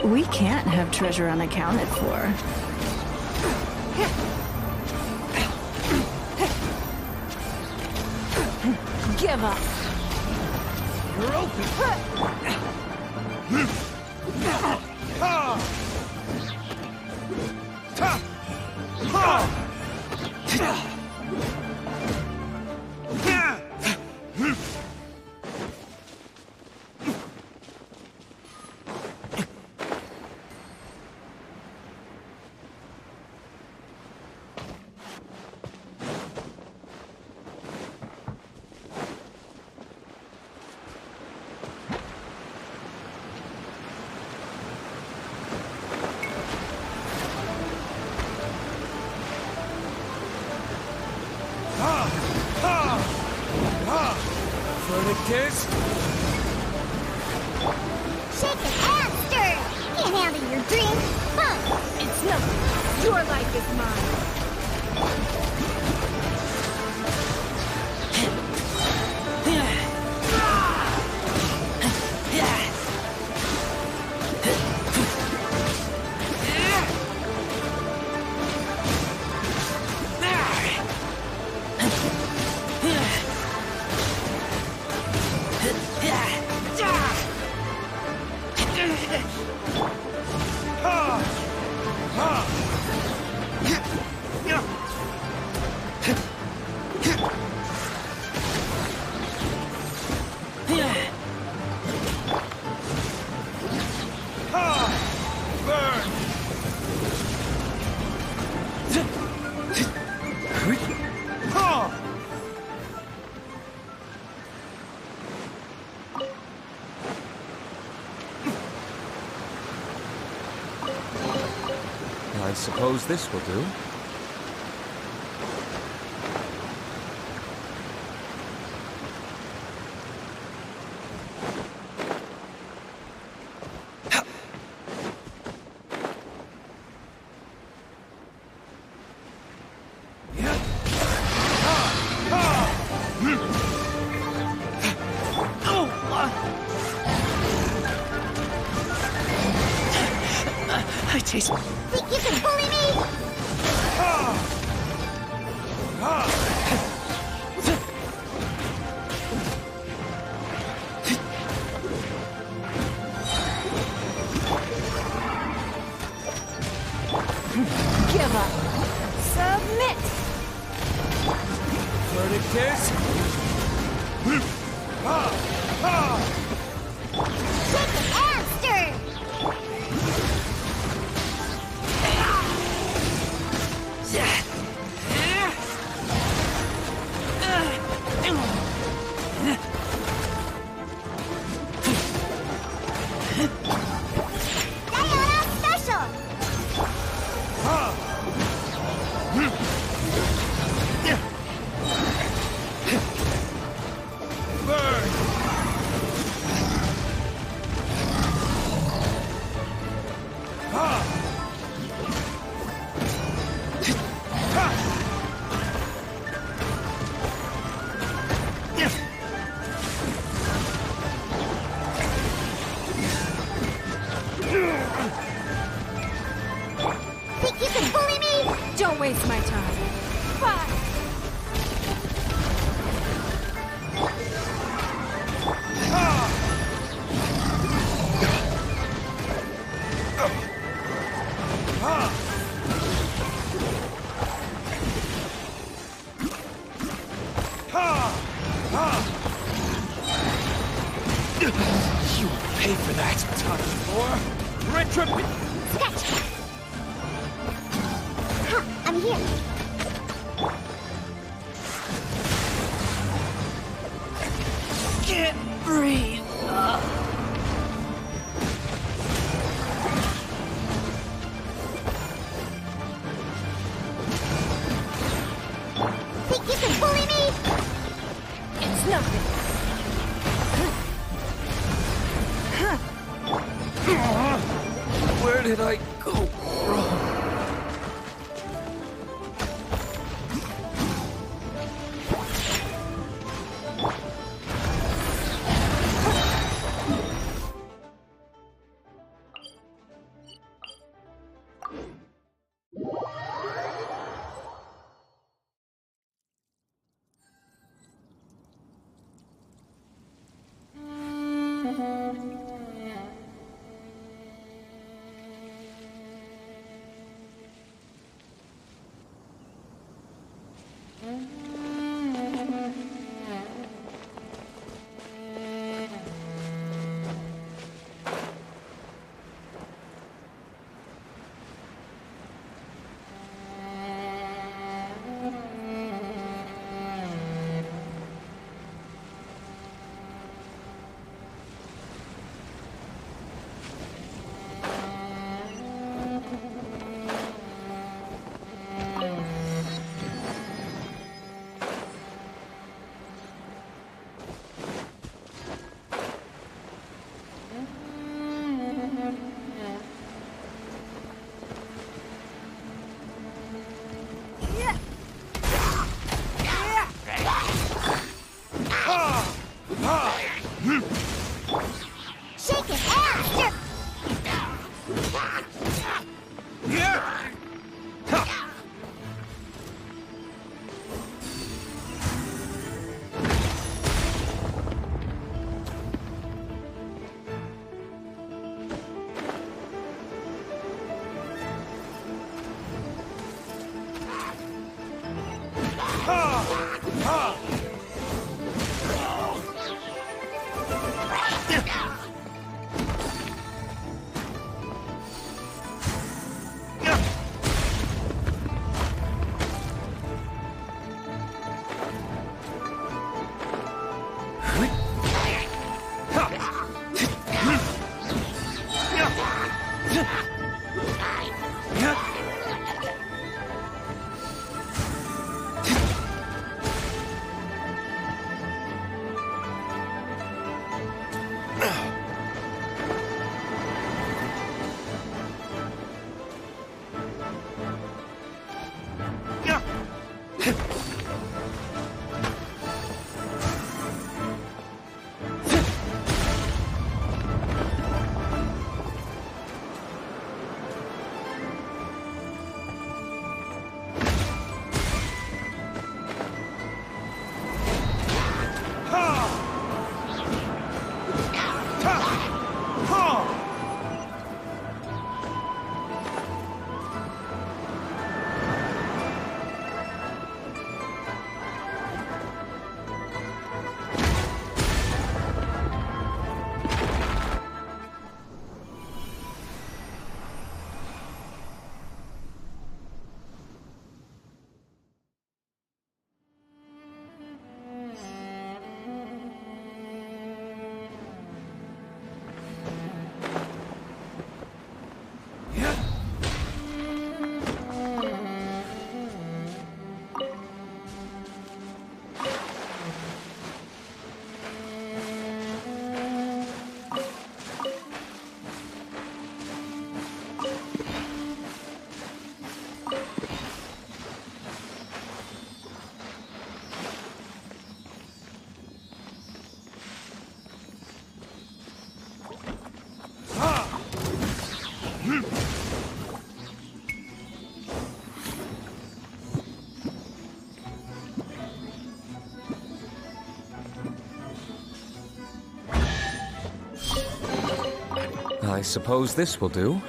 We can't have treasure unaccounted for. Give up. You're open. Kiss? Shake it and stir! Can't handle your drink? Huh? It's nothing. Your life is mine. I suppose this will do. I taste... Think you can bully me? Give up. Submit. Verdict is... Shake it and stir! You will pay for that. Time for retribution. I'm here. Can't breathe. Think you can bully me? It's nothing. Where did I go wrong? Shake it ass! I suppose this will do.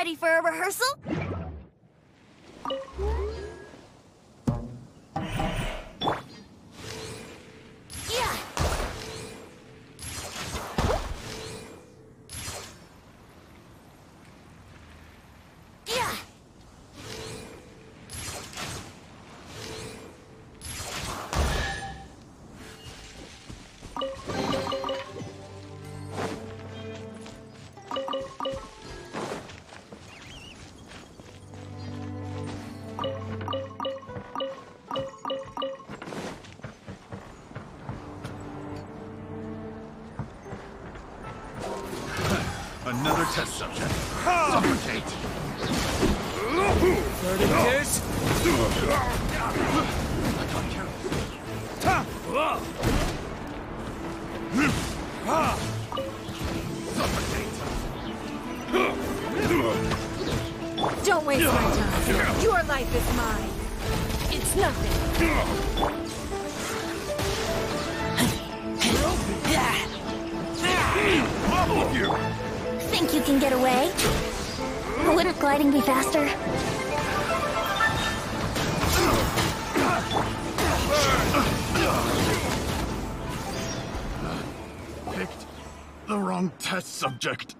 Ready for a rehearsal? Yeah. Yeah. Another test subject. Suffocate. Verticus. Don't waste my time. Your life is mine. It's nothing. Think you can get away? Wouldn't gliding be faster? Picked the wrong test subject.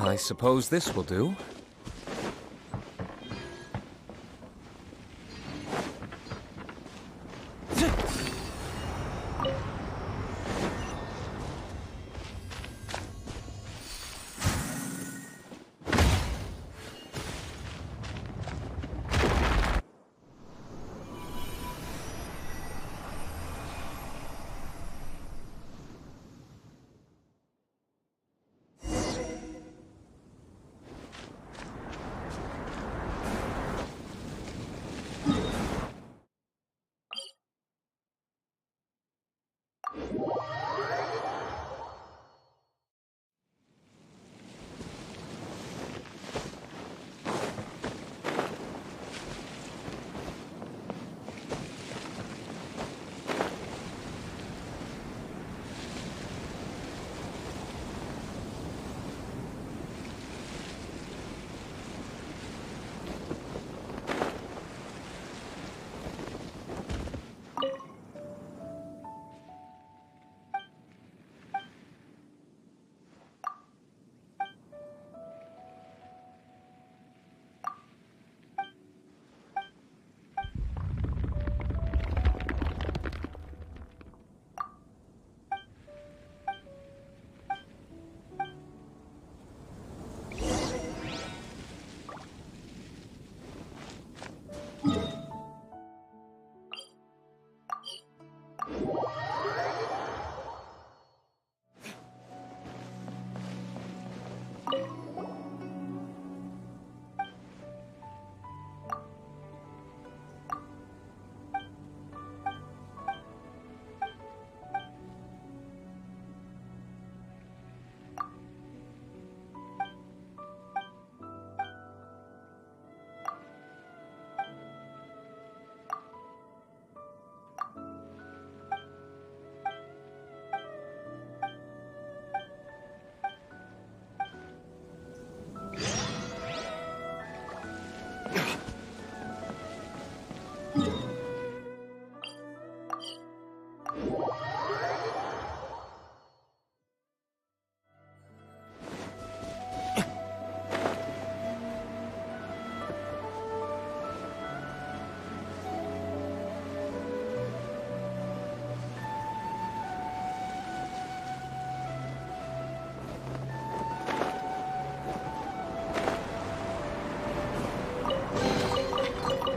I suppose this will do.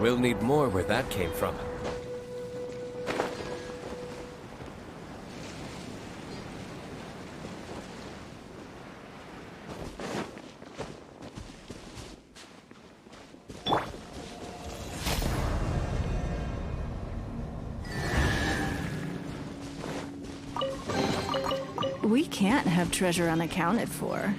We'll need more where that came from. We can't have treasure unaccounted for.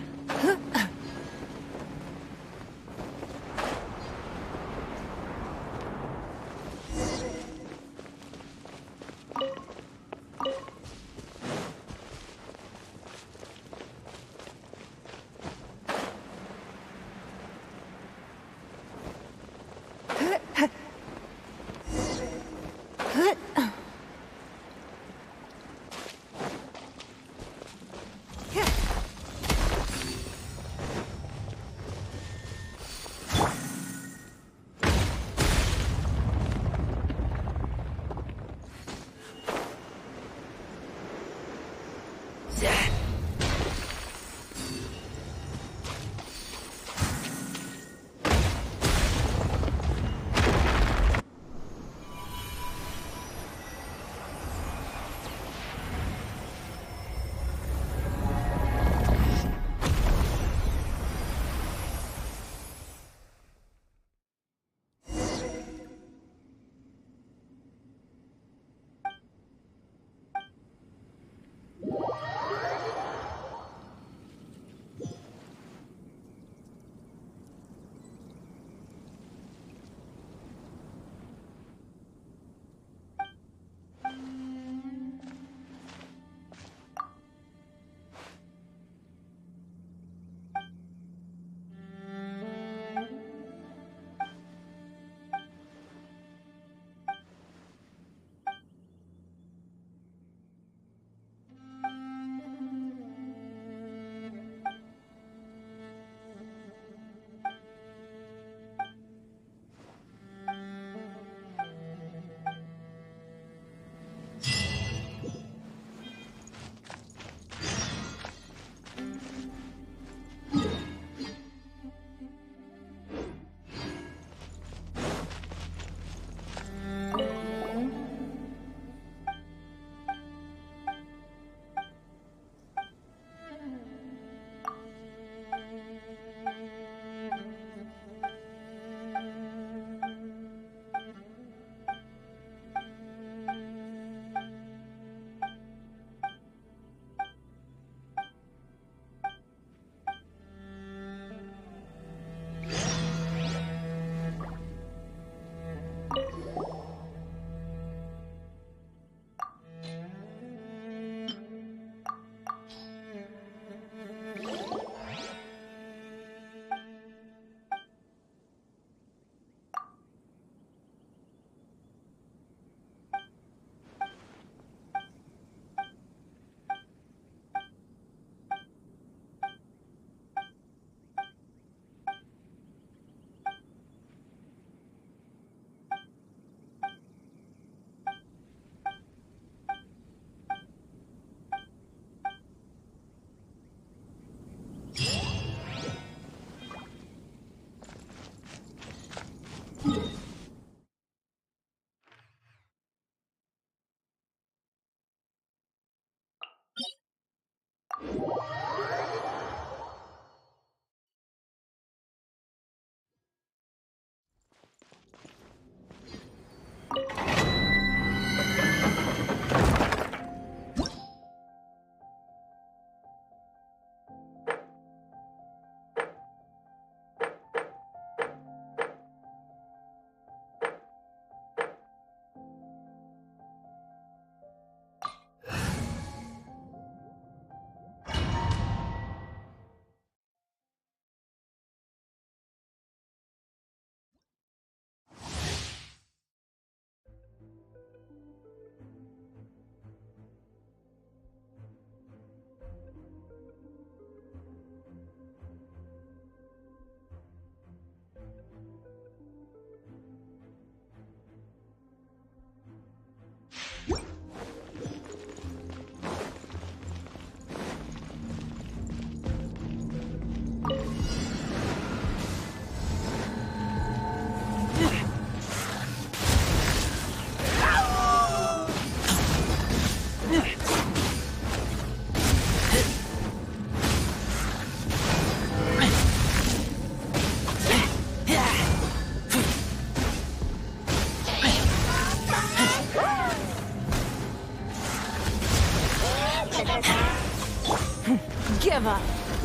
Give up.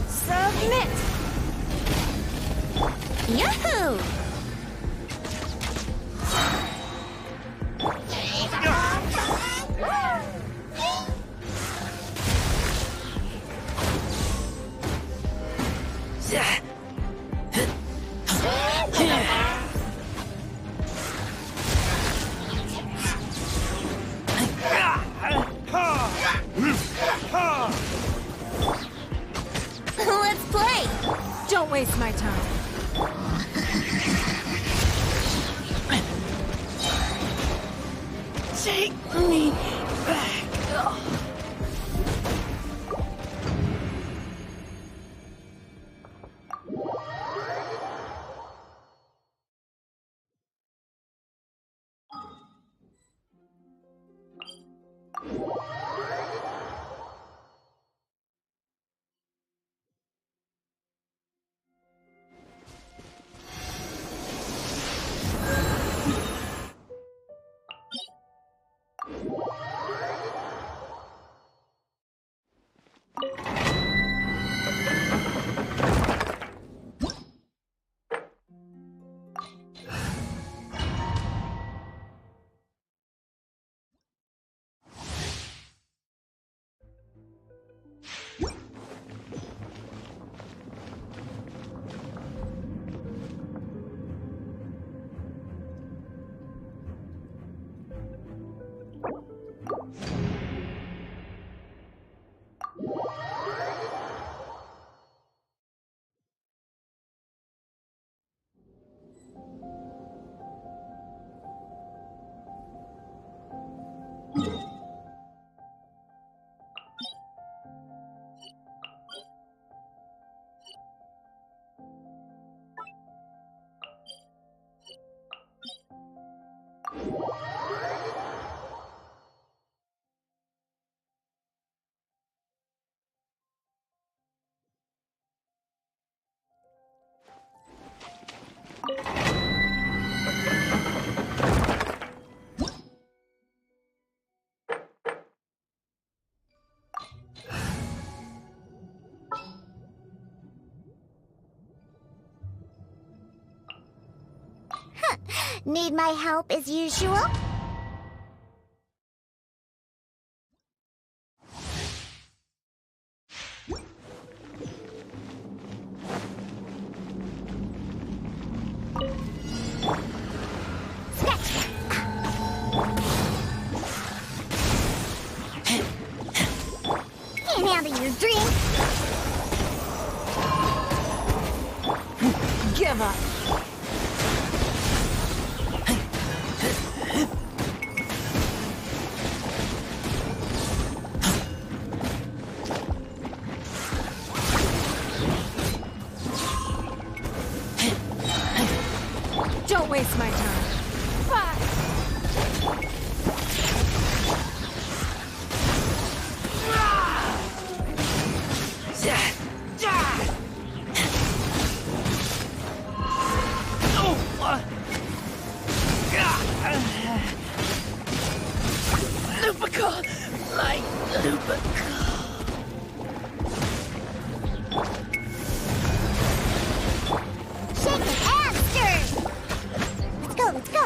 Submit. Yahoo! Let's play! Don't waste my time. Take me back. Need my help as usual? Can't handle your drink. Give up. Don't waste my time. Lupical! Like Lupical! Shake it and stir! Let's go, let's go!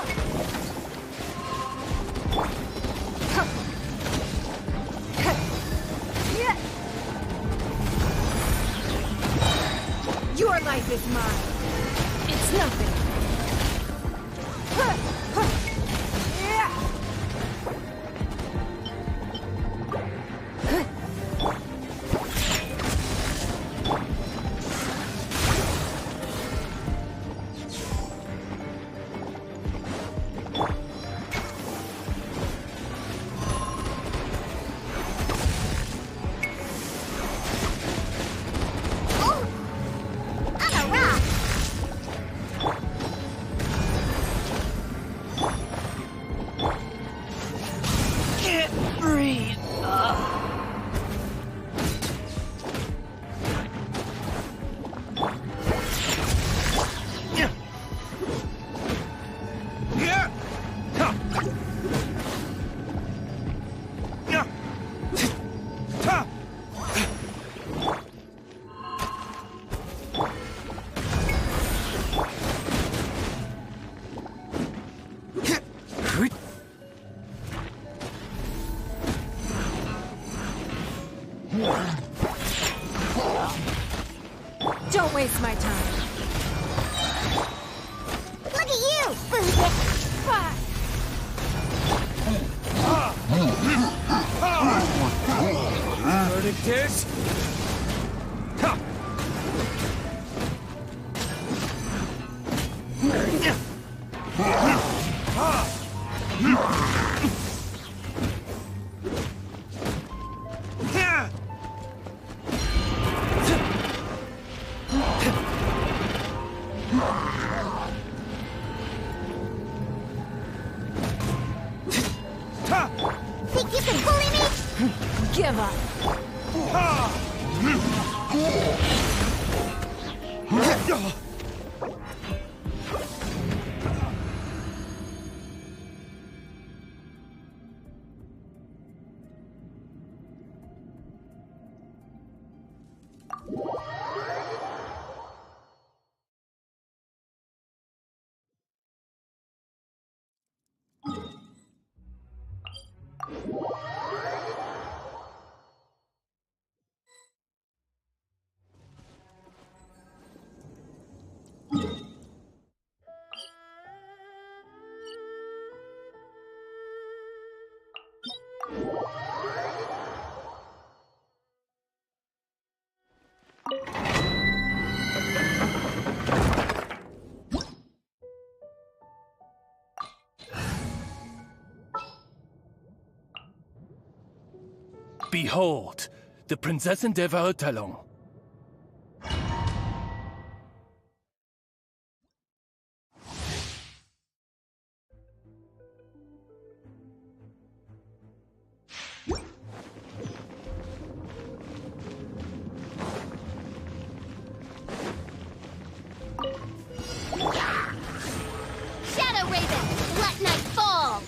Your life is mine. It's nothing. Don't waste my time. Look at you, Booty! Verdict is... Think you can bully me? Give up. Behold, the Prinzessin der Verurteilung. Shadow Raven, let night fall!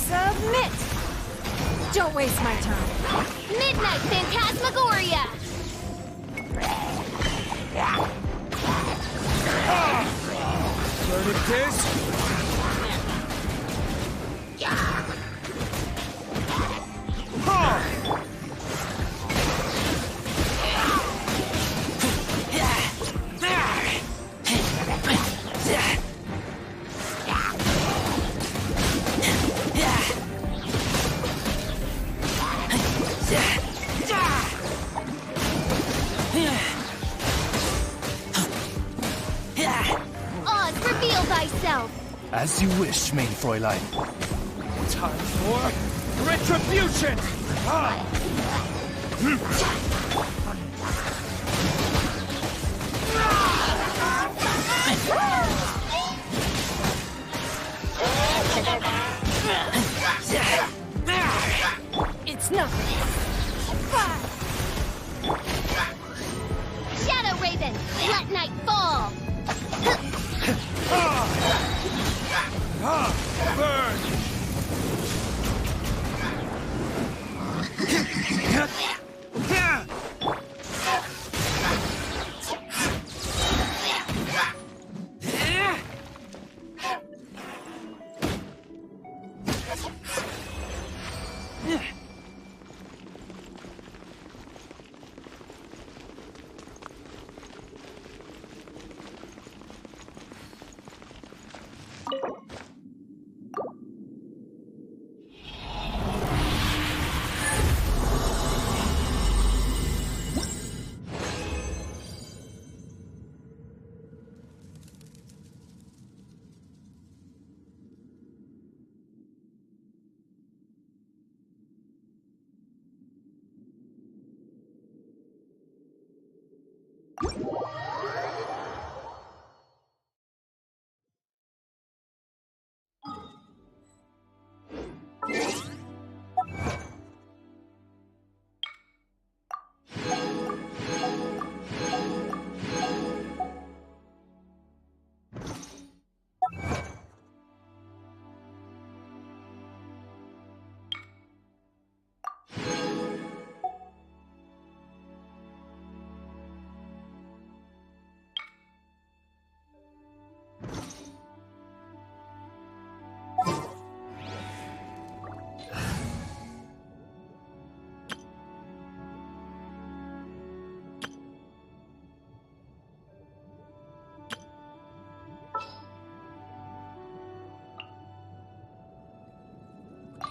Submit! Don't waste my time. Midnight Phantasmagoria! Verdict is... Oz, reveal thyself! As you wish, main Fräulein. Time for retribution! It's nothing. Shadow Raven, let night fall! Burn!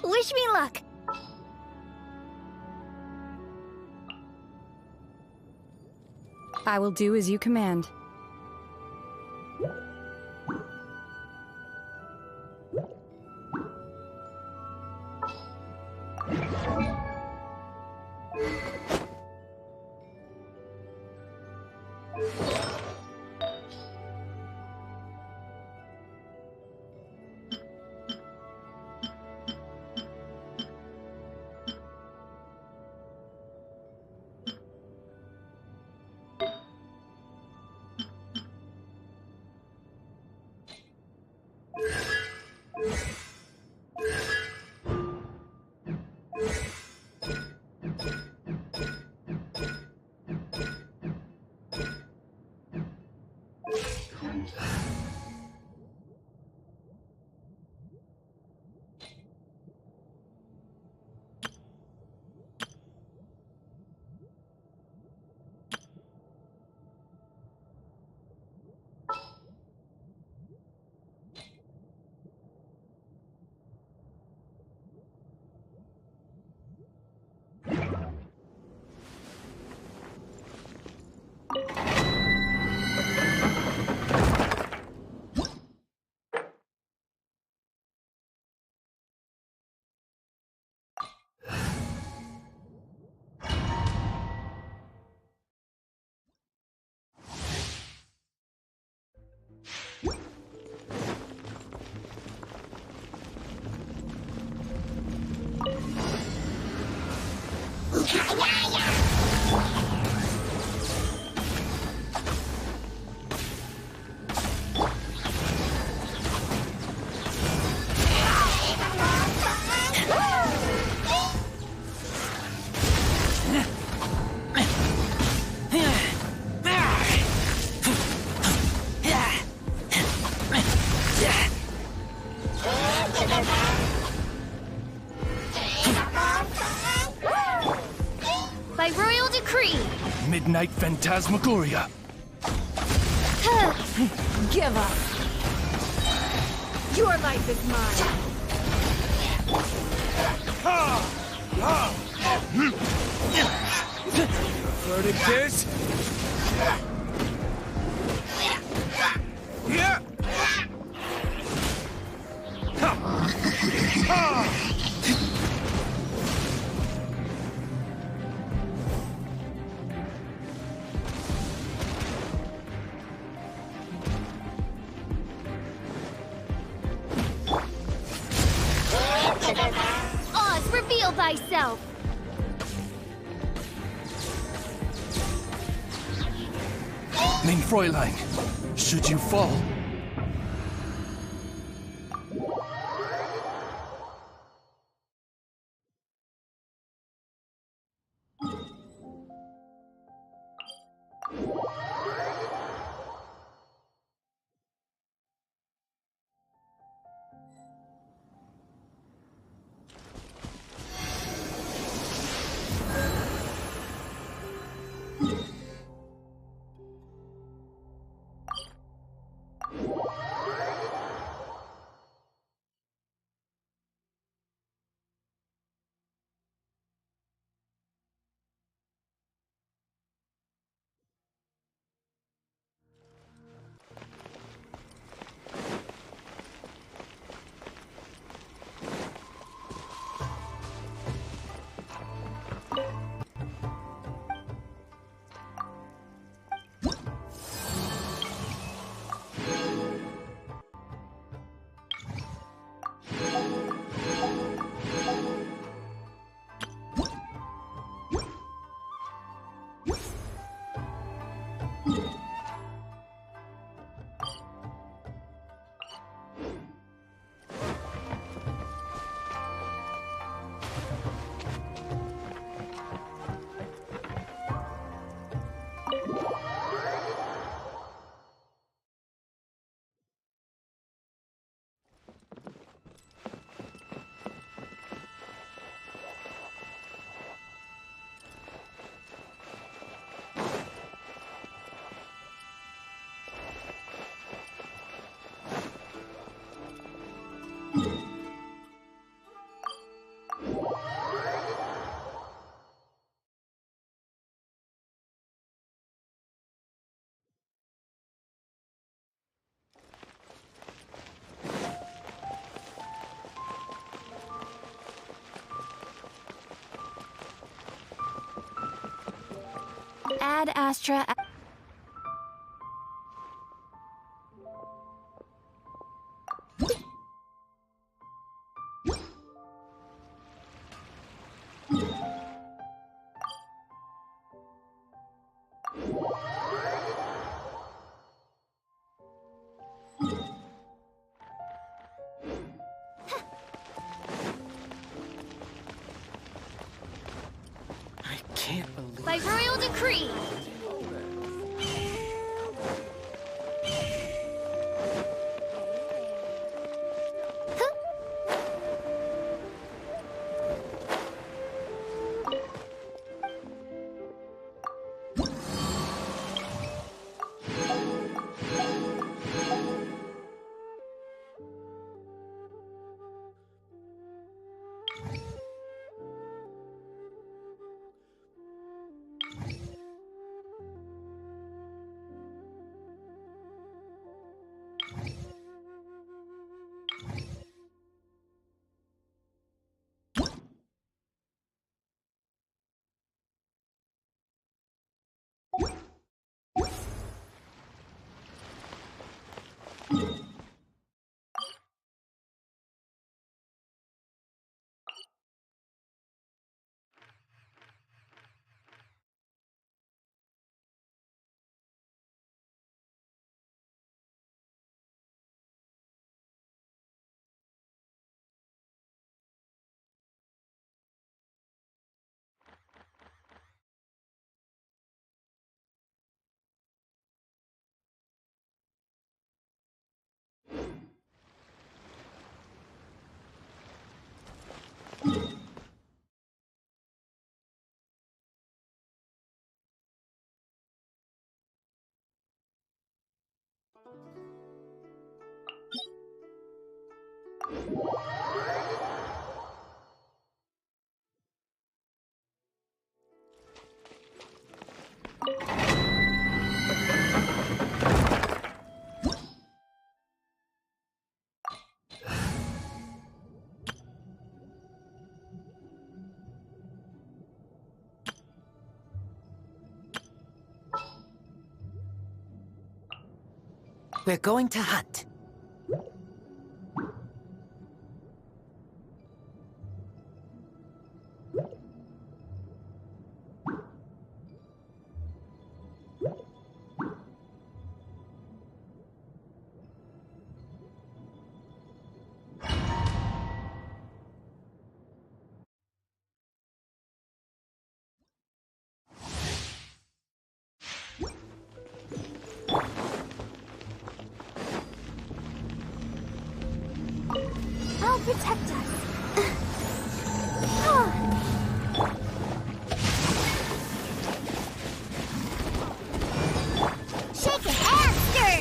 Wish me luck. I will do as you command. By royal decree. Midnight Phantasmagoria. Give up. Your life is mine. Verdict is... Yeah! Oz, reveal thyself. Mein Fräulein, should you fall, Ad Astra. I can't believe. By royal decree. We're going to hunt. I'll protect us. Shake it and stir.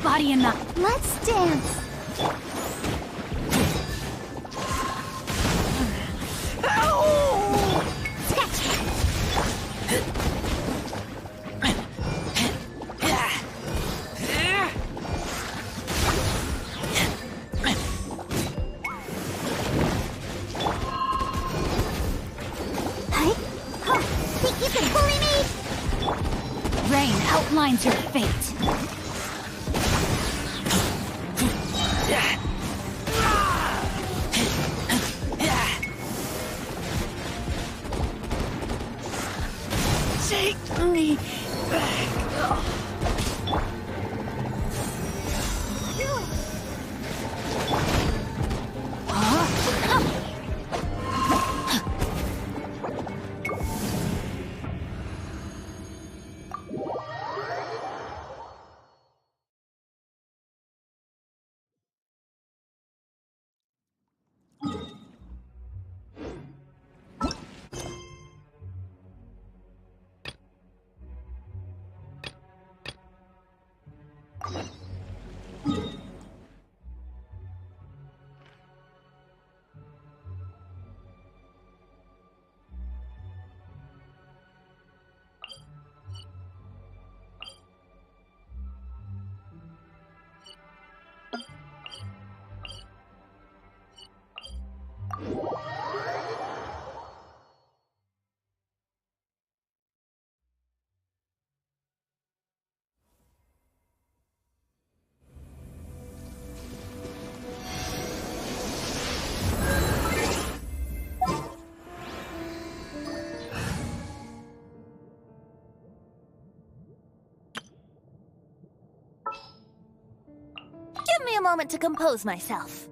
Body enough. Let's dance. Think you can bully me? Rain outlines your fate. Take me back. a moment to compose myself.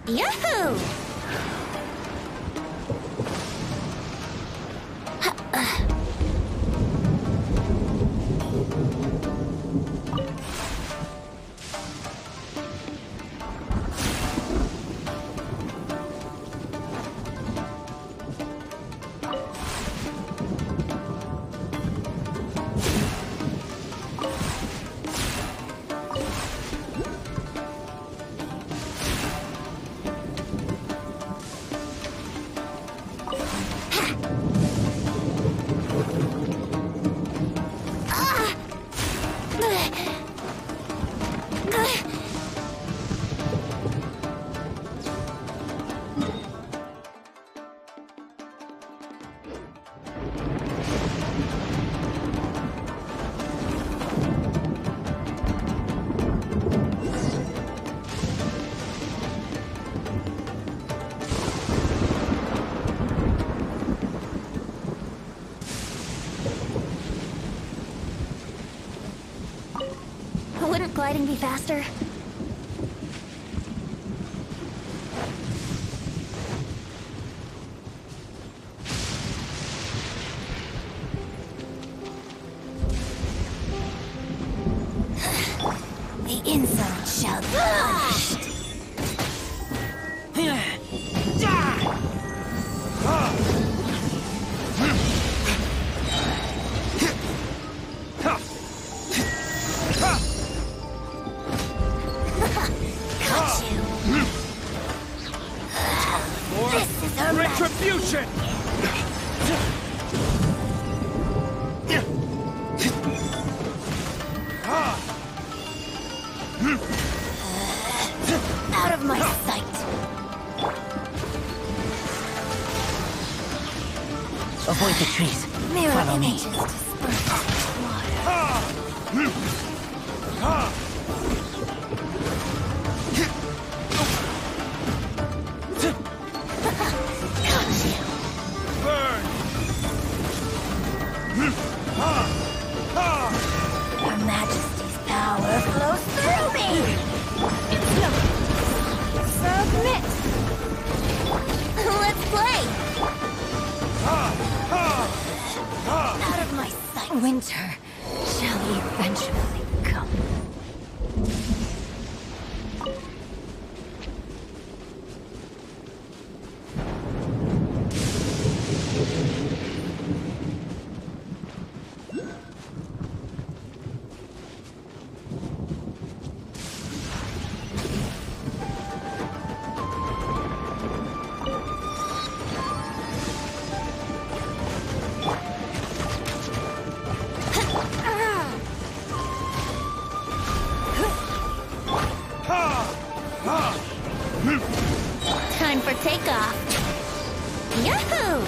Yahoo! Wouldn't gliding be faster? The insult shall be punished. Retribution! Out of my sight. Avoid the trees. Mirror Follow me. images dispersed water. Burn! Your Majesty's power flows through me! Submit! Let's play! Out of my sight! Winter shall eventually come. Time for takeoff. Yahoo!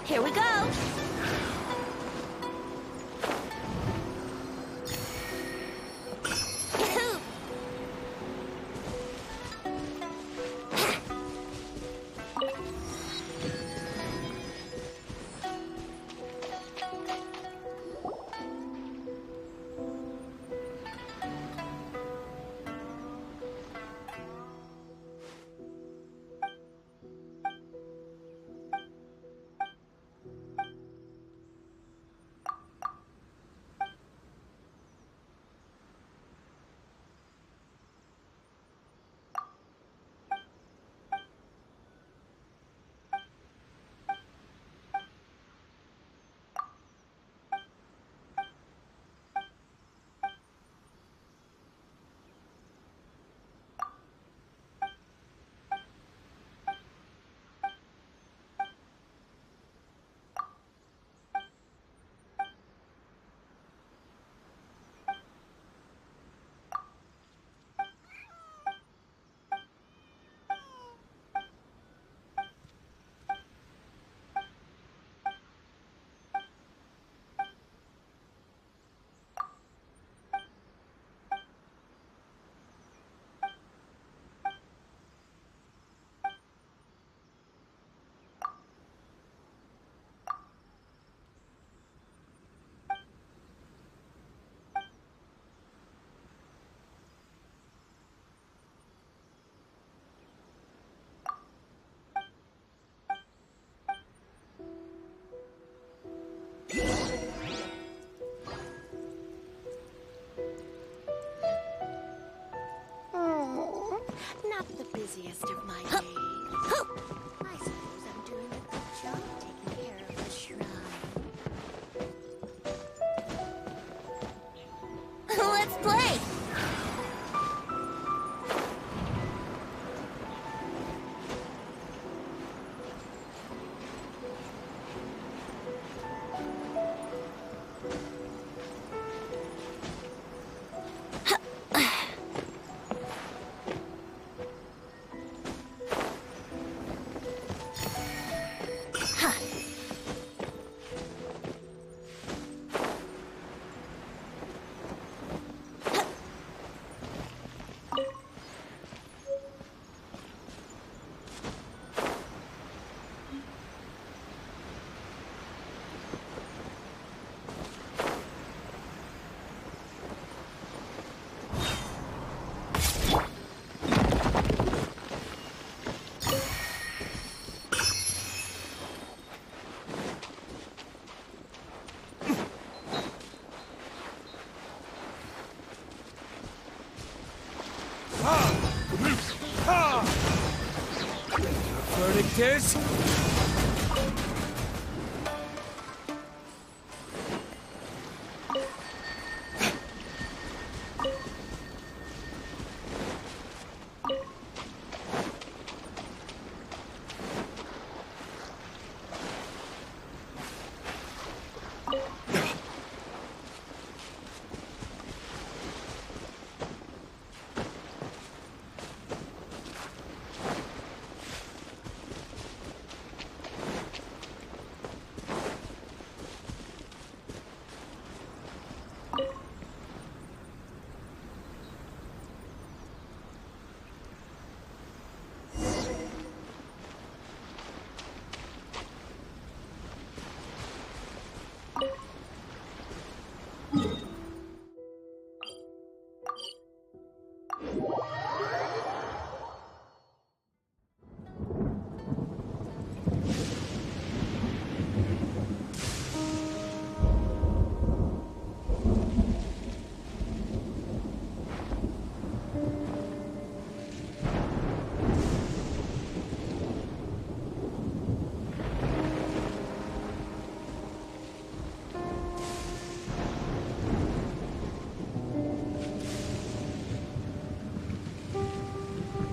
Here we go! Not the busiest of my days. I suppose I'm doing a good job taking care of the shrine. Let's play! Verdict is...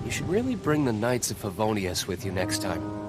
You should really bring the Knights of Favonius with you next time.